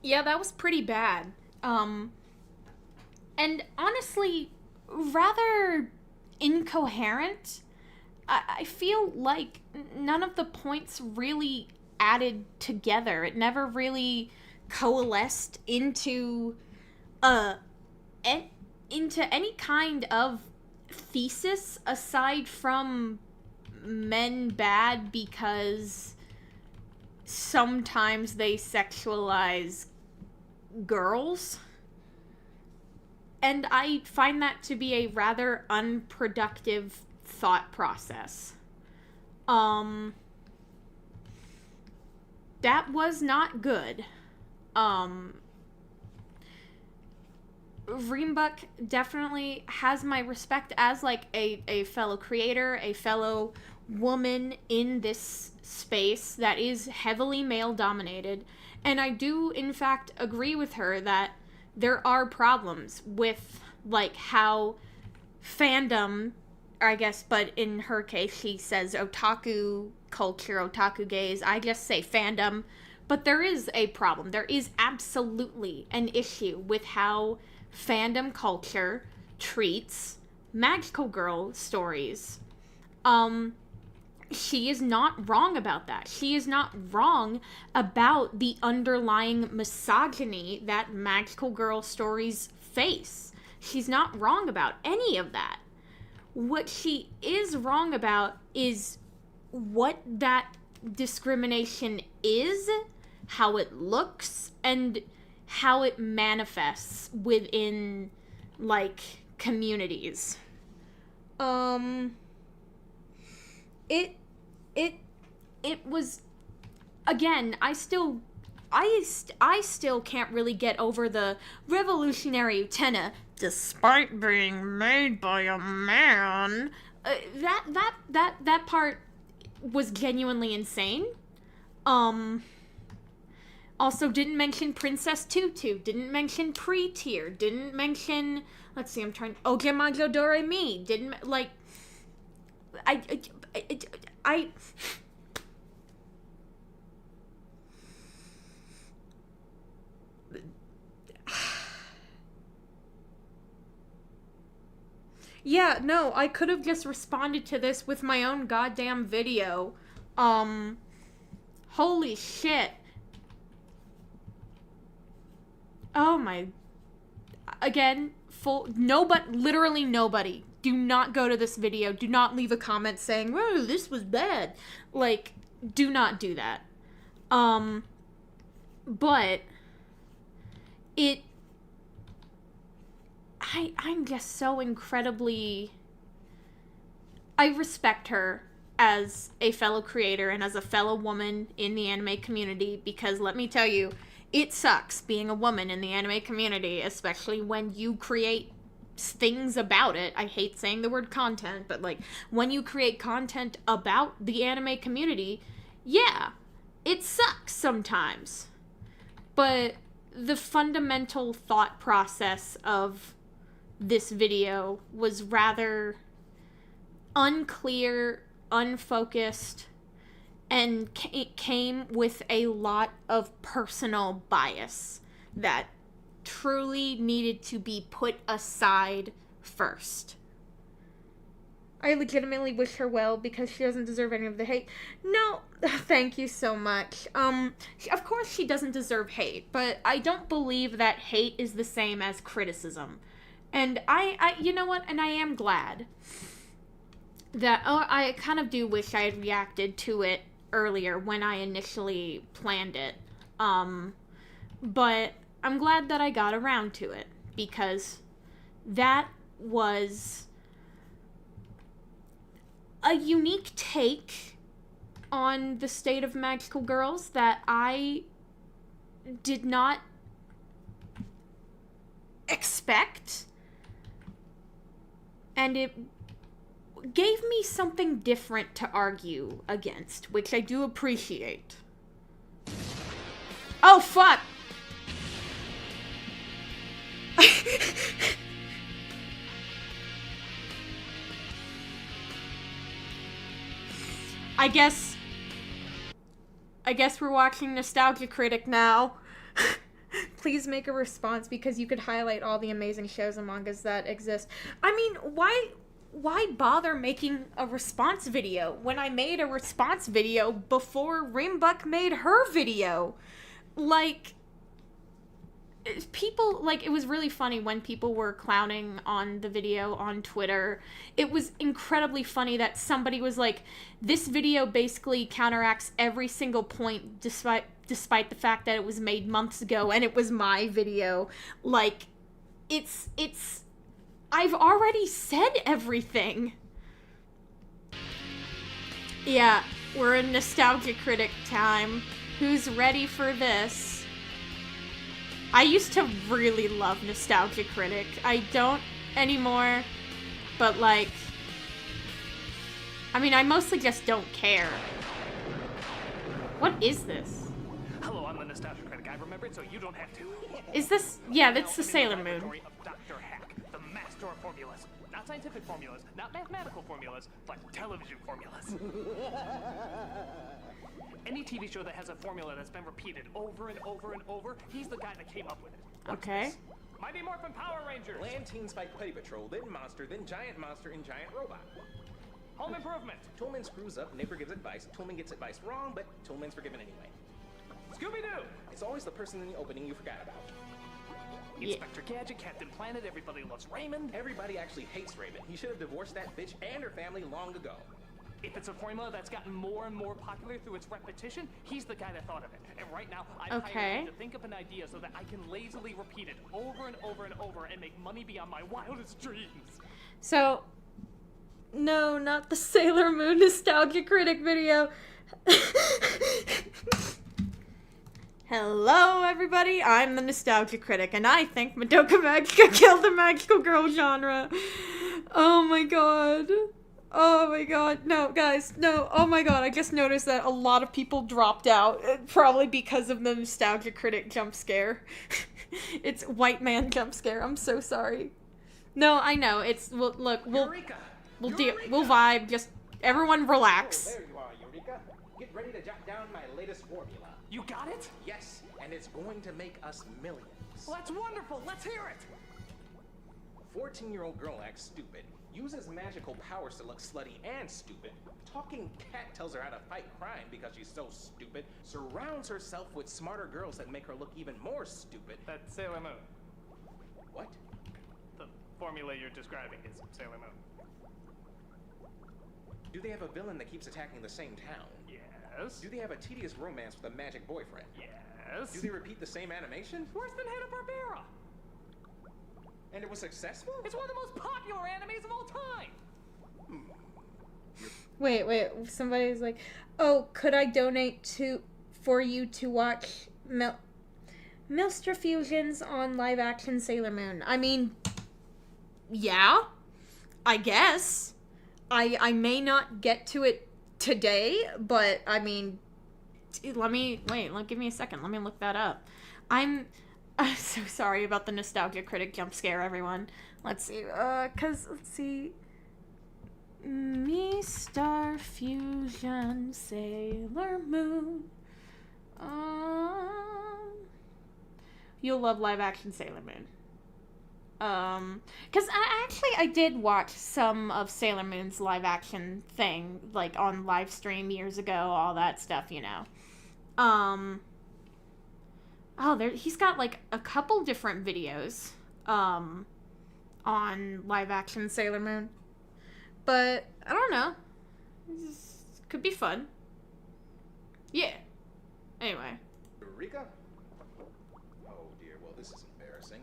Yeah, that was pretty bad. And honestly, rather incoherent. I feel like none of the points really added together. It never really coalesced into any kind of thesis aside from men bad because sometimes they sexualize girls. And I find that to be a rather unproductive thought process. That was not good. Reambuck definitely has my respect as like a fellow creator, a fellow woman in this space that is heavily male dominated. And I do in fact agree with her that there are problems with like how fandom, I guess, but in her case she says otaku culture, otaku gaze, I just say fandom. But there is a problem. There is absolutely an issue with how fandom culture treats magical girl stories. She is not wrong about that. She is not wrong about the underlying misogyny that magical girl stories face. She's not wrong about any of that. What she is wrong about is what that discrimination is, how it looks, and how it manifests within, like, communities. It was, again, I still can't really get over the revolutionary utena, despite being made by a man. That part was genuinely insane. Also didn't mention Princess Tutu, didn't mention Pre-Tier, didn't mention, let's see, Ogemajo Doremi, didn't, like, I yeah, no, I could have just responded to this with my own goddamn video. Holy shit. Oh my. Again, literally nobody. Do not go to this video. Do not leave a comment saying, "Oh, this was bad." Like, do not do that. But I'm just so incredibly, I respect her as a fellow creator and as a fellow woman in the anime community, because let me tell you, it sucks being a woman in the anime community, especially when you create things about it. I hate saying the word content, but like, when you create content about the anime community, yeah, it sucks sometimes. But the fundamental thought process of this video was rather unclear, unfocused, and it came with a lot of personal bias that truly needed to be put aside first. I legitimately wish her well because she doesn't deserve any of the hate. No, thank you so much. Of course she doesn't deserve hate, but I don't believe that hate is the same as criticism. And I you know what? And I am glad that, I kind of do wish I had reacted to it earlier when I initially planned it. But I'm glad that I got around to it, because that was a unique take on the state of magical girls that I did not expect, and it gave me something different to argue against, which I do appreciate. Oh, fuck! I guess we're watching Nostalgia Critic now. Please make a response, because you could highlight all the amazing shows and mangas that exist. I mean, why bother making a response video when I made a response video before Rimbuck made her video? Like, people, like, it was really funny when people were clowning on the video on Twitter. It was incredibly funny that somebody was like, this video basically counteracts every single point despite the fact that it was made months ago and it was my video. Like, I've already said everything. Yeah, we're in Nostalgia Critic time. Who's ready for this? I used to really love Nostalgia Critic. I don't anymore, but like, I mean, I mostly just don't care. What is this? Hello, I'm the Nostalgia Critic. I remembered, so you don't have to. Is this? Yeah, that's the Sailor Moon. Dr. Hack, the master of formulas. Not scientific formulas, not mathematical formulas, but television formulas. Any TV show that has a formula that's been repeated over and over and over, he's the guy that came up with it. What's Okay. this? Mighty Morphin Power Rangers. Land Teen Spike Petty Patrol, then Monster, then Giant Monster, and Giant Robot. Home Improvement. Toolman screws up, Nipper gives advice, Toolman gets advice wrong, but Toolman's forgiven anyway. Scooby-Doo. It's always the person in the opening you forgot about. Yeah. Inspector Gadget, Captain Planet, everybody loves Raymond. Everybody actually hates Raymond. He should have divorced that bitch and her family long ago. If it's a formula that's gotten more and more popular through its repetition, he's the guy that thought of it. And right now, I've Okay. hired him to think up an idea so that I can lazily repeat it over and over and over and make money beyond my wildest dreams. So, no, not the Sailor Moon Nostalgia Critic video. Hello, everybody. I'm the Nostalgia Critic, and I think Madoka Magica killed the magical girl genre. Oh my god. Oh my god. No, guys, no. Oh my god, I just noticed that a lot of people dropped out, probably because of the Nostalgia Critic jump scare. It's white man jump scare. I'm so sorry. No, I know. It's, look, Eureka! we'll Eureka! we'll vibe. Just everyone Oh, relax. there you are, Eureka. Get ready to jot down my latest formula. You got it? Yes, and it's going to make us millions. Well, that's wonderful. Let's hear it. 14-year-old girl acts stupid, uses magical powers to look slutty and stupid. Talking cat tells her how to fight crime because she's so stupid. Surrounds herself with smarter girls that make her look even more stupid. That's Sailor Moon. What? The formula you're describing is Sailor Moon. Do they have a villain that keeps attacking the same town? Yes. Do they have a tedious romance with a magic boyfriend? Yes. Do they repeat the same animation? Worse than Hanna-Barbera. And it was successful? It's one of the most popular animes of all time. Wait. Somebody's like, "Oh, could I donate for you to watch Milstra Fusions on live action Sailor Moon?" I mean, yeah, I guess. I may not get to it today, but I mean, give me a second. Let me look that up. I'm so sorry about the Nostalgia Critic jump scare, everyone. Let's see, let's see. Star Fusion Sailor Moon. You'll love live action Sailor Moon. Because I did watch some of Sailor Moon's live action thing, like on live stream years ago, all that stuff, you know. He's got like a couple different videos, on live action Sailor Moon. But, I don't know. This could be fun. Yeah. Anyway. Eureka? Oh dear, well this is embarrassing.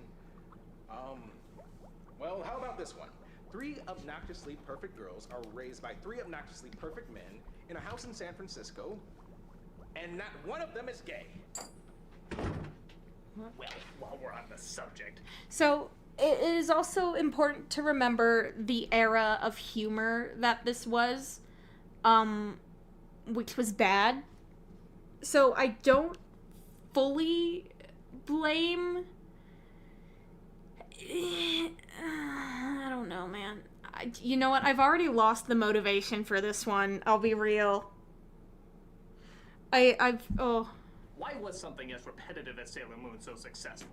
Well, how about this one? 3 obnoxiously perfect girls are raised by 3 obnoxiously perfect men in a house in San Francisco, and not one of them is gay. Well, while we're on the subject, So, it is also important to remember the era of humor that this was, which was bad. So, I don't fully blame... I don't know, man. You know what? I've already lost the motivation for this one. I'll be real. why was something as repetitive as Sailor Moon so successful?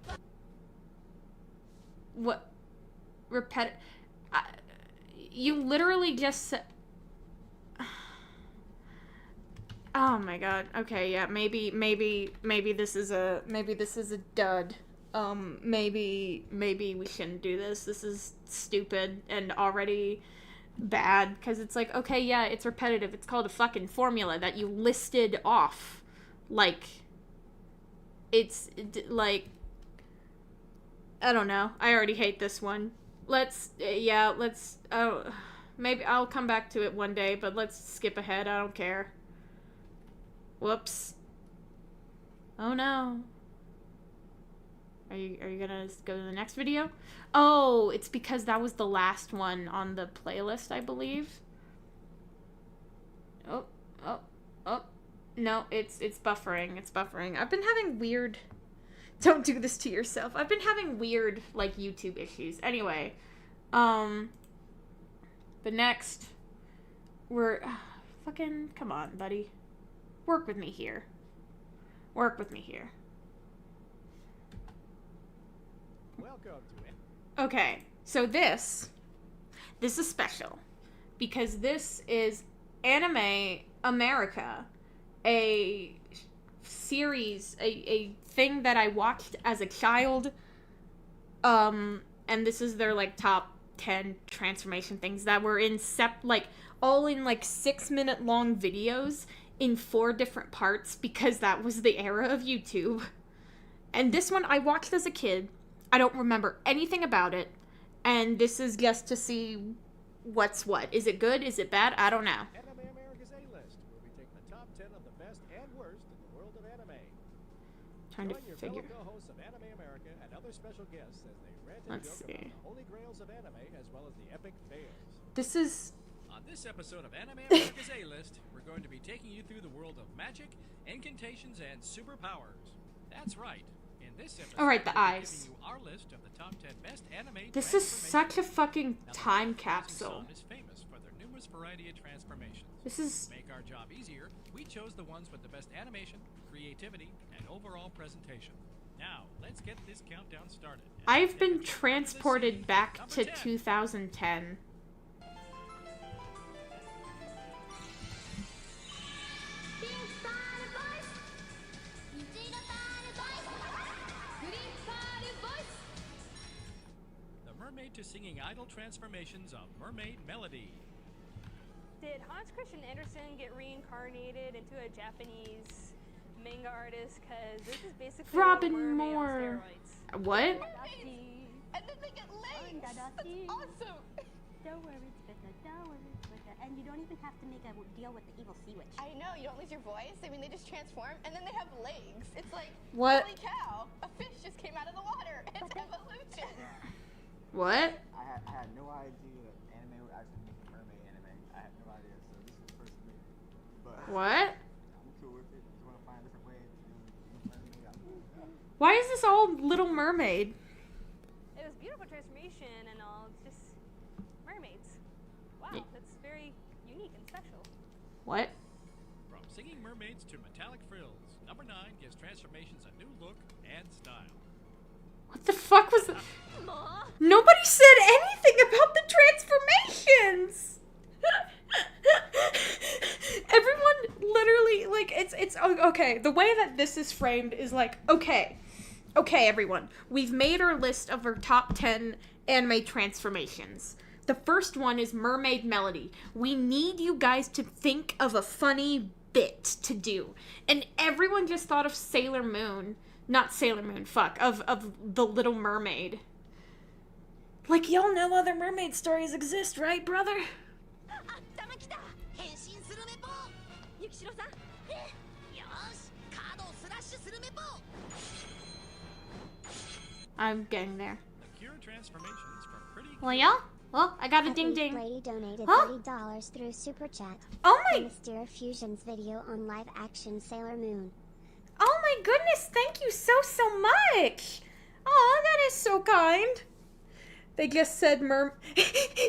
What? You literally just said... Oh my god. Okay, yeah, maybe this is a dud. Maybe we shouldn't do this. This is stupid and already bad, because it's like, okay, yeah, it's repetitive. It's called a fucking formula that you listed off. Like, like, I don't know. I already hate this one. Maybe I'll come back to it one day, but let's skip ahead. I don't care. Whoops. Oh no. Are you gonna go to the next video? Oh, it's because that was the last one on the playlist, I believe. Oh. No, it's buffering. It's buffering. I've been having weird... Don't do this to yourself. I've been having weird, like, YouTube issues. Anyway, But next, we're fucking come on, buddy. Work with me here. Work with me here. Welcome to it. Okay, so this is special because this is Anime America, a series, a thing that I watched as a child. And this is their like top 10 transformation things that were in all in like 6-minute long videos in 4 different parts because that was the era of YouTube. And this one I watched as a kid. I don't remember anything about it. And this is just to see what's what. Is it good? Is it bad? I don't know. Anime America's A-List, where we take the top 10 of the best and worst in the world of anime. Trying to Join your figure. fellow co-hosts of Anime America and other special guests as they rant and Let's joke see. about the holy grails of anime as well as the epic fails. This is On this episode of Anime America's A-List, we're going to be taking you through the world of magic, incantations, and superpowers. That's right. In this episode, All right, the we'll be eyes. giving you our list of the top 10 best anime This is such a transformations. fucking Now, the time Rising capsule. Sun is famous for their numerous variety of transformations. This is To make our job easier, we chose the ones with the best animation, creativity, and overall presentation. Now, let's get this countdown started. And I've take been a look at the transported scene. back Number to 10. 2010. The mermaid to singing idol transformations of Mermaid Melody. Did Hans Christian Andersen get reincarnated into a Japanese manga artist? Because this is basically Robin a mermaid on Moore. steroids. What? And then they get legs. That's awesome. Don't worry, Twitter. Don't worry, Twitter. And you don't even have to make a deal with the evil sea witch. I know, you don't lose your voice. I mean, they just transform and then they have legs. It's like, What? holy cow, a fish just came out of the water. It's evolution. What? I had no idea that anime would actually make a mermaid anime. I had no idea, so this is the first thing. But What? I'm cool with it. If you want to find a different way to do mermaid, I'm cool with that. Why is this all Little Mermaid? It was beautiful transformation and all. It's just mermaids. Wow, that's very unique and special. What? From singing mermaids to metallic frills, number 9 gives transformations a new look and style. What the fuck was that? Nobody said anything about the transformations. Everyone literally like it's okay. The way that this is framed is like okay, everyone. We've made our list of our top 10 anime transformations. The first one is Mermaid Melody. We need you guys to think of a funny bit to do, and everyone just thought of Sailor Moon. Not Sailor Moon, fuck, of The Little Mermaid. Like, y'all know other mermaid stories exist, right, brother? I'm getting there. The Cure transformations from pretty Well, yeah? Well, I got a At ding least ding. Lady donated Huh? $30 through Super Chat. Oh my, Mystere Fusion's video on live action Sailor Moon. oh my goodness, thank you so much. Oh, that is so kind. They just said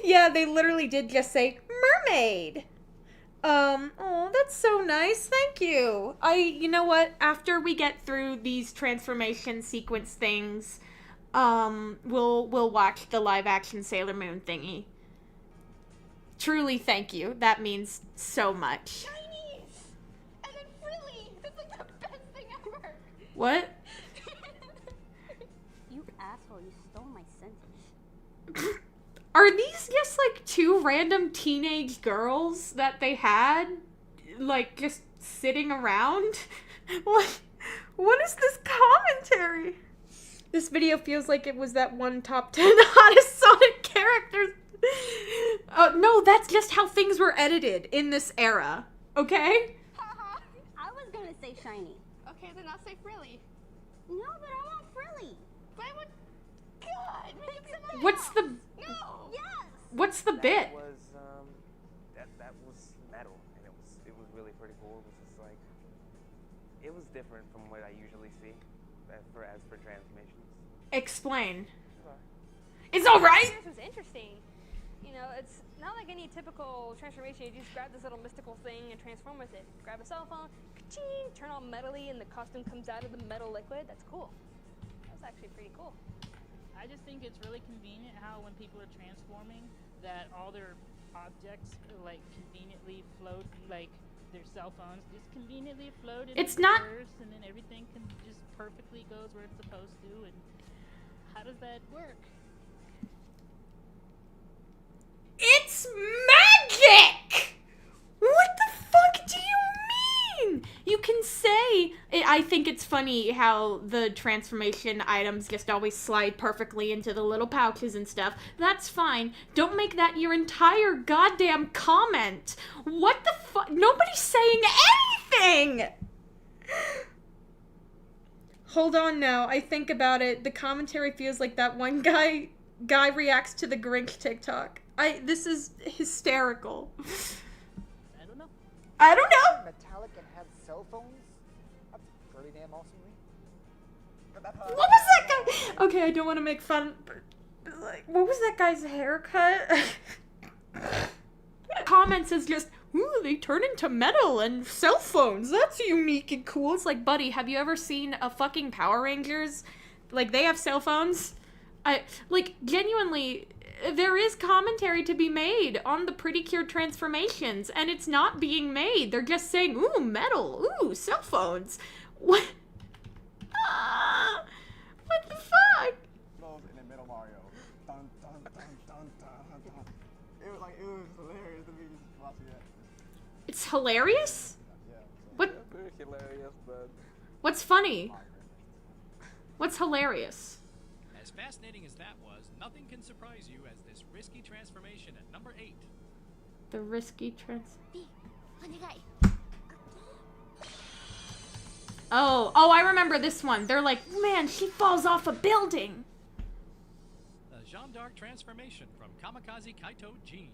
yeah, they literally did just say mermaid. Oh, that's so nice. Thank you. You know what? After we get through these transformation sequence things, we'll watch the live action Sailor Moon thingy. Truly, thank you. That means so much. Chinese! And then frilly! That's like the best thing ever! What? You asshole, you stole my sentence. Are these just like 2 random teenage girls that they had, like, just sitting around? What is this commentary? This video feels like it was that one top 10 hottest Sonic characters. No, that's just how things were edited in this era, okay? Haha. I was gonna say shiny. Okay, then I'll say frilly. No, but I want frilly. But I would... God, make it something What's the else. No! Yes! what's the bit? That was that was metal, and it was really pretty cool. It was just like it was different from what I usually see as for transformations. Explain. Sorry. It's all right. This was interesting. not like any typical transformation. You just grab this little mystical thing and transform with it. Grab a cell phone, ka-ching, turn all metally, and the costume comes out of the metal liquid. That's cool. That's actually pretty cool. I just think it's really convenient how when people are transforming, that all their objects like conveniently float, like their cell phones just conveniently float in It's not- purse, and then everything can just perfectly goes where it's supposed to. And how does that work? It's magic! What the fuck do you mean? You can say, I think it's funny how the transformation items just always slide perfectly into the little pouches and stuff. That's fine. Don't make that your entire goddamn comment. What the fuck? Nobody's saying anything! Hold on now. I think about it. The commentary feels like that one guy reacts to the Grinch TikTok. This is hysterical. I don't know. Metallic and have cell phones? That's pretty damn awesome. What was that guy? Okay, I don't want to make fun, but like, what was that guy's haircut? Comments is just, ooh, they turn into metal and cell phones. That's unique and cool. It's like, buddy, have you ever seen a fucking Power Rangers? Like, they have cell phones. Genuinely, there is commentary to be made on the Pretty Cure transformations, and it's not being made. They're just saying, ooh, metal, ooh, cell phones. What? What the fuck? In the middle Mario. Dun, dun, dun, dun, dun, dun. It was hilarious to me just watching that. It's hilarious? Yeah. What? Very hilarious, but What's funny? What's hilarious? As fascinating as that was, nothing can surprise you as this risky transformation at number 8. The risky trans... Oh, I remember this one. They're like, man, she falls off a building. The Jeanne d'Arc transformation from Kamikaze Kaito Jean.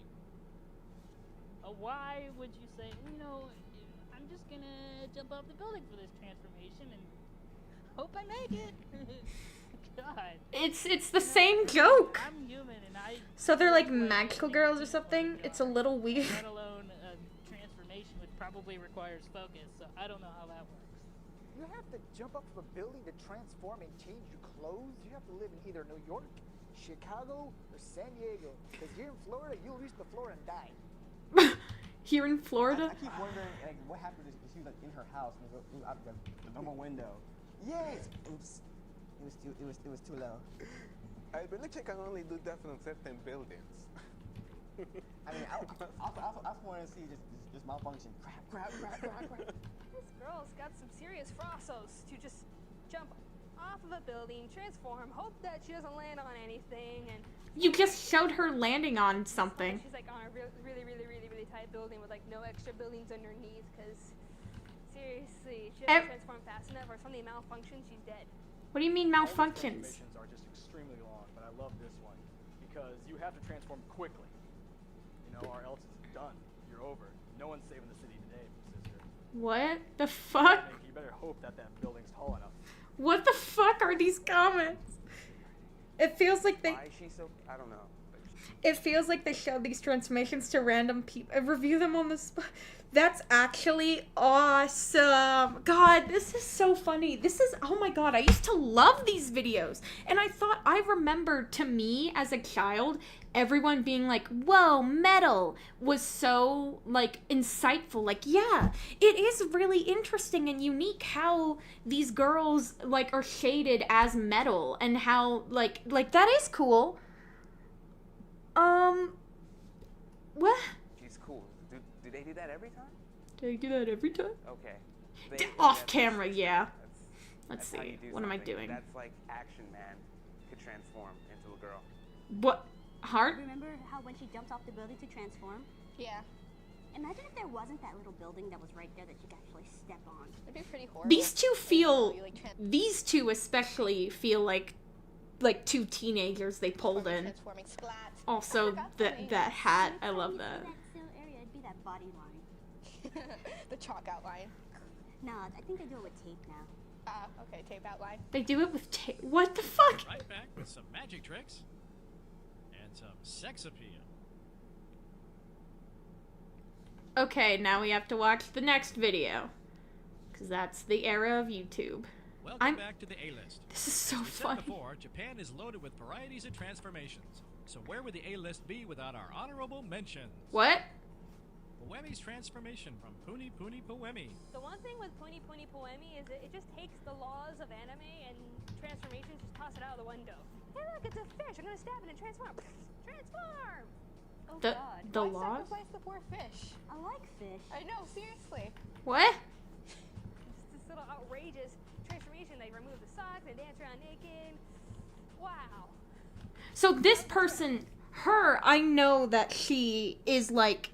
Why would you say, I'm just gonna jump off the building for this transformation and hope I make it? God. It's the same joke. I'm human and I... So they're like magical girls or something? It's a little weird. Let alone a transformation, which probably requires focus, so I don't know how that works. You have to jump up from a building to transform and change your clothes? You have to live in either New York, Chicago, or San Diego. Because here in Florida, you'll reach the floor and die. Here in Florida? I keep wondering, like, what happened if she was like in her house and it was out the normal window. Yes. It was too low. I believe I can only do that on certain buildings. I mean, I was wanting to see just malfunction. Crap. This girl's got some serious frossos to just jump off of a building, transform, hope that she doesn't land on anything, and... You just showed her landing on something. She's like on a really tight building with like no extra buildings underneath, because seriously, she doesn't transform fast enough or something malfunctions, she's dead. What do you mean malfunctions? Transformations are just extremely long, but I love this one because you have to transform quickly. Or else it's done. You're over. No one's saving the city today, sister. What the fuck? You better hope that building's tall enough. What the fuck are these comments? It feels like they... Why is she so... I don't know. It feels like they showed these transformations to random people and review them on the spot. That's actually awesome. God, this is so funny. This is, oh my God, I used to love these videos. And I remember to me as a child, everyone being like, whoa, metal was so like insightful. Like, yeah, it is really interesting and unique how these girls like are shaded as metal and how like that is cool. What? She's cool. Do they do that every time? Do they do that every time? Okay. Off camera, yeah. Let's that's see. What am I doing? That's like Action Man could transform into a girl. What? Heart? Remember how when she jumps off the building to transform? Yeah. Imagine if there wasn't that little building that was right there that you could actually step on. It'd be pretty horrible. These two especially feel like two teenagers they pulled in. Transforming splat. Also, that hat, I love that. That still area, it'd be that body line. The chalk outline. No, I think they do it with tape now. Okay, tape outline. They do it with tape. What the fuck? Right back with some magic tricks and some sex appeal. Okay, now we have to watch the next video. Because that's the era of YouTube. Welcome back to the A-list. This is so As we funny. said before, Japan is loaded with varieties of transformations. So where would the A-list be without our honorable mentions? What? Poemi's transformation from Puni Puni Poemi. The one thing with Puni Puni Poemi is that it just takes the laws of anime and transformations, just toss it out of the window. Hey look, it's a fish. I'm gonna stab it and transform. Transform! Oh The- God. the Why laws? sacrifice the poor fish? I like fish. I know, seriously. What? It's this little outrageous transformation. They remove the socks, they dance around naked. Wow. So this person, her, I know that she is like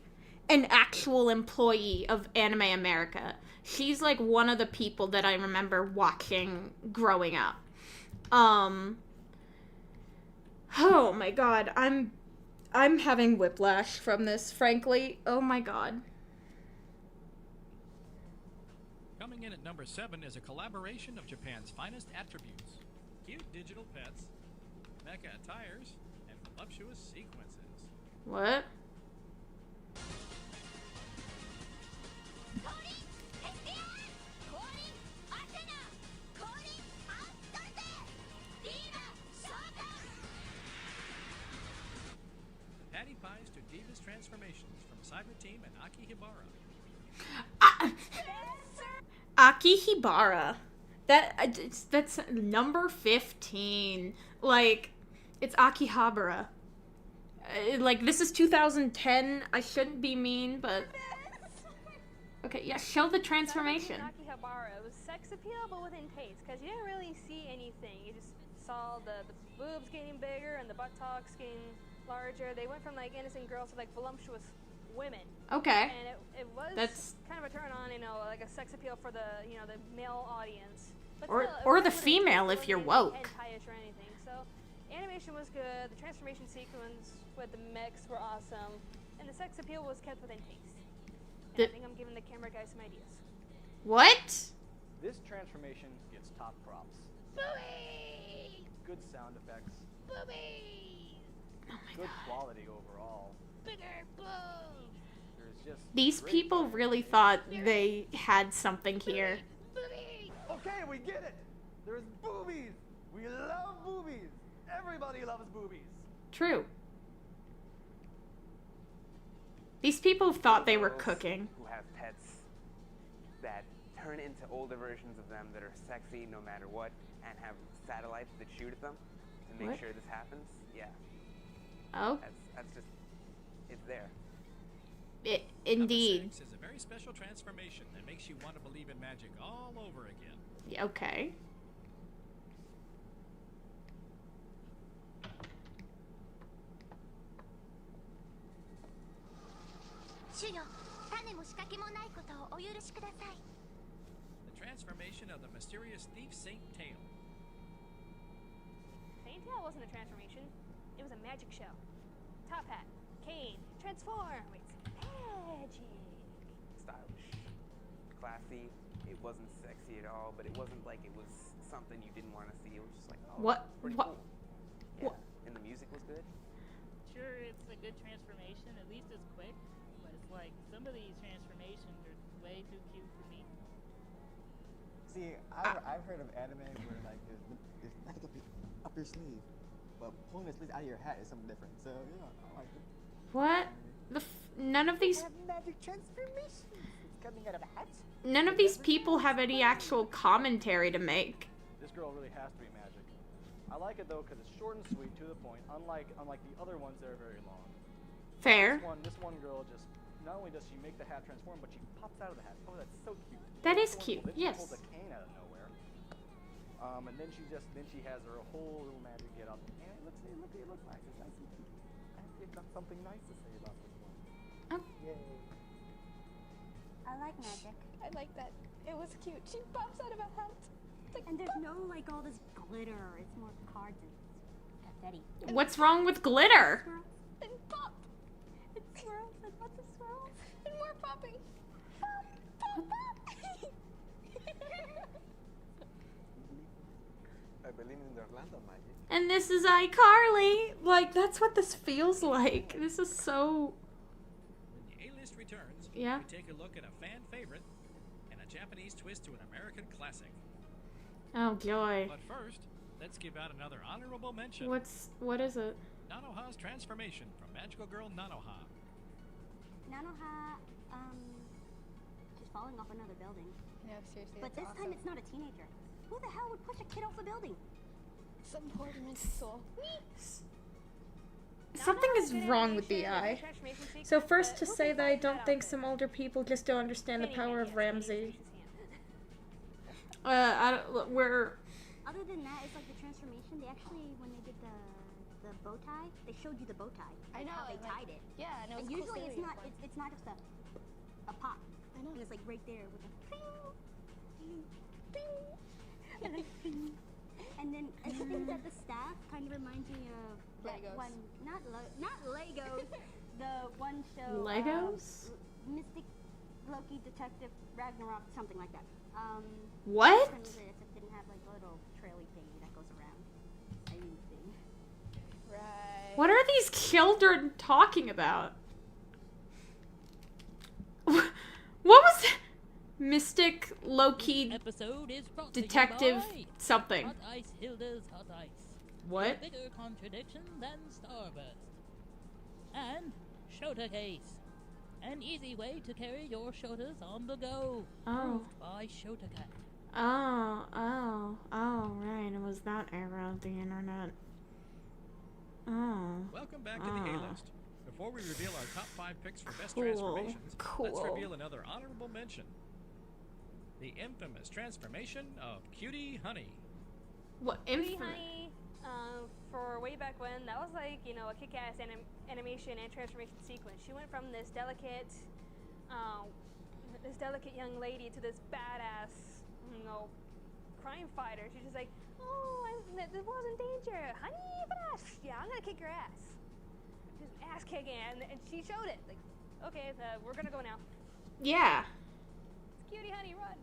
an actual employee of Anime America. She's like one of the people that I remember watching growing up. Oh my god, I'm having whiplash from this, frankly. Oh my god. Coming in at number 7 is a collaboration of Japan's finest attributes. Cute digital pets, mecha attires, and voluptuous sequences. What? Patty Pies to Divas transformations from Cyber Team and Akihabara. Akihabara. That's number 15. Like, it's Akihabara. Like, this is 2010. I shouldn't be mean, but... Okay, yeah, show the transformation. Akihabara. It was sex appeal, but within taste, because you didn't really see anything. You just saw the boobs getting bigger and the buttocks getting larger. They went from, like, innocent girls to, like, voluptuous women. Okay. And it was kind of a turn on, like a sex appeal for the, the male audience. But Or still, it the wasn't female it if you're wasn't woke. hentai-ish or anything. So, animation was good. The transformation sequence with the mechs were awesome. And the sex appeal was kept within taste. And I think I'm giving the camera guys some ideas. What? This transformation gets top props. Booey! Good sound effects. Boobies! Good quality overall. Bigger boobs! There's just These great people fun. really thought they had something here. Boobies! Okay, we get it. There's boobies. We love boobies. Everybody loves boobies. True. These people thought they were Girls cooking. Who have pets that turn into older versions of them that are sexy no matter what, and have satellites that shoot at them to make What? sure this happens. Yeah, Oh, that's just, it's there. indeed. Number 6 is a very special transformation that makes you want to believe in magic all over again. Yeah, okay. The transformation of the mysterious thief Saint Tail. Saint Tail wasn't a transformation. It was a magic show. Top hat, cane, transform. Wait, magic. Stylish, classy. It wasn't sexy at all, but it wasn't like it was something you didn't want to see. It was just like, oh, What- pretty what- cool. Yeah, and the music was good. Sure, it's a good transformation. At least it's quick. But it's like some of these transformations are way too cute for me. See, I've heard of anime where like there's nothing up your sleeve, but pulling the sleeves out of your hat is something different. So yeah, I like it. What? None of these Have magic transformations. It's coming out of a hat. none of these people have any actual commentary to make. This girl really has to be magic. I like it though because it's short and sweet, to the point. Unlike the other ones that are very long. Fair. This one girl just not only does she make the hat transform, but she pops out of the hat. Oh, that's so cute. That is That's cute, wonderful. Then yes. She pulls a cane out of nowhere. And then she has her whole little magic get up, and it looks nice. It's nice and cute. I think you've got something nice to say about this one. Oh. Yay. I like magic. I like that. It was cute. She pops out of a hat. It's like, And there's no like all this glitter. It's more cards and confetti. What's wrong with glitter? and pop. And swirls and lots of swirls. And more popping. Pop, pop, pop. I believe in the Orlando magic. And this is iCarly. Like, that's what this feels like. This is so... When the A-list returns, Yeah? we take a look at a fan favorite and a Japanese twist to an American classic. Oh, joy. But first, let's give out another honorable mention. What is it? Nanoha's transformation from Magical Girl Nanoha. Nanoha, she's falling off another building. No, seriously. But this time it's not a teenager. Who the hell would push a kid off a building? Some poor demented soul. Something is wrong with the eye. So first to say that I don't think some older people just don't understand the power of Ramsey. We're... Other than that, it's like the transformation. They actually, when they did the bow tie, they showed you the bow tie. I know how they like, tied it. Yeah, and it was And cool usually seeing it's not just a pop. I know. And it's like right there with a ding, ding, and then ding. And then I think that the staff kind of reminds me of that Legos. one, not Legos, the one show. Legos? Mystic Loki Detective Ragnarok, something like that. What? It didn't have like a little traily thingy that goes around. I mean, thing. Right. What are these children talking about? What was that? Mystic Loki Episode is brought to you Detective by something. Hot Ice Hilda's Hot Ice. What? A bigger contradiction than Starburst. And Shota Case. An easy way to carry your Shotas on the go. Oh. Proved by Shotacat. Oh, right. It was that era of the internet. Oh. Welcome back to the A-List. Before we reveal our top 5 picks for best Cool. transformations, let's Cool. reveal another honorable mention. The infamous transformation of Cutie Honey. What? Cutie Honey, for way back when, that was like, you know, a kick-ass animation and transformation sequence. She went from this delicate young lady to this badass, you know, crime fighter. She's just like, oh, this wasn't danger. Honey, yeah, I'm gonna kick your ass. Just ass kicking, and she showed it. Like, okay, we're gonna go now. Yeah. Cutie Honey, run.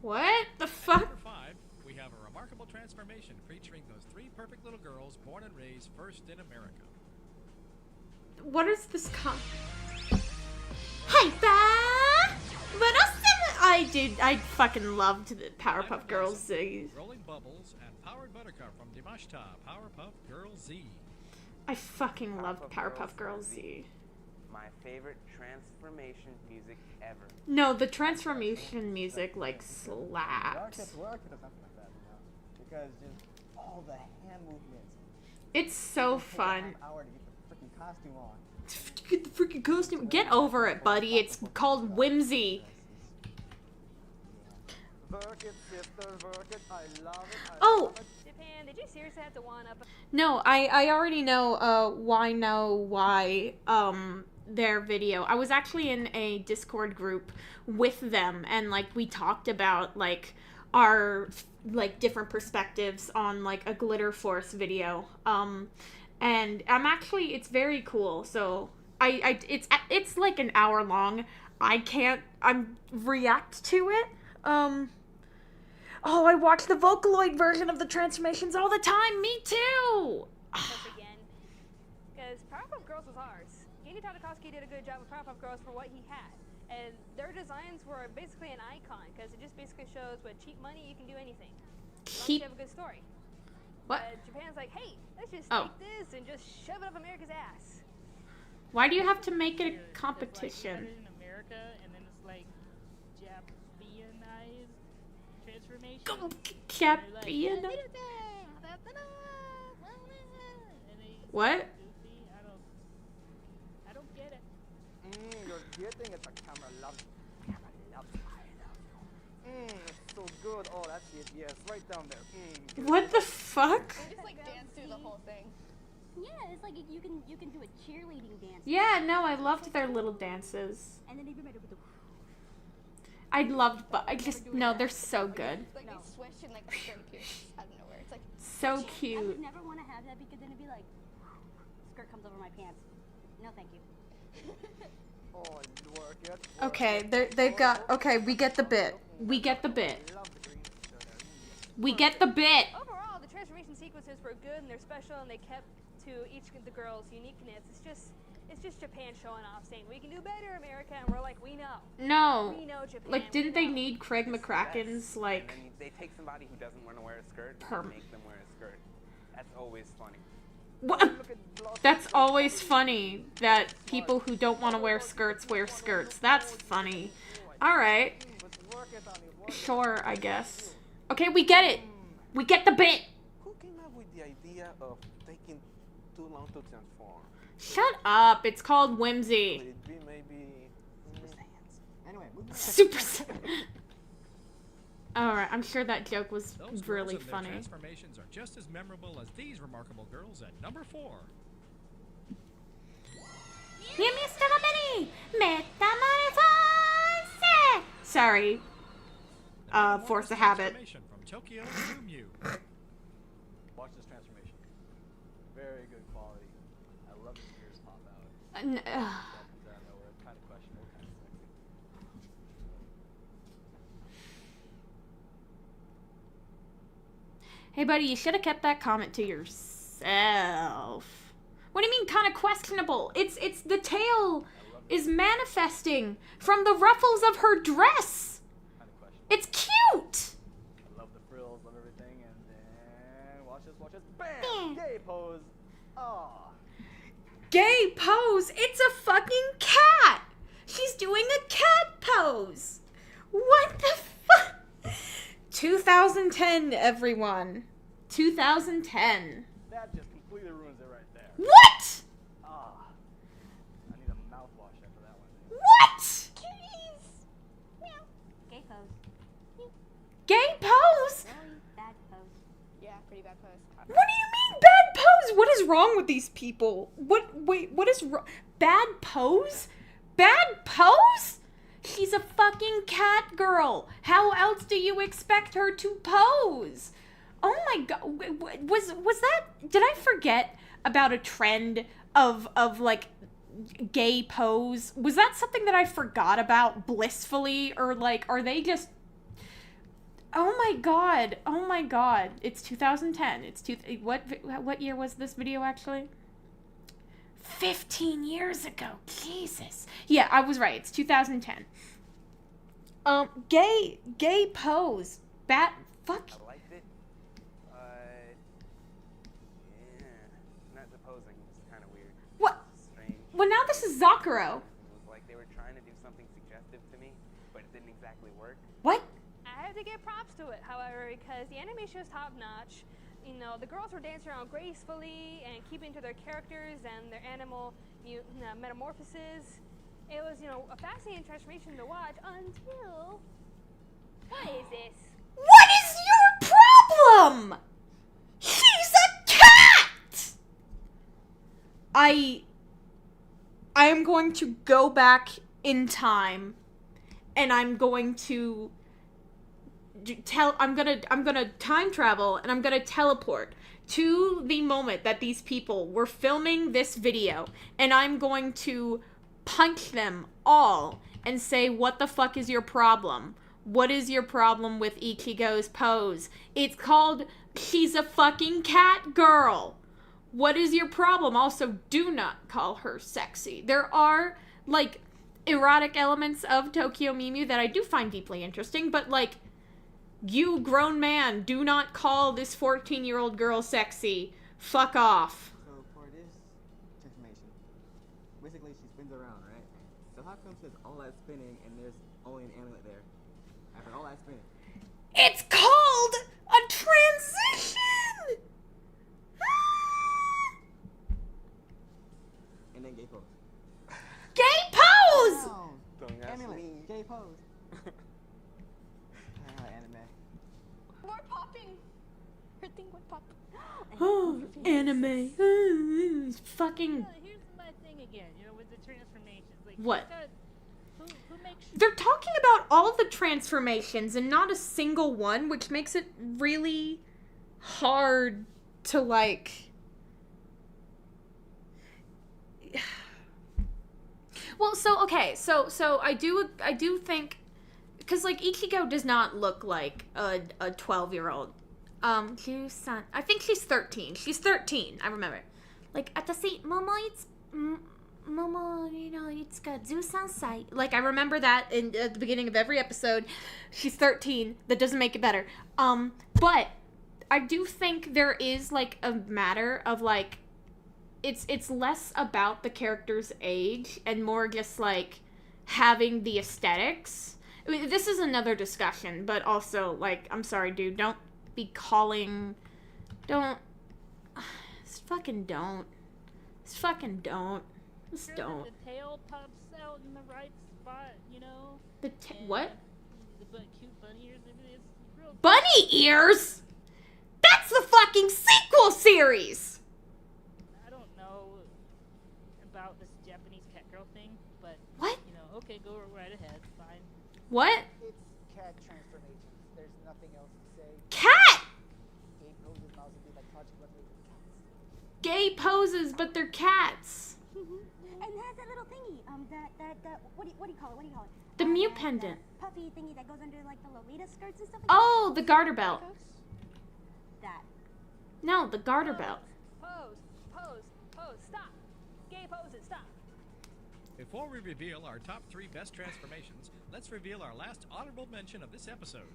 What the At fuck? number 5, we have a remarkable transformation featuring those 3 perfect little girls born and raised first in America. What is this Hi, I fucking loved the Powerpuff Girls Z. Rolling Bubbles and Powered Buttercup from Dimashta Powerpuff Girls Z. I fucking loved Powerpuff Girls Z. My favorite transformation music ever. No, the transformation music like The slaps. architect or something like that, you know? Because just all the hand movements. It's so It takes a fun. half hour to get the freaking costume on. Get the freaking costume. Get over it, buddy. It's called whimsy. Work it, sister, work it. I love it. Oh. Japan, did you seriously have to one-up? No, I already know why their video. I was actually in a Discord group with them, and like we talked about like our like different perspectives on like a Glitter Force video. And I'm actually, it's very cool. So it's like an hour long. I'm react to it. Oh, I watch the Vocaloid version of the transformations all the time. Me too. Again, because Powerpuff Girls was ours. Genki Tadakowski did a good job with Powerpuff Girls for what he had, and their designs were basically an icon because it just basically shows with cheap money you can do anything. As long as you have a good story. What? But Japan's like, hey, let's just Oh. take this and just shove it up America's ass. Why do you have to make it a It's like, competition? we started in America, and then it's like Japanized transformation. Japan. What? I don't get it. You're getting it. The camera loves you. Camera loves you. I love you. It's so good. Oh, that's it. Yes, right down there. What the fuck? We just like dance through the whole thing. Yeah, it's like you can do a cheerleading dance. Yeah, no, I loved their little dances. And then even better with the. I loved, but I just no, they're so good. Like they swish and like the skirt appears out of nowhere. It's like So I would cute. never want to have that because then it'd be like, skirt comes over my pants. No, thank you. Oh, work it. Okay, they've got. Okay, we get the bit. We get the bit. We get the bit. Overall, the transformation sequences were good and they're special and they kept to each of the girls' uniqueness. It's just It's just Japan showing off, saying we can do better, America, and we're like, we know. No. We know Japan. Like, didn't they know. need Craig McCracken's, like... And then they take somebody who doesn't want to wear a skirt and make them wear a skirt. That's always funny. What? That's always funny that people who don't want to wear skirts. That's funny. Alright. Sure, I guess. Okay, we get it. We get the bit. Who came up with the idea of taking too long to transform? Shut up. It's called whimsy. Could it be maybe Super Saiyans? Anyway, Super Saiyan. Alright, I'm sure that joke was Those really girls and their funny. transformations are just as memorable as these remarkable girls at number 4. Sorry. Force a habit. Transformation from Tokyo Mew. Watch this transformation. Very good quality. I love the ears pop out. That comes out of nowhere. It's kind of questionable, kind of sexy. Hey, buddy, you should have kept that comment to yourself. What do you mean, kind of questionable? It's the tail is manifesting from the ruffles of her dress. Kind of questionable. It's cute. I love the frills, love everything, and then watch this, bam! Gay pose. Ah. Gay pose. It's a fucking cat. She's doing a cat pose. What the fuck? 2010, everyone. 2010. That just completely ruins it right there. What? Ah. I need a mouthwash after that one. What? Kitties! Meow. Gay pose. Gay pose? Really bad pose. Yeah, pretty bad pose. What do you mean bad pose? What is wrong with these people? What is wrong? Bad pose? Bad pose? She's a fucking cat girl. How else do you expect her to pose? Oh my god. Was that, did I forget about a trend of like gay pose? Was that something that I forgot about blissfully, or like are they just, oh my god. It's 2010. What year was this video actually? 15 years ago. Jesus. Yeah, I was right. It's 2010. Gay pose. Fuck. I liked it, but yeah, not the posing was kind of weird. What? Strange. Well, now this is Zakuro. It was like they were trying to do something suggestive to me, but it didn't exactly work. What? I have to give props to it, however, because the animation was top notch. You know, the girls were dancing around gracefully and keeping to their characters and their animal metamorphoses. It was, you know, a fascinating transformation to watch until... What is this? What is your problem? She's a cat! I am going to go back in time and I'm going to I'm gonna time travel and I'm gonna teleport to the moment that these people were filming this video, and I'm going to punch them all and say, what the fuck is your problem? What is your problem with Ichigo's pose? It's called she's a fucking cat girl. What is your problem? Also, do not call her sexy. There are, like, erotic elements of Tokyo Mew that I do find deeply interesting, but, like, you grown man, do not call this 14-year-old girl sexy. Fuck off. So for this transformation, basically she spins around, right? So how come there's all that spinning and there's only an amulet there? After all that spinning. It's called a transition! And then gay pose. Gay pose! Oh, Don't ask amulet, me. gay pose. Anime. More popping. Her thing would pop. Oh, anime. Fucking... Here's my thing again, you know, with the transformations. Like, What? Who makes... They're talking about all of the transformations and not a single one, which makes it really hard to, like... Well, so, okay, so I do think... Because, like, Ichigo does not look like a 12-year-old. I think she's 13. She's 13, I remember. Like, at the same moment, Momo, you know, it's got Zeus on sight. Like, I remember that at the beginning of every episode. She's 13. That doesn't make it better. But I do think there is, like, a matter of, like, it's less about the character's age and more just, like, having the aesthetics. I mean, this is another discussion, but also, like, I'm sorry, dude, don't be calling... Just fucking don't. Just fucking don't. Just don't. The tail pops out in the right spot, you know? What? The cute bunny ears, it's real... Bunny ears?! That's the fucking sequel series! I don't know about this Japanese cat girl thing, but... What? You know, okay, go right ahead, fine. What? It's cat transformations. There's nothing else to say. Cat! Gay poses mouse would be like Project Runway with cats. Gay poses, but they're cats. And it has that little thingy, what do you call it? The mute pendant. Puffy thingy that goes under like the Lolita skirts and stuff like Oh, the garter belt. that. No, the garter belt. Pose, stop. Gay poses, stop. Before we reveal our top 3 best transformations, let's reveal our last honorable mention of this episode.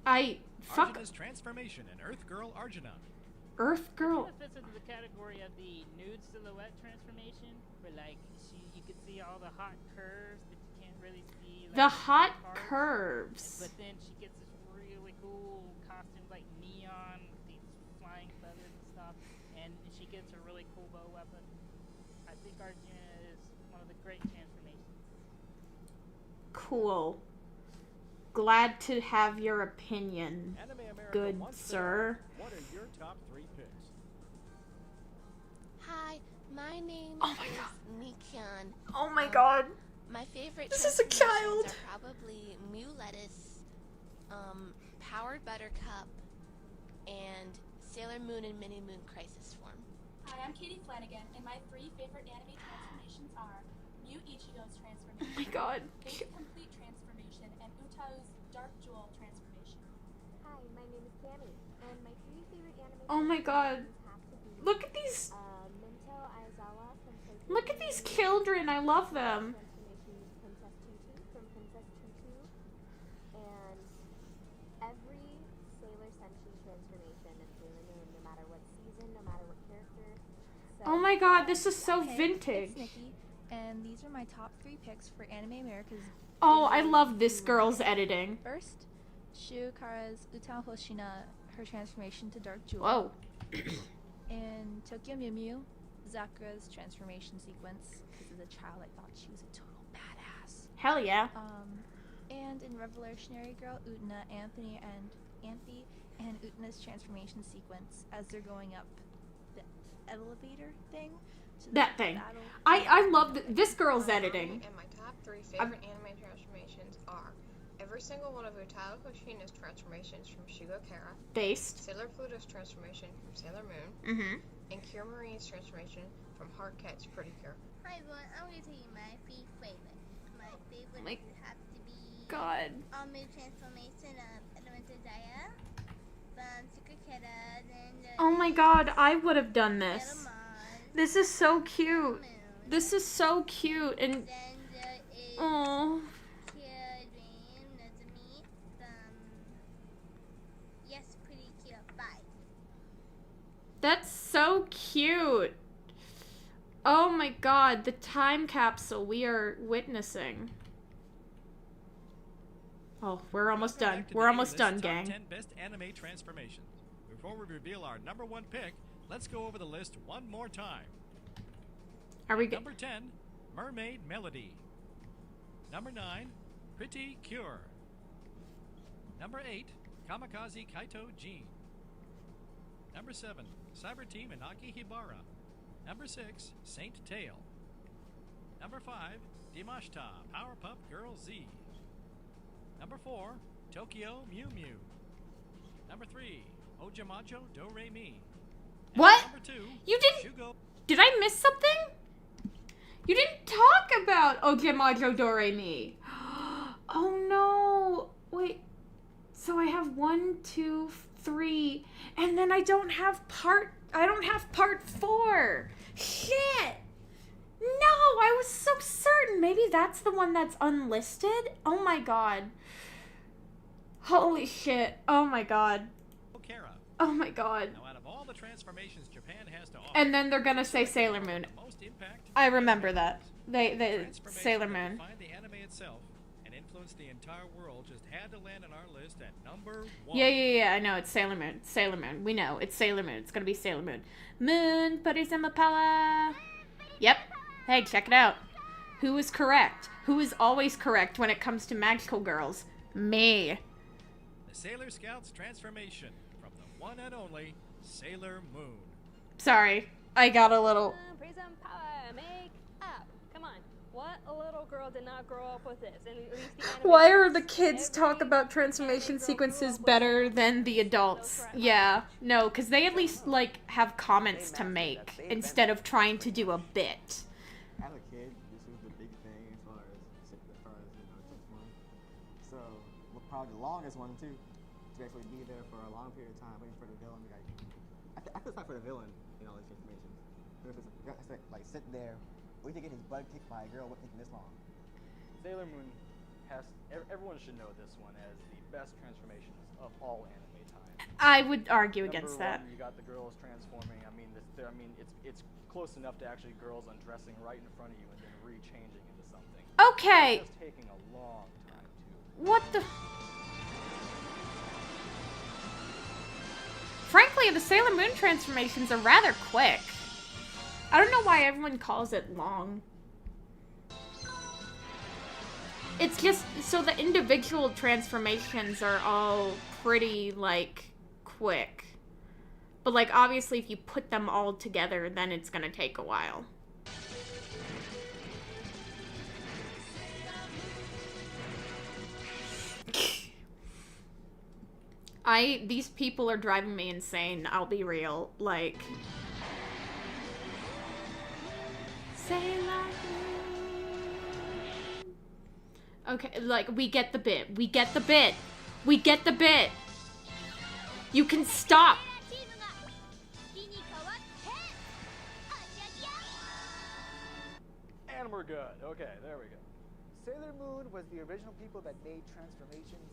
Arjuna's transformation in Earth Girl Arjuna. Earth Girl. This fits into the category of the nude silhouette transformation, where like you can see all the hot curves, but you can't really see like, The hot parts. curves. But then she gets this really cool costume, like neon, with these flying feathers and stuff, and she gets a really cool bow weapon. I think Arjuna is one of the great transformations. Cool. Glad to have your opinion, Anime America good wants to sir. know, what are your top 3 picks? Hi, my name Oh my is God. Nikyan. Oh my god. My favorite This is a transformations child. are probably Mew Lettuce, Powered Buttercup, and Sailor Moon and Mini Moon Crisis form. Hi, I'm Katie Flanagan, and my 3 favorite anime transformations are Mew Ichigo's transformation, Oh my god. Fate Complete transformation, and Utao's Dark Jewel transformation. Hi, my name is Cammy, and my 3 favorite anime Oh my god. have to be Look at these. Minto Aizawa from Tokyo. Look at these children. I love them. Transformations Princess Tutu from Princess Tutu, and every Sailor Senshi transformation is really in, no matter what season, no matter what character. So, Oh my god, this is so Hey, vintage. It's Nikki, and these are my top 3 picks for Anime America's. Oh, I Video love this Review. girl's editing. First, Shiokara's Utao Hoshina, her transformation to Dark Jewel. Whoa. In Tokyo Mew Mew, Zakura's transformation sequence, because as a child I thought she was a total badass. Hell yeah. And in Revolutionary Girl, Utena, Anthony and Utena's transformation sequence as they're going up the elevator thing. To That the thing. battle. I love this girl's editing. And my top 3 favorite anime transformations are every single one of Utao Hoshina's transformations from Shigokara, Based. Sailor Pluto's transformation from Sailor Moon, Mm-hmm. and Cure Marine's transformation from Heartcat's Pretty Cure. Hi everyone, I'm going to tell you my favorite. My favorite My would have to be God. Amu transformation of Elemental Daya from Tsukakera, then Oh my god, I would have done this. This is so cute. This is so cute and oh. Yes, Pretty Cure 5. That's so cute. Oh my god, the time capsule we are witnessing. Oh, we're almost done. We're almost done, gang. Top 10 best anime transformations. Before we reveal our number 1 pick, let's go over the list one more time. Are we Number 10, Mermaid Melody. Number 9, Pretty Cure. Number 8, Kamikaze Kaito Jean. Number 7, Cyber Team Inaki Hibara. Number 6, Saint Tail. Number 5, Dimashita Powerpuff Girl Z. Number 4, Tokyo Mew Mew. Number 3, Ojamajo Do Re Mi. And What? Number 2, You didn't. Shugo. Did I miss something? You didn't talk about Ojamajo Do Re Mi. Oh no. Wait. So I have 1, 2, 3, and then I don't have part 4. Shit. No, I was so certain. Maybe that's the one that's unlisted? Oh my god. Holy shit. Oh my god. Kara. Oh my god. Now, out of all the transformations Japan has to offer, And then they're gonna say Sailor Moon. I remember that. They Sailor Moon. Find the anime itself and influence the entire world just had to land on our list at number 1. Yeah, I know, it's Sailor Moon. Sailor Moon. We know, it's Sailor Moon. It's gonna be Sailor Moon. Moon, Parisama Pala. Yep. Hey, check it out. Who is correct? Who is always correct when it comes to magical girls? Me. The Sailor Scout's transformation from the one and only Sailor Moon. Sorry, I got a little... Prism power, make up. Come on. What a little girl did not grow up with this? And at least the anime Why are the kids talk about transformation sequences better than the adults? Yeah, no, because they at least, like, have comments to make instead of trying to do a bit. As a kid, this was the big thing as far as transforming. So, well, probably the longest one too, to actually be there for a long period of time waiting for the villain. I feel sorry for the villain in all these transformations. Like sit there, wait to get his butt kicked by a girl. What taking this long? Sailor Moon has everyone should know this one as the best transformations of all anime time. I would argue against Number that. one, you got the girls transforming. I mean, it's close enough to actually girls undressing right in front of you and then re-changing into something. Okay. It's just taking a long time too. What the... Frankly, the Sailor Moon transformations are rather quick. I don't know why everyone calls it long. It's just, so the individual transformations are all pretty, like, quick. But, like, obviously if you put them all together, then it's gonna take a while. These people are driving me insane, I'll be real. Like... Sailor Moon. Okay, like, we get the bit. We get the bit. We get the bit. You can stop. And we're good. Okay, there we go. Sailor Moon was the original people that made transformations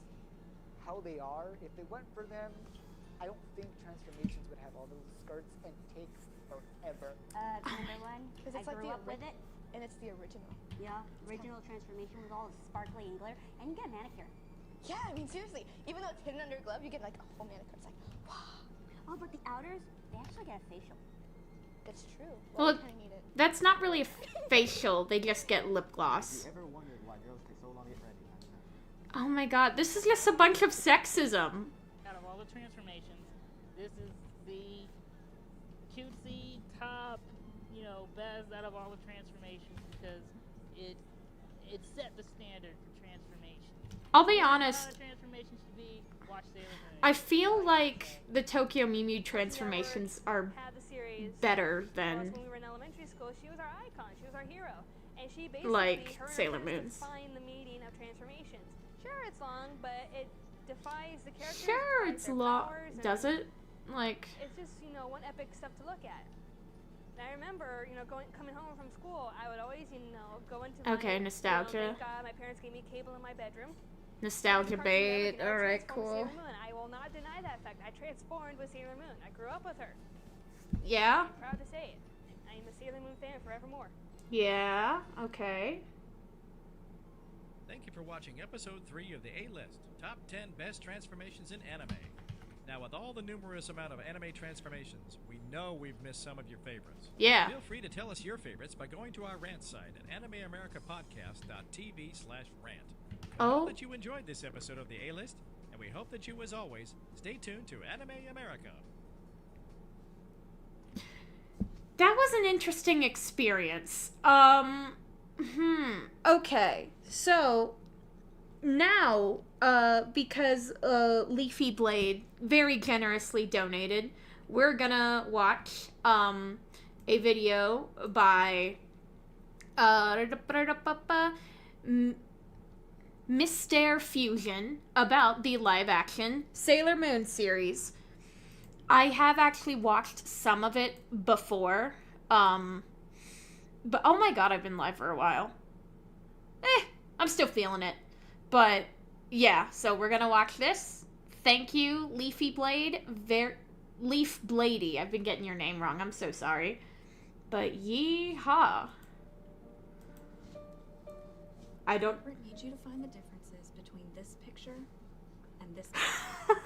how they are. If they went for them, I don't think transformations would have all those skirts and take forever. Another one. Because it's I like grew the up with it. And it's the original. Yeah, original transformation with all the sparkly and glitter, and you get a manicure. Yeah, I mean seriously. Even though it's hidden under a glove, you get like a whole manicure. It's like, wow. Oh, but the outers, they actually get a facial. That's true. Well, that's not really a facial. They just get lip gloss. You ever wondered why girls take so long to get ready? Oh my god, this is just a bunch of sexism. Out of all the transformations, this is the cutesy top, best out of all the transformations because it set the standard for transformation. I'll be honest. How the transformations should be, watch Sailor Moon. I feel like the Tokyo Mew Mew transformations are better than when we were in elementary school, she was our icon. She was our hero. And she basically, like her and her Sailor friends Moon's. define the meaning of transformations. Sure, it's long, but it defies the characters. Sure, defies it's their long. powers, Does and it? Like, it's just, one epic stuff to look at. And I remember, coming home from school, I would always, go into okay, nostalgia. thank God my parents gave me cable in my bedroom. Nostalgia bait. All right, cool. Sailor Moon. I will not deny that fact. I transformed with Sailor Moon. I grew up with her. Yeah. I'm proud to say it. I am a Sailor Moon fan forevermore. Yeah. Okay. Thank you for watching episode 3 of the A-List, Top 10 Best Transformations in Anime. Now, with all the numerous amount of anime transformations, we know we've missed some of your favorites. Yeah. Feel free to tell us your favorites by going to our rant site at animeamericapodcast.tv/rant. We hope that you enjoyed this episode of the A-List, and we hope that you, as always, stay tuned to Anime America. That was an interesting experience. Okay. So, now, because Leafy Blade very generously donated, we're gonna watch, a video by, Mystère Fusion about the live-action Sailor Moon series. I have actually watched some of it before, But oh my god, I've been live for a while. I'm still feeling it. But yeah, so we're gonna watch this. Thank you, Leafy Blade. Leaf Bladey. I've been getting your name wrong. I'm so sorry. But yeehaw. I don't need you to find the differences between this picture and this picture.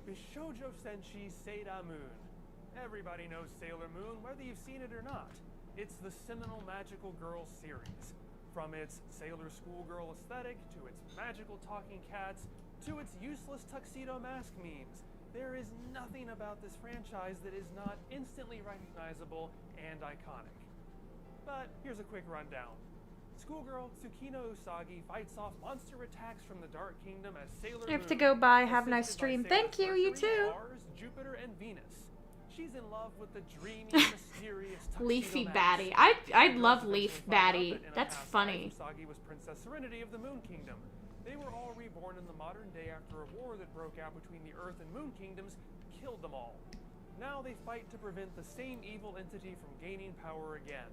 Bishoujo Senshi Seida Moon. Everybody knows Sailor Moon, whether you've seen it or not. It's the seminal magical girl series. From its sailor schoolgirl aesthetic, to its magical talking cats, to its useless tuxedo mask memes, there is nothing about this franchise that is not instantly recognizable and iconic. But here's a quick rundown. Schoolgirl Tsukino Usagi fights off monster attacks from the Dark Kingdom as Sailor I have to Moon, go bye. Have a nice assisted by stream. Sailor Thank you. You Mercury, too. Mars, Jupiter, and Venus. She's in love with the dreamy, mysterious tuxedo Leafy mask. Baddie. I'd The love girls Leaf eventually find out Baddie. that in a That's past funny. life, Usagi was Princess Serenity of the Moon Kingdom. They were all reborn in the modern day after a war that broke out between the Earth and Moon Kingdoms killed them all. Now they fight to prevent the same evil entity from gaining power again.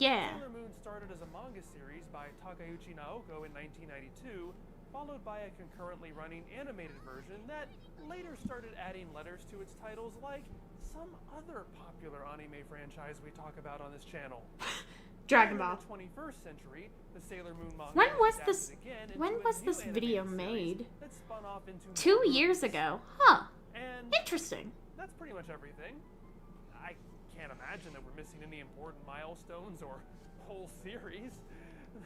Yeah. Sailor Moon started as a manga series by Takeuchi Naoko in 1992, followed by a concurrently running animated version that later started adding letters to its titles like some other popular anime franchise we talk about on this channel. Dragon And Ball. in the 21st century, the Sailor Moon manga When was adapted this? again into When a was new this video animated series made? that spun off into 2 more years movies. ago. Huh. And Interesting. that's pretty much everything. I can't imagine that we're missing any important milestones or whole series.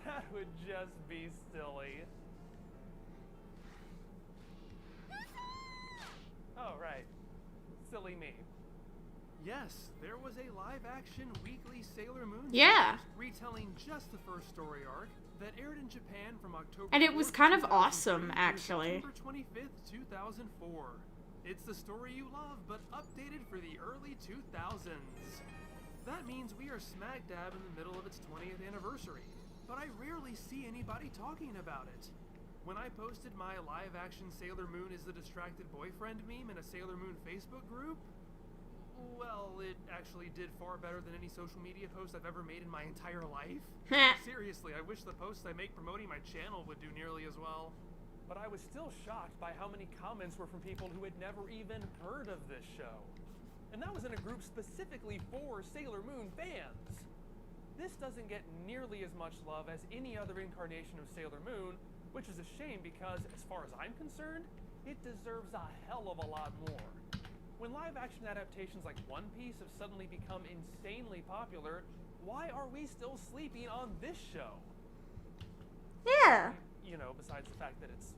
That would just be silly. Oh, right. Silly me. Yes, there was a live-action weekly Sailor Moon Yeah. series retelling just the first story arc that aired in Japan from October And it was 4th, kind of 2003 awesome, through actually. September 25th, 2004. It's the story you love, but updated for the early 2000s. That means we are smack dab in the middle of its 20th anniversary, but I rarely see anybody talking about it. When I posted my live-action Sailor Moon is the distracted boyfriend meme in a Sailor Moon Facebook group, well, it actually did far better than any social media post I've ever made in my entire life. Seriously, I wish the posts I make promoting my channel would do nearly as well. But I was still shocked by how many comments were from people who had never even heard of this show. And that was in a group specifically for Sailor Moon fans. This doesn't get nearly as much love as any other incarnation of Sailor Moon, which is a shame because, as far as I'm concerned, it deserves a hell of a lot more. When live-action adaptations like One Piece have suddenly become insanely popular, why are we still sleeping on this show? Yeah. You know, besides the fact that it's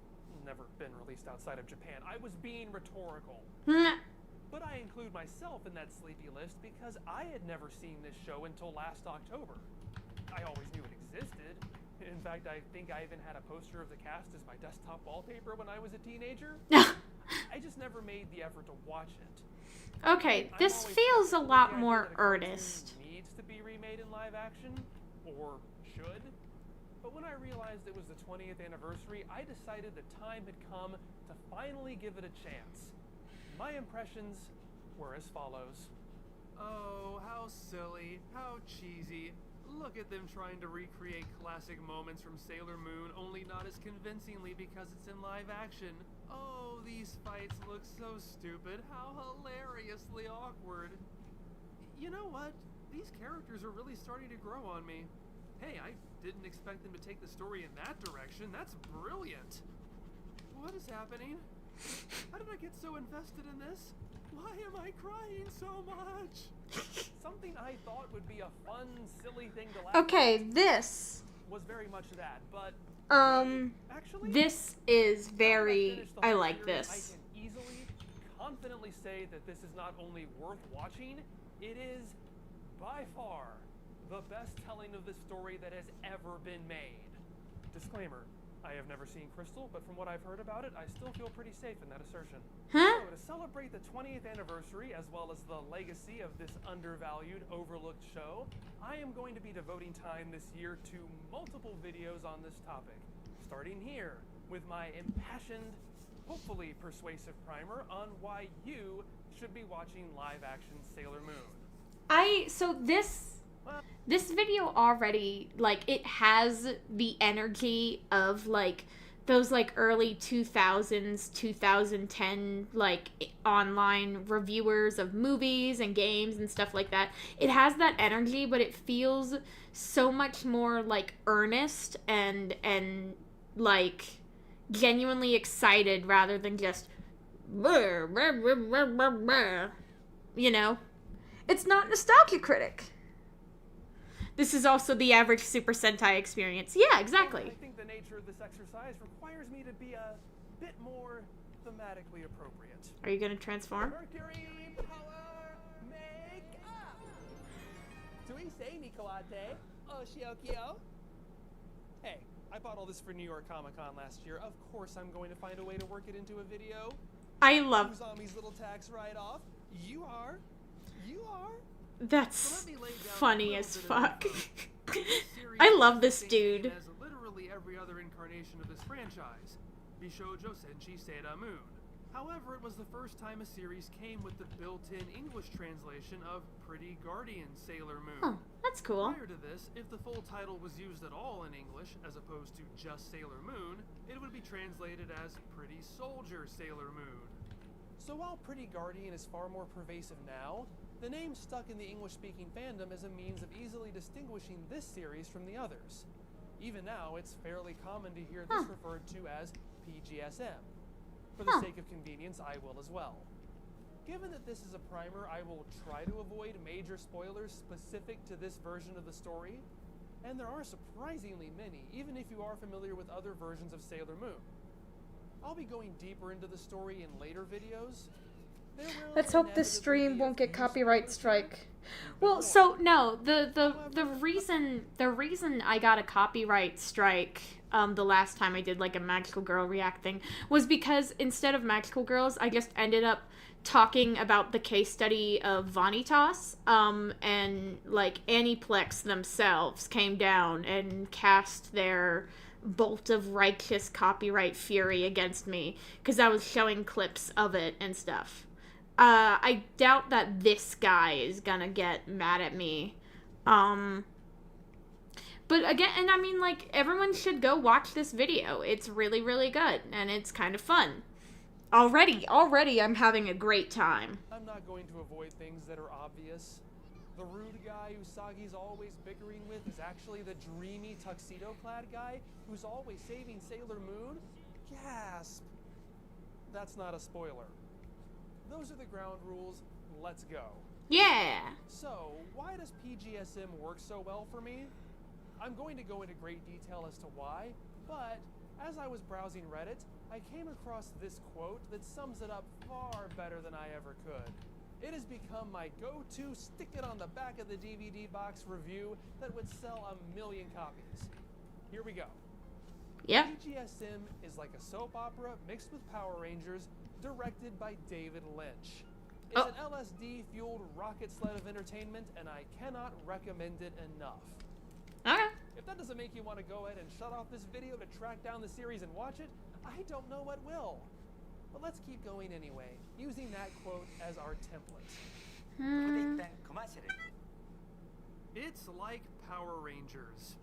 never been released outside of Japan. I was being rhetorical. But I include myself in that sleepy list because I had never seen this show until last October. I always knew it existed. In fact, I think I even had a poster of the cast as my desktop wallpaper when I was a teenager. I just never made the effort to watch it. Okay, this feels a lot more earnest. Needs to be remade in live action, or should. But when I realized it was the 20th anniversary, I decided the time had come to finally give it a chance. My impressions were as follows. Oh, how silly, how cheesy. Look at them trying to recreate classic moments from Sailor Moon, only not as convincingly because it's in live action. Oh, these fights look so stupid. How hilariously awkward. You know what? These characters are really starting to grow on me. Hey, I didn't expect them to take the story in that direction. That's brilliant. What is happening? How did I get so invested in this? Why am I crying so much? Something I thought would be a fun, silly thing to laugh Okay, at this. was very much that, but actually, This is very. finished the I whole like series, this. I can easily, confidently say that this is not only worth watching, it is by far the best telling of this story that has ever been made. Disclaimer, I have never seen Crystal, but from what I've heard about it, I still feel pretty safe in that assertion. Huh? So, to celebrate the 20th anniversary, as well as the legacy of this undervalued, overlooked show, I am going to be devoting time this year to multiple videos on this topic, starting here with my impassioned hopefully persuasive primer on why you should be watching live-action Sailor Moon. This video already, like, it has the energy of, like, those, like, early 2000s, 2010, like, online reviewers of movies and games and stuff like that. It has that energy, but it feels so much more, like, earnest and like, genuinely excited rather than just, you know? It's not Nostalgia Critic. This is also the average Super Sentai experience. Yeah, exactly. I think the nature of this exercise requires me to be a bit more thematically appropriate. Are you gonna transform? Mercury power make up! Tuisei Nicolate, Oshiokyo. Hey, I bought all this for New York Comic Con last year. Of course I'm going to find a way to work it into a video. I love... Uzami's little tax write-off. You are. That's funny as fuck. I love this dude. As literally every other incarnation of this franchise, Bishoujo Senshi Seira Moon. However, it was the first time a series came with the built-in English translation of Pretty Guardian Sailor Moon. Oh, that's cool. Prior to this, if the full title was used at all in English, as opposed to just Sailor Moon, it would be translated as Pretty Soldier Sailor Moon. So while Pretty Guardian is far more pervasive now, the name stuck in the English-speaking fandom as a means of easily distinguishing this series from the others. Even now, it's fairly common to hear this referred to as PGSM. For the sake of convenience, I will as well. Given that this is a primer, I will try to avoid major spoilers specific to this version of the story, and there are surprisingly many, even if you are familiar with other versions of Sailor Moon. I'll be going deeper into the story in later videos. Let's hope this stream won't get copyright strike. Well, so no, the reason I got a copyright strike the last time I did like a Magical Girl React thing was because instead of Magical Girls, I just ended up talking about the case study of Vanitas, and like Aniplex themselves came down and cast their bolt of righteous copyright fury against me because I was showing clips of it and stuff. I doubt that this guy is gonna get mad at me. But again, and I mean, like, everyone should go watch this video. It's really, really good, and it's kind of fun. Already, I'm having a great time. I'm not going to avoid things that are obvious. The rude guy Usagi's always bickering with is actually the dreamy tuxedo-clad guy who's always saving Sailor Moon? Gasp! That's not a spoiler. Those are the ground rules. Let's go. Yeah! So, why does PGSM work so well for me? I'm going to go into great detail as to why, but as I was browsing Reddit, I came across this quote that sums it up far better than I ever could. It has become my go-to stick it on the back of the DVD box review that would sell 1 million copies. Here we go. Yep. PGSM is like a soap opera mixed with Power Rangers, directed by David Lynch. It's an LSD-fueled rocket sled of entertainment, and I cannot recommend it enough. Okay. If that doesn't make you want to go ahead and shut off this video to track down the series and watch it, I don't know what will. But let's keep going anyway, using that quote as our template. It's like Power Rangers.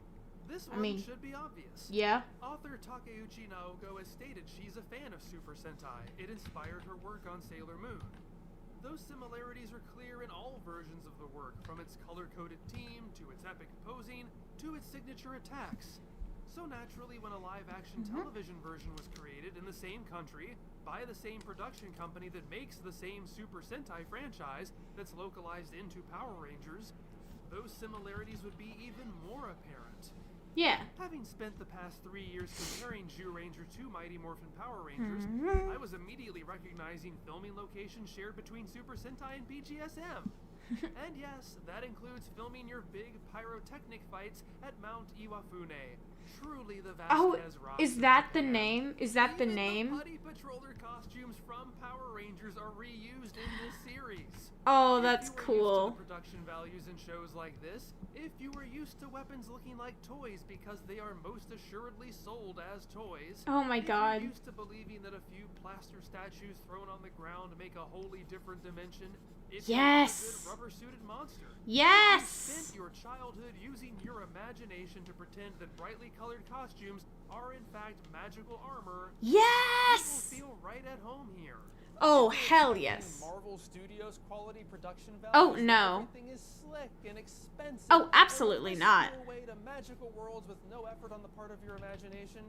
This one should be obvious. Yeah. Author Takeuchi Naoko has stated she's a fan of Super Sentai. It inspired her work on Sailor Moon. Those similarities are clear in all versions of the work, from its color-coded team, to its epic posing, to its signature attacks. So naturally, when a live-action television version was created in the same country, by the same production company that makes the same Super Sentai franchise that's localized into Power Rangers, those similarities would be even more apparent. Yeah. Having spent the past 3 years comparing Zyuranger to Mighty Morphin Power Rangers, I was immediately recognizing filming locations shared between Super Sentai and PGSM. And yes, that includes filming your big pyrotechnic fights at Mount Iwafune. Truly the Oh, Vasquez Rocks is of that the Japan. name? Is that the Even name? The Putty Patroller costumes from Power Rangers are reused in this series. Oh, If that's you were cool. used to the production values in shows like this, if you were used to weapons looking like toys because they are most assuredly sold as toys, Oh my if God. you're used to believing that a few plaster statues thrown on the ground make a wholly different dimension, if you love a good rubber-suited monster, Yes! if you spent your childhood using your imagination to pretend that brightly colored costumes are in fact magical armor, Yes! you will feel right at home here. Oh, If you're hell expecting yes. Marvel Studios quality production Oh, values, no. everything is slick and expensive. Oh, absolutely and not. your way to magical worlds with no effort on the part of your imagination,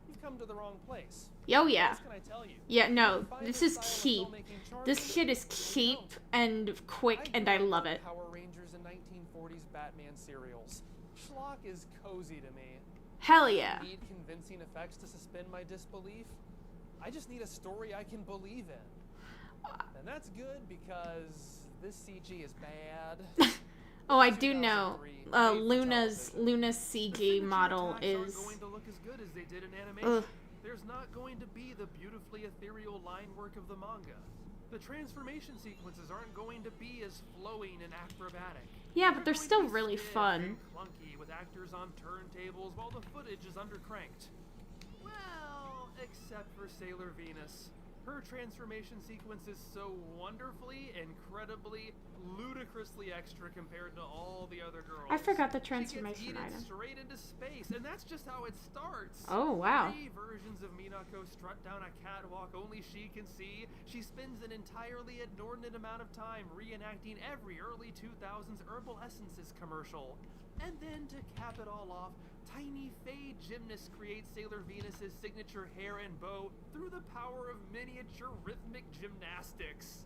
you've come to the wrong place. Oh, yeah. What else can I tell you? Yeah, no, You find this this is style of cheap. filmmaking charming, This shit is cheap and quick, and I love it. Power Rangers and 1940s Batman serials. Schlock is cozy to me. Hell I don't yeah. need convincing effects to suspend my disbelief. I just need a story I can believe in. And that's good because this CG is bad. Oh, I do know. Luna's CG model is. Aren't going to look as good as they did in animation. Ugh. There's not going to be the beautifully ethereal line work of the manga. The transformation sequences aren't going to be as flowing and acrobatic. Yeah, but they're going still to be really stiff fun. and clunky with actors on turntables while the footage is undercranked. Well, except for Sailor Venus. Her transformation sequence is so wonderfully, incredibly, ludicrously extra compared to all the other girls. I forgot the She transformation gets item. yeeted straight into space, and that's just how it starts. Oh, wow. 3 versions of Minako strut down a catwalk only she can see. She spends an entirely inordinate amount of time reenacting every early 2000s Herbal Essences commercial. And then to cap it all off, tiny Faye gymnasts create Sailor Venus's signature hair and bow through the power of miniature rhythmic gymnastics.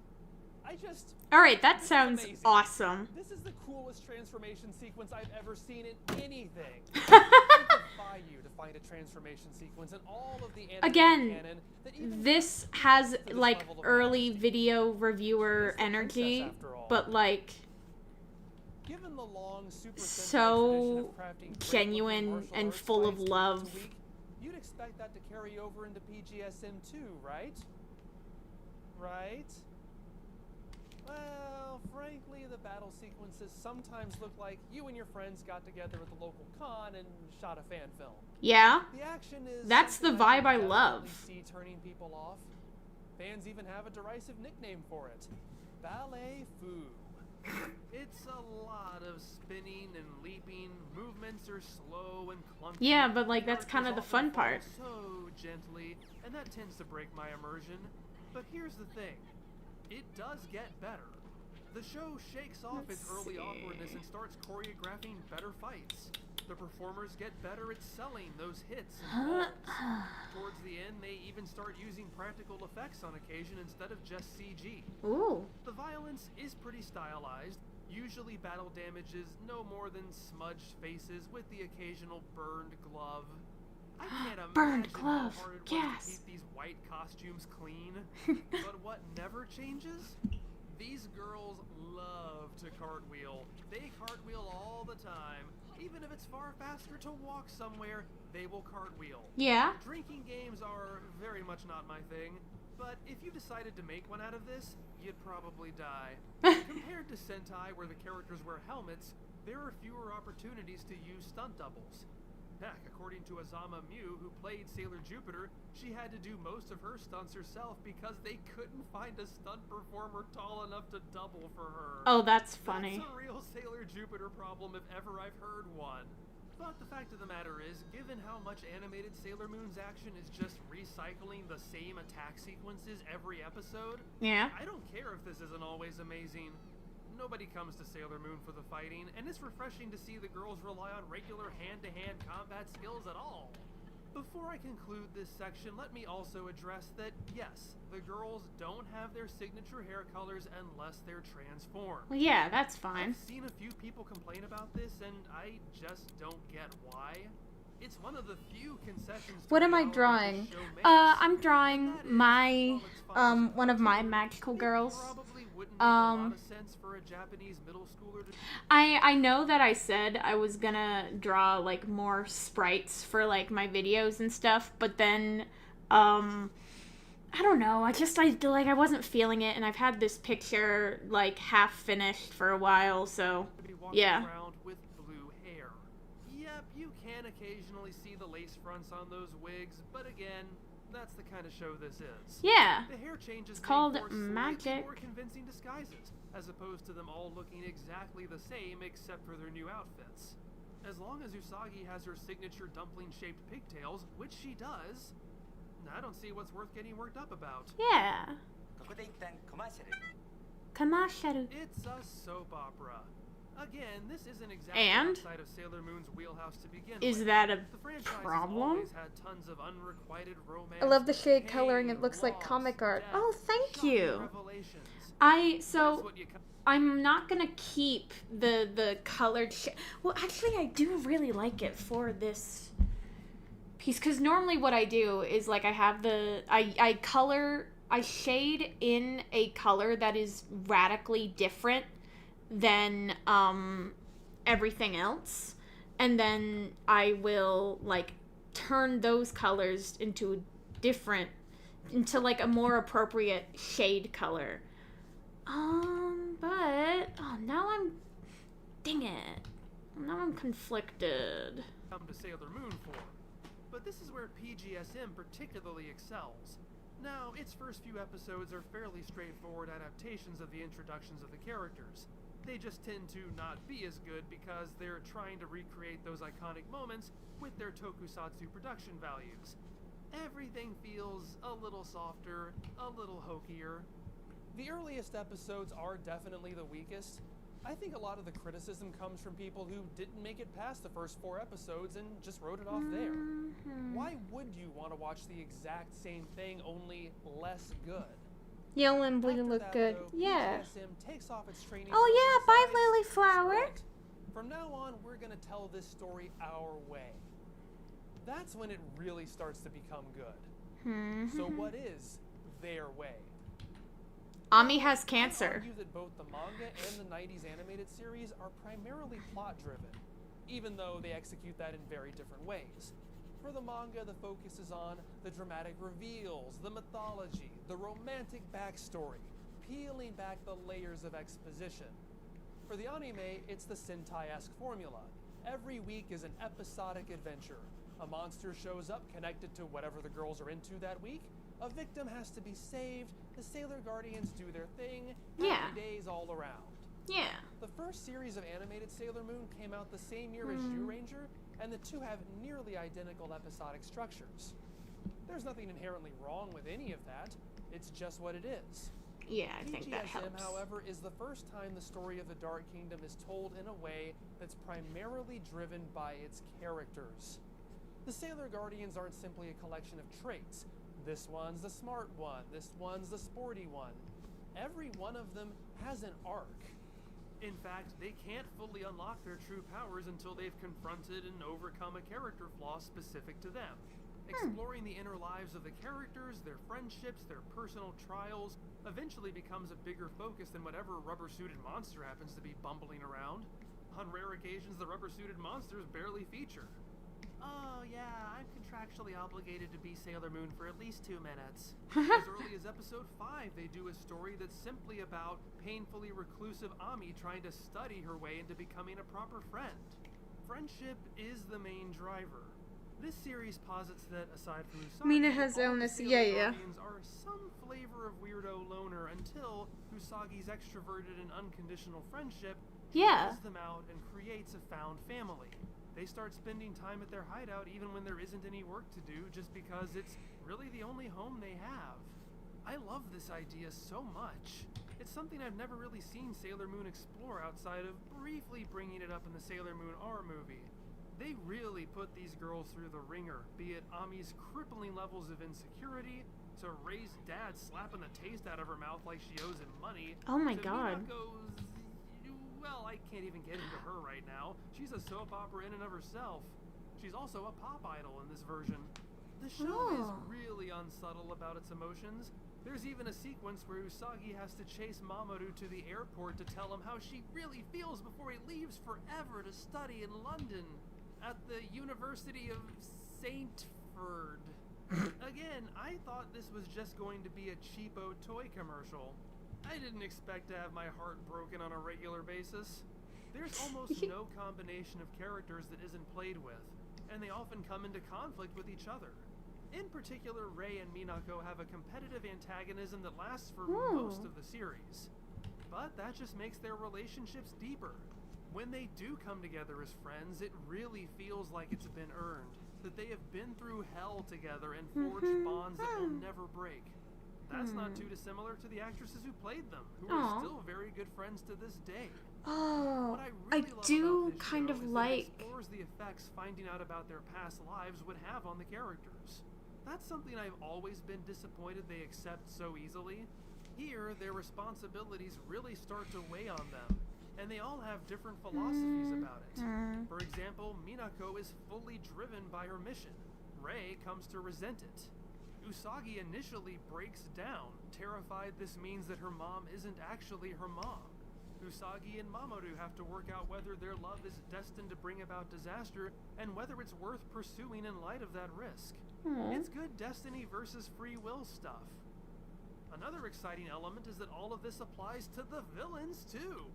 Alright, that this sounds is amazing. awesome. This is the coolest transformation sequence I've ever seen in anything. I defy you to find a transformation sequence in all of the anime Again, canon that even this has like early video reviewer energy, but like given the long Super Sentai tradition so of crafting great-looking genuine martial and arts full of fights week to love. week, you'd expect that to carry over into PGSM too, right? Right? Well, frankly, the battle sequences sometimes look like you and your friends got together at the local con and shot a fan film. Yeah? The action is That's the something vibe can I definitely love. see turning people off. Fans even have a derisive nickname for it. Ballet Foo. It's a lot of spinning and leaping. Movements are slow and clunky. Yeah, but like that's kind of the fun part. So gently, and that tends to break my immersion. But here's the thing. It does get better. The show shakes off its early awkwardness and starts choreographing better fights. The performers get better at selling those hits and falls. Towards the end, they even start using practical effects on occasion instead of just CG. Ooh. The violence is pretty stylized. Usually battle damages no more than smudged faces with the occasional burned glove. I can't Burned imagine glove. how hard it was Yes. to keep these white costumes clean. But what never changes? These girls love to cartwheel. They cartwheel all the time. Even if it's far faster to walk somewhere, they will cartwheel. Yeah. Drinking games are very much not my thing, but if you decided to make one out of this, you'd probably die. Compared to Sentai, where the characters wear helmets, there are fewer opportunities to use stunt doubles. Heck, according to Azama Mew, who played Sailor Jupiter, she had to do most of her stunts herself because they couldn't find a stunt performer tall enough to double for her. Oh, that's funny. That's a real Sailor Jupiter problem if ever I've heard one. But the fact of the matter is, given how much animated Sailor Moon's action is just recycling the same attack sequences every episode, Yeah. I don't care if this isn't always amazing. Nobody comes to Sailor Moon for the fighting, and it's refreshing to see the girls rely on regular hand-to-hand combat skills at all. Before I conclude this section, let me also address that, yes, the girls don't have their signature hair colors unless they're transformed. Well, yeah, that's fine. I've seen a few people complain about this, and I just don't get why. It's one of the few concessions to What am I reality drawing? this show makes. I'm drawing my, one of my magical girls. Probably wouldn't make a lot of sense for a Japanese middle schooler to I know that I said I was gonna draw, like, more sprites for, like, my videos and stuff, but then, I don't know, I wasn't feeling it, and I've had this picture, like, half finished for a while, so, be walking yeah. around with blue hair. Yep, you can occasionally see the lace fronts on those wigs, but again, that's the kind of show this is. Yeah. The hair changes It's called make for slightly magic. more convincing disguises, as opposed to them all looking exactly the same except for their new outfits. As long as Usagi has her signature dumpling-shaped pigtails, which she does, I don't see what's worth getting worked up about. Yeah. Commercial. It's a soap opera. Again, this isn't exactly And? outside of Sailor Moon's wheelhouse to begin Is with. that a The franchise has problem? always had tons of unrequited romance. I love the shade pain, coloring. It looks like loss, comic art. death, Oh, thank shocking you. revelations. So what you I'm not gonna keep the colored well, actually, I do really like it for this piece, because normally what I do is, like, I have I shade in a color that is radically different than everything else, and then I will, like, turn those colors into like a more appropriate shade color. But dang it. Now I'm conflicted. Come to Sailor Moon for. But this is where PGSM particularly excels. Now, its first few episodes are fairly straightforward adaptations of the introductions of the characters. They just tend to not be as good because they're trying to recreate those iconic moments with their tokusatsu production values. Everything feels a little softer, a little hokier. The earliest episodes are definitely the weakest. I think a lot of the criticism comes from people who didn't make it past the first 4 episodes and just wrote it off there. Why would you want to watch the exact same thing, only less good? Yellow and blue look That, good. though, Yeah. PGSM takes off its training Oh wheels yeah, and bye decides, Lily Flower. "Screw it. From now on, we're gonna tell this story our way." That's when it really starts to become good. So what is their way? Ami has I cancer. argue that both the manga and the 90s animated series are primarily plot-driven, even though they execute that in very different ways. For the manga, the focus is on the dramatic reveals, the mythology, the romantic backstory, peeling back the layers of exposition. For the anime, it's the Sentai-esque formula. Every week is an episodic adventure. A monster shows up connected to whatever the girls are into that week. A victim has to be saved. The Sailor Guardians do their thing. Yeah. Happy days all around. Yeah. The first series of animated Sailor Moon came out the same year as Zyuranger, and the two have nearly identical episodic structures. There's nothing inherently wrong with any of that. It's just what it is. Yeah, I think that PGSM, helps. however, is the first time the story of the Dark Kingdom is told in a way that's primarily driven by its characters. The Sailor Guardians aren't simply a collection of traits. This one's the smart one, this one's the sporty one. Every one of them has an arc. In fact, they can't fully unlock their true powers until they've confronted and overcome a character flaw specific to them. Exploring the inner lives of the characters, their friendships, their personal trials, eventually becomes a bigger focus than whatever rubber-suited monster happens to be bumbling around. On rare occasions, the rubber-suited monsters barely feature. Oh yeah, I'm contractually obligated to be Sailor Moon for at least 2 minutes. As early as episode 5, they do a story that's simply about painfully reclusive Ami trying to study her way into becoming a proper friend. Friendship is the main driver. This series posits that aside from Usagi, Mina has all the illness. Sailor Yeah. Guardians are some flavor of weirdo loner until Usagi's extroverted and unconditional friendship Yeah. draws them out and creates a found family. They start spending time at their hideout even when there isn't any work to do, just because it's really the only home they have. I love this idea so much. It's something I've never really seen Sailor Moon explore outside of briefly bringing it up in the Sailor Moon R movie. They really put these girls through the ringer, be it Ami's crippling levels of insecurity, to Ray's dad slapping the taste out of her mouth like she owes him money. Oh my to God. Minako's, well, I can't even get into her right now. She's a soap opera in and of herself. She's also a pop idol in this version. The show is really unsubtle about its emotions. There's even a sequence where Usagi has to chase Mamoru to the airport to tell him how she really feels before he leaves forever to study in London at the University of Saintford. Again, I thought this was just going to be a cheapo toy commercial. I didn't expect to have my heart broken on a regular basis. There's almost no combination of characters that isn't played with, and they often come into conflict with each other. In particular, Rei and Minako have a competitive antagonism that lasts for most of the series. But that just makes their relationships deeper. When they do come together as friends, it really feels like it's been earned, that they have been through hell together and forged bonds that will never break. That's not too dissimilar to the actresses who played them, who are still very good friends to this day. Oh, What I really love do about this kind show of is that like. it explores the effects finding out about their past lives would have on the characters. That's something I've always been disappointed they accept so easily. Here, their responsibilities really start to weigh on them, and they all have different philosophies about it. For example, Minako is fully driven by her mission. Rei comes to resent it. Usagi initially breaks down, terrified this means that her mom isn't actually her mom. Usagi and Mamoru have to work out whether their love is destined to bring about disaster and whether it's worth pursuing in light of that risk. It's good destiny versus free will stuff. Another exciting element is that all of this applies to the villains too.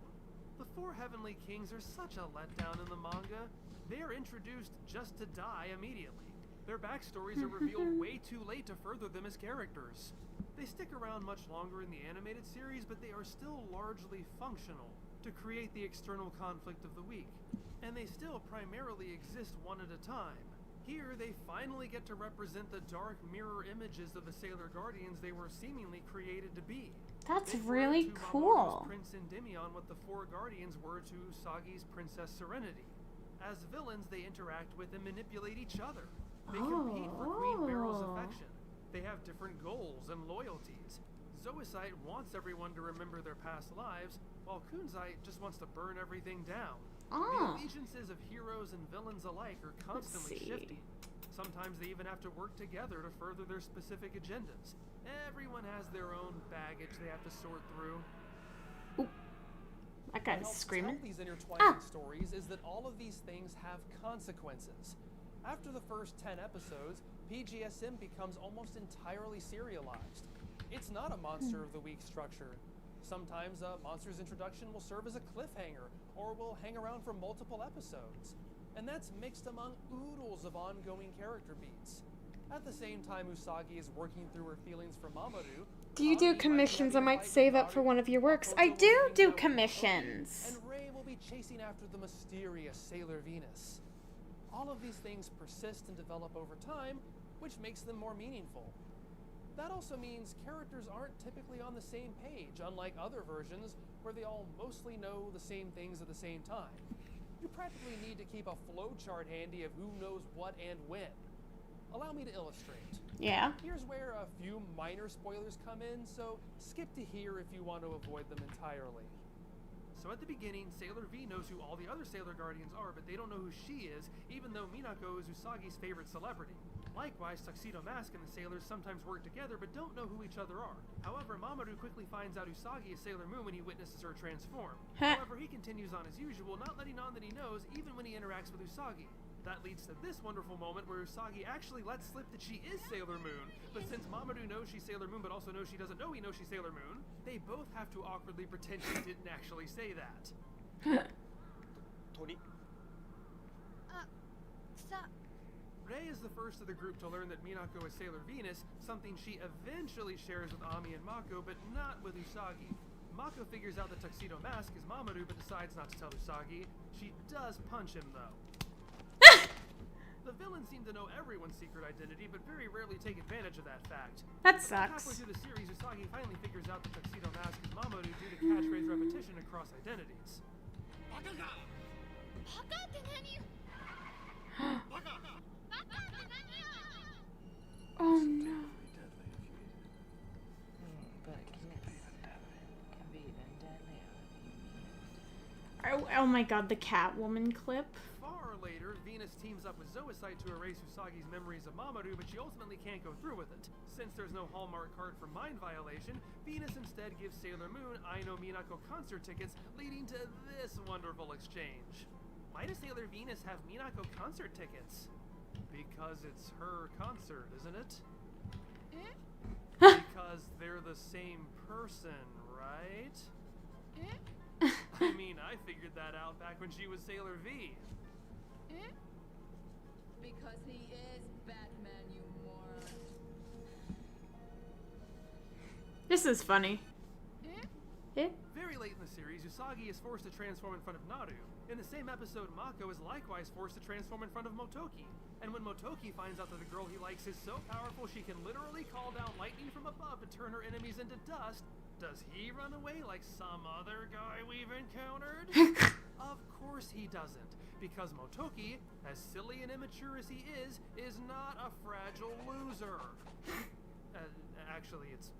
The four Heavenly Kings are such a letdown in the manga. They are introduced just to die immediately. Their backstories are revealed way too late to further them as characters. They stick around much longer in the animated series, but they are still largely functional to create the external conflict of the week, and they still primarily exist one at a time. Here, they finally get to represent the dark mirror images of the Sailor Guardians they were seemingly created to be. That's They were really to cool. Mamoru's Prince Endymion what the four Guardians were to Usagi's Princess Serenity. As villains, they interact with and manipulate each other. They compete for Queen Beryl's affection. They have different goals and loyalties. Zoisite wants everyone to remember their past lives, while Kunzite just wants to burn everything down. The allegiances of heroes and villains alike are constantly shifting. Sometimes they even have to work together to further their specific agendas. Everyone has their own baggage they have to sort through. That guy's What helps screaming. tell these intertwining stories is that all of these things have consequences. After the first 10 episodes, PGSM becomes almost entirely serialized. It's not a monster of the week structure. Sometimes a monster's introduction will serve as a cliffhanger, or will hang around for multiple episodes. And that's mixed among oodles of ongoing character beats. At the same time Usagi is working through her feelings for Mamoru, Do you do commissions? I might save up for one of your works. I do commissions. and Rei will be chasing after the mysterious Sailor Venus. All of these things persist and develop over time, which makes them more meaningful. That also means characters aren't typically on the same page, unlike other versions where they all mostly know the same things at the same time. You practically need to keep a flowchart handy of who knows what and when. Allow me to illustrate. Yeah. Here's where a few minor spoilers come in, so skip to here if you want to avoid them entirely. So at the beginning, Sailor V knows who all the other Sailor Guardians are, but they don't know who she is, even though Minako is Usagi's favorite celebrity. Likewise, Tuxedo Mask and the sailors sometimes work together, but don't know who each other are. However, Mamoru quickly finds out Usagi is Sailor Moon when he witnesses her transform. However, he continues on as usual, not letting on that he knows, even when he interacts with Usagi. That leads to this wonderful moment where Usagi actually lets slip that she is Sailor Moon, but since Mamoru knows she's Sailor Moon but also knows she doesn't know he knows she's Sailor Moon, they both have to awkwardly pretend she didn't actually say that. Tori. Stop. Rei is the first of the group to learn that Minako is Sailor Venus, something she eventually shares with Ami and Mako, but not with Usagi. Mako figures out that Tuxedo Mask is Mamoru, but decides not to tell Usagi. She does punch him, though. The villains seem to know everyone's secret identity, but very rarely take advantage of that fact. That sucks. Halfway through the series, Usagi finally figures out that Tuxedo Mask is Mamoru due to catchphrase repetition across identities. Oh no. Oh my god, the Catwoman clip. Far later, Venus teams up with Zoisite to erase Usagi's memories of Mamoru, but she ultimately can't go through with it. Since there's no Hallmark card for mind violation, Venus instead gives Sailor Moon Aino Minako concert tickets, leading to this wonderful exchange. Why does Sailor Venus have Minako concert tickets? Because it's her concert, isn't it? Because they're the same person, right? I mean, I figured that out back when she was Sailor V. Because he is Batman, you moron. This is funny. Very late in the series, Usagi is forced to transform in front of Naru. In the same episode, Mako is likewise forced to transform in front of Motoki. And when Motoki finds out that the girl he likes is so powerful she can literally call down lightning from above to turn her enemies into dust, does he run away like some other guy we've encountered? Of course he doesn't, because Motoki, as silly and immature as he is not a fragile loser. Actually, it's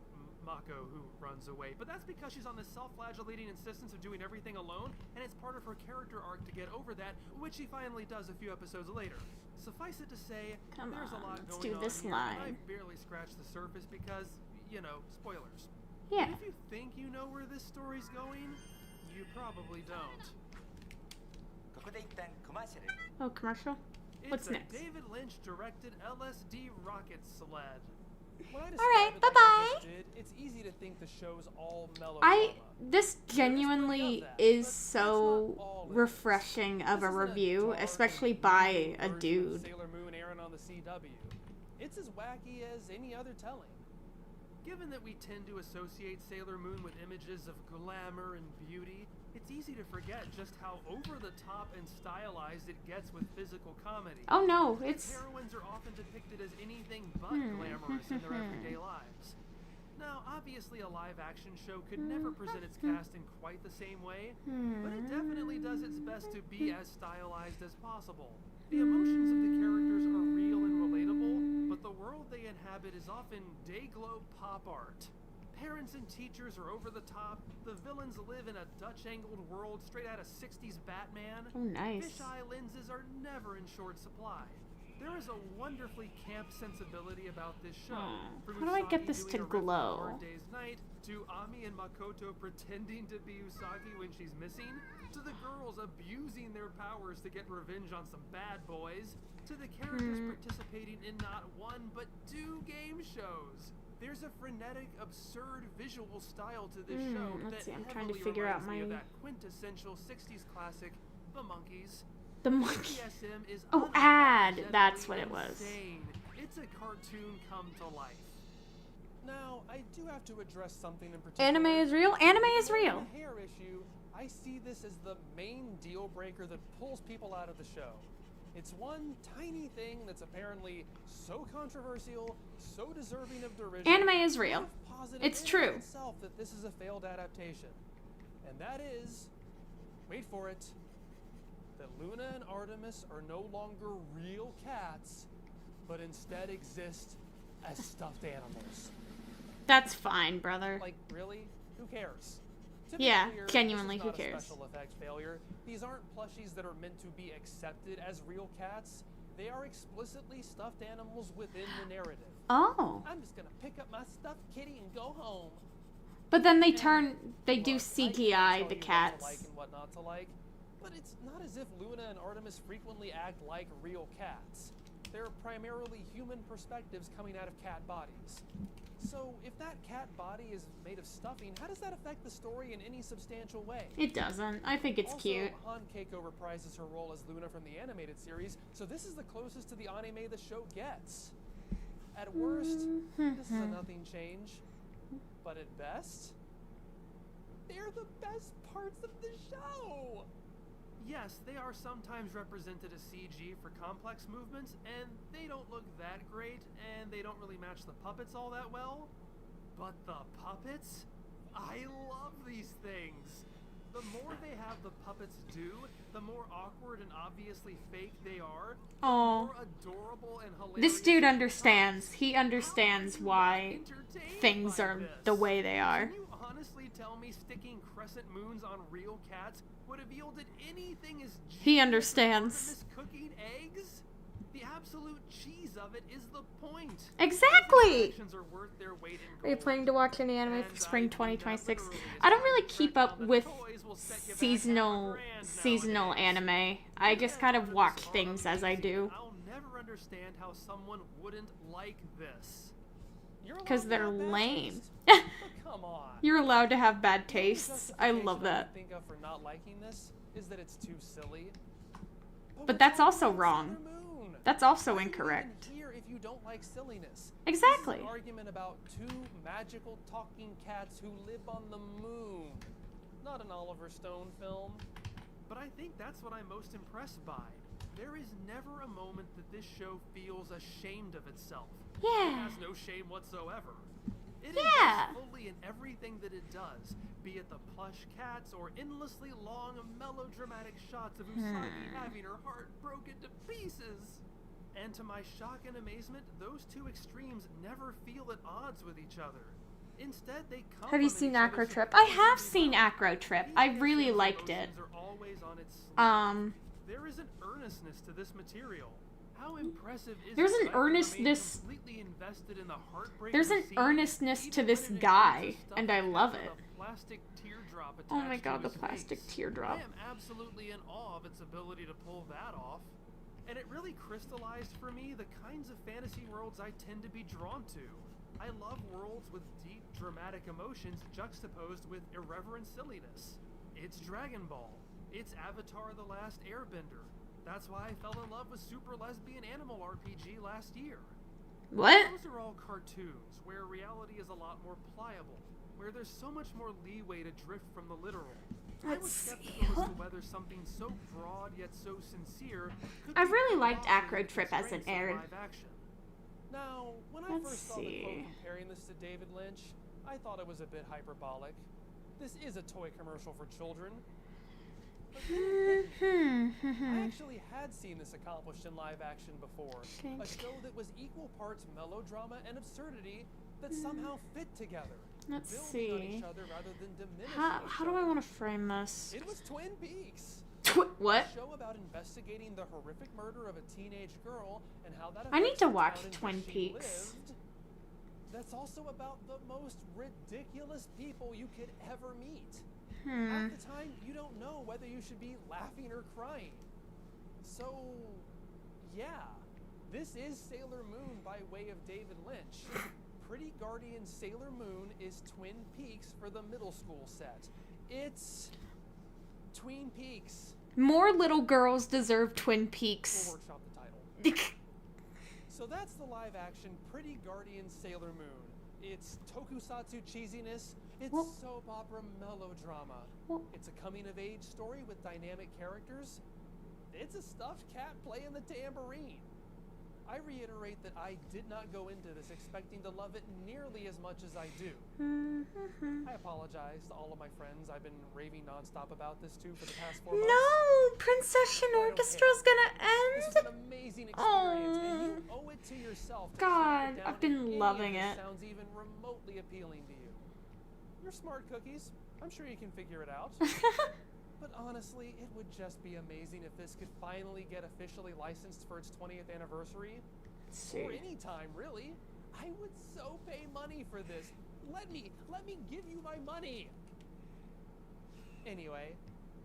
Mako who runs away, but that's because she's on this self-flagellating insistence of doing everything alone, and it's part of her character arc to get over that, which she finally does a few episodes later. Suffice it to say, there's a lot let's going do on this here, line. and I barely scratched the surface because, you know, spoilers. Yeah. But if you think you know where this story's going, you probably don't. Oh, commercial? What's It's a next? David Lynch directed LSD rocket sled. When I All describe right, it bye like I bye. just did, it's easy to think the show's all melodrama. This genuinely is so refreshing of a review, especially by a dude. Sailor Moon airing on the CW. It's as wacky as any other telling. Given that we tend to associate Sailor Moon with images of glamour and beauty, it's easy to forget just how over-the-top and stylized it gets with physical comedy. Oh no, Its it's... heroines are often depicted as anything but glamorous in their everyday lives. Now, obviously a live-action show could never present its cast in quite the same way, but it definitely does its best to be as stylized as possible. The emotions of the characters are real and relatable, but the world they inhabit is often day-glow pop art. Parents and teachers are over the top, the villains live in a Dutch-angled world straight out of 60s Batman. Oh, nice. Fisheye lenses are never in short supply. There is a wonderfully camp sensibility about this show. From How do I get Usagi this to doing a riff on glow? Hard Day's Night, to Ami and Makoto pretending to be Usagi when she's missing, to the girls abusing their powers to get revenge on some bad boys, to the characters participating in not one but 2 game shows. There's a frenetic, absurd visual style to this show let's that see, I'm trying to heavily figure out reminds me of my- that quintessential 60s classic, The Monkeys. The Monkey. BDSM is Oh, ad. That's what it was. insane. It's a cartoon come to life. Now, I do have to address something in particular. Anime is real? Anime is real. The hair issue, I see this as the main deal breaker that pulls people out of the show. It's one tiny thing that's apparently so controversial, so deserving of derision. Anime is real. so positive It's in true. Itself that this is a failed adaptation, and that is, wait for it, that Luna and Artemis are no longer real cats, but instead exist as stuffed animals. That's fine, brother. Like, really? Who cares? To be Yeah, clear, genuinely, this is who not a cares? special effects failure. These aren't plushies that are meant to be accepted as real cats. They are explicitly stuffed animals within the narrative. Oh. I'm just gonna pick up my stuffed kitty and go home. But then they And, they do look, CGI I the can't tell you cats. what to like and what not to like, but it's not as if Luna and Artemis frequently act like real cats. They're primarily human perspectives coming out of cat bodies. So, if that cat body is made of stuffing, how does that affect the story in any substantial way? It doesn't. I think it's Also, cute. Han Keiko reprises her role as Luna from the animated series, so this is the closest to the anime the show gets. At worst, this is a nothing change. But at best, they're the best parts of the show! Yes, they are sometimes represented as CG for complex movements, and they don't look that great, and they don't really match the puppets all that well. But the puppets? I love these things! The more they have the puppets do, the more awkward and obviously fake they are, the Aw. more adorable and hilarious. This dude understands. He understands why things are the way they are. Can you honestly tell me sticking crescent moons on real cats would have yielded anything as He understands. Artemis cooking eggs? The absolute cheese of it is the point. Exactly! Actions are worth their weight in Are you gold. planning to watch any anime for spring 2026? I don't really keep up with seasonal anime. I just kind of watch things as I do. I'll never understand how someone wouldn't like this. Because they're lame. Come on. You're allowed to have bad tastes. I love that. Think of for not liking this is that it's too silly. But that's also wrong. That's also incorrect. Here, if you don't like silliness. Exactly. This is an argument about two magical talking cats who live on the moon. Not an Oliver Stone film. But I think that's what I'm most impressed by. There is never a moment that this show feels ashamed of itself. Yeah. It has no shame whatsoever. It Yeah. invests fully in everything that it does, be it the plush cats or endlessly long melodramatic shots of Usagi having her heart broken to pieces. And to my shock and amazement, those two extremes never feel at odds with each other. Instead, they complement. Have you seen each other Acro Trip? I have seen Acro Trip. I really liked it. There is an earnestness to this material. How impressive is There's it an that earnestness. completely invested in the heartbreaking There's an scene, earnestness to even this when it guy, includes a and I stuffed love cat it. with a plastic teardrop Oh my attached god, to the his plastic face. teardrop. I am absolutely in awe of its ability to pull that off. And it really crystallized for me the kinds of fantasy worlds I tend to be drawn to. I love worlds with deep, dramatic emotions juxtaposed with irreverent silliness. It's Dragon Ball. It's Avatar: The Last Airbender. That's why I fell in love with Super Lesbian Animal RPG last year. What? Those are all cartoons, where reality is a lot more pliable, where there's so much more leeway to drift from the literal. I was skeptical as to whether something so broad yet so sincere could I be really liked involved in Acro the Trip as it constraints of aired. live action. Now, when I Let's first saw the quote see. comparing this to David Lynch, I thought it was a bit hyperbolic. This is a toy commercial for children. But then it hit me. I actually had seen this accomplished in live action before. A show that was equal parts melodrama and absurdity that somehow fit together. Let's building on see. each other rather than diminishing How each do I other. want to frame this? It was Twin Peaks. What? A show about investigating the horrific murder of a teenage girl and how that I need affects to the watch town in Twin which she Peaks. lived. That's also about the most ridiculous people you could ever meet. Half the time, you don't know whether you should be laughing or crying. So, yeah, this is Sailor Moon by way of David Lynch. Pretty Guardian Sailor Moon is Twin Peaks for the middle school set. It's Twin Peaks. More little girls deserve Twin We'll Peaks. workshop the title. So that's the live action Pretty Guardian Sailor Moon. It's tokusatsu cheesiness, it's soap opera melodrama. It's a coming of age story with dynamic characters. It's a stuffed cat playing the tambourine. I reiterate that I did not go into this expecting to love it nearly as much as I do. I apologize to all of my friends I've been raving nonstop about this too for the past 4 months. No, Princess Orchestra's gonna This is end. an amazing experience, and you owe it to yourself to track God, it down I've been if any loving of this it. sounds even remotely appealing to you. You're smart cookies. I'm sure you can figure it out. But honestly, it would just be amazing if this could finally get officially licensed for its 20th anniversary. Or any time, really. I would so pay money for this. Let me give you my money. Anyway,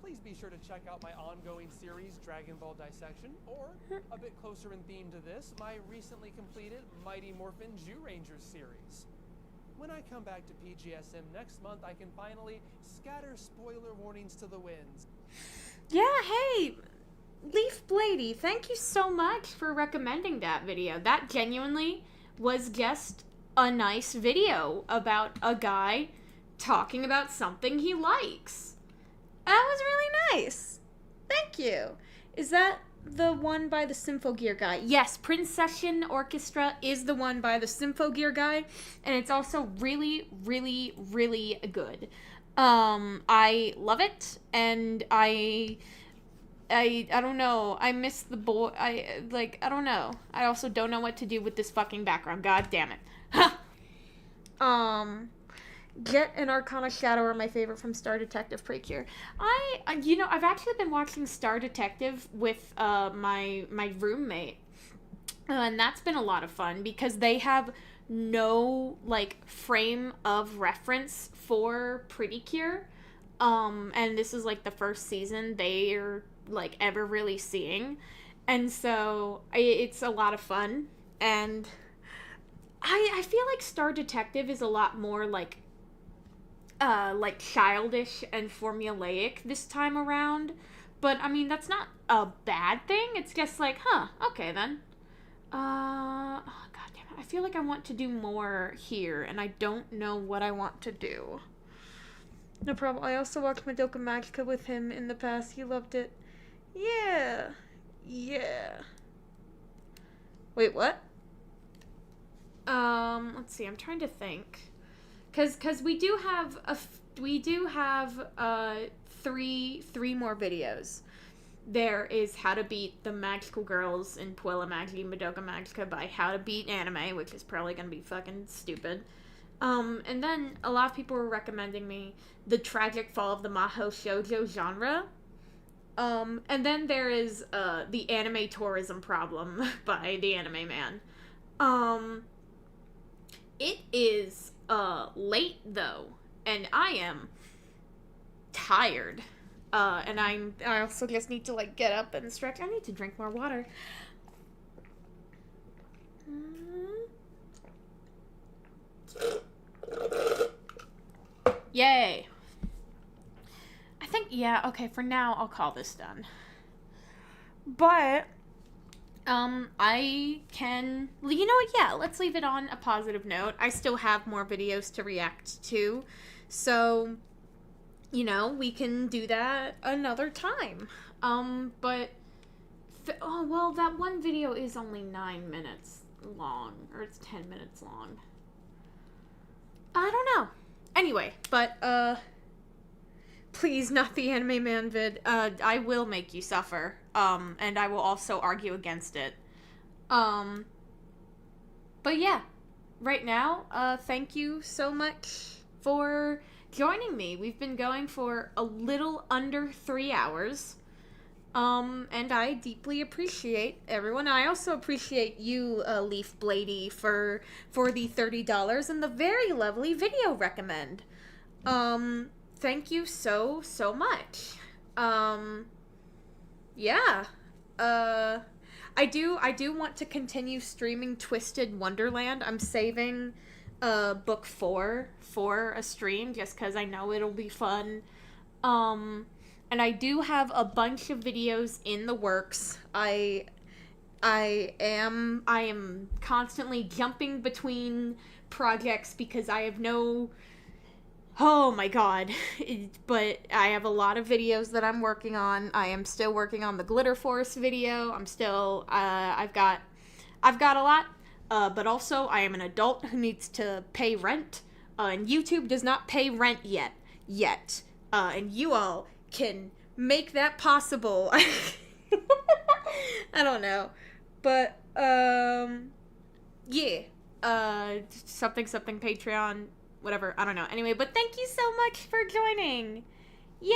please be sure to check out my ongoing series, Dragon Ball Dissection, or, a bit closer in theme to this, my recently completed Mighty Morphin Zyurangers series. When I come back to PGSM next month, I can finally scatter spoiler warnings to the winds. Yeah, hey, Leaf Blady, thank you so much for recommending that video. That genuinely was just a nice video about a guy talking about something he likes. That was really nice. Thank you. Is that the one by the Symphogear guy? Yes, Princession Orchestra is the one by the Symphogear guy, and it's also really, really, really good. I love it, and I don't know. I miss the boy. I don't know. I also don't know what to do with this fucking background. God damn it. Jet and Arcana Shadow are my favorite from Star Detective Precure. I've actually been watching Star Detective with my roommate, and that's been a lot of fun because they have no like frame of reference for Pretty Cure, and this is like the first season they're like ever really seeing, and so it's a lot of fun, and I feel like Star Detective is a lot more like childish and formulaic this time around. But I mean, that's not a bad thing. It's just like, huh, okay then. Oh, God damn it. I feel like I want to do more here, and I don't know what I want to do. No problem. I also watched Madoka Magica with him in the past. He loved it. Yeah. Yeah. Wait, what? Let's see. I'm trying to think. Cause we do have three more videos. There is How to Beat the Magical Girls in Puella Magi Madoka Magica by How to Beat Anime, which is probably gonna be fucking stupid. And then a lot of people were recommending me The Tragic Fall of the Mahou Shoujo genre. And then there is The Anime Tourism Problem by The Anime Man. It is late though, and I am tired. And I also just need to like get up and stretch. I need to drink more water. Yay. I think, yeah, okay, for now I'll call this done. But I can, you know what, yeah, let's leave it on a positive note. I still have more videos to react to, so, you know, we can do that another time. But, oh, well, that one video is only 9 minutes long, or it's 10 minutes long. I don't know. Anyway, but, please, not the Anime Man vid. I will make you suffer. And I will also argue against it. But yeah, right now, thank you so much for joining me. We've been going for a little under 3 hours. And I deeply appreciate everyone. I also appreciate you, Leaf Blady, for the $30 and the very lovely video recommend. Thank you so much. Yeah. I do want to continue streaming Twisted Wonderland. I'm saving book 4 for a stream just because I know it'll be fun. And I do have a bunch of videos in the works. I am constantly jumping between projects because I have no... Oh my god. But I have a lot of videos that I'm working on. I am still working on the Glitter Force video. I'm still, I've got a lot. But also, I am an adult who needs to pay rent. And YouTube does not pay rent yet. And you all can make that possible. I don't know. But, yeah. Something Patreon, whatever, I don't know. Anyway, but thank you so much for joining. Yay!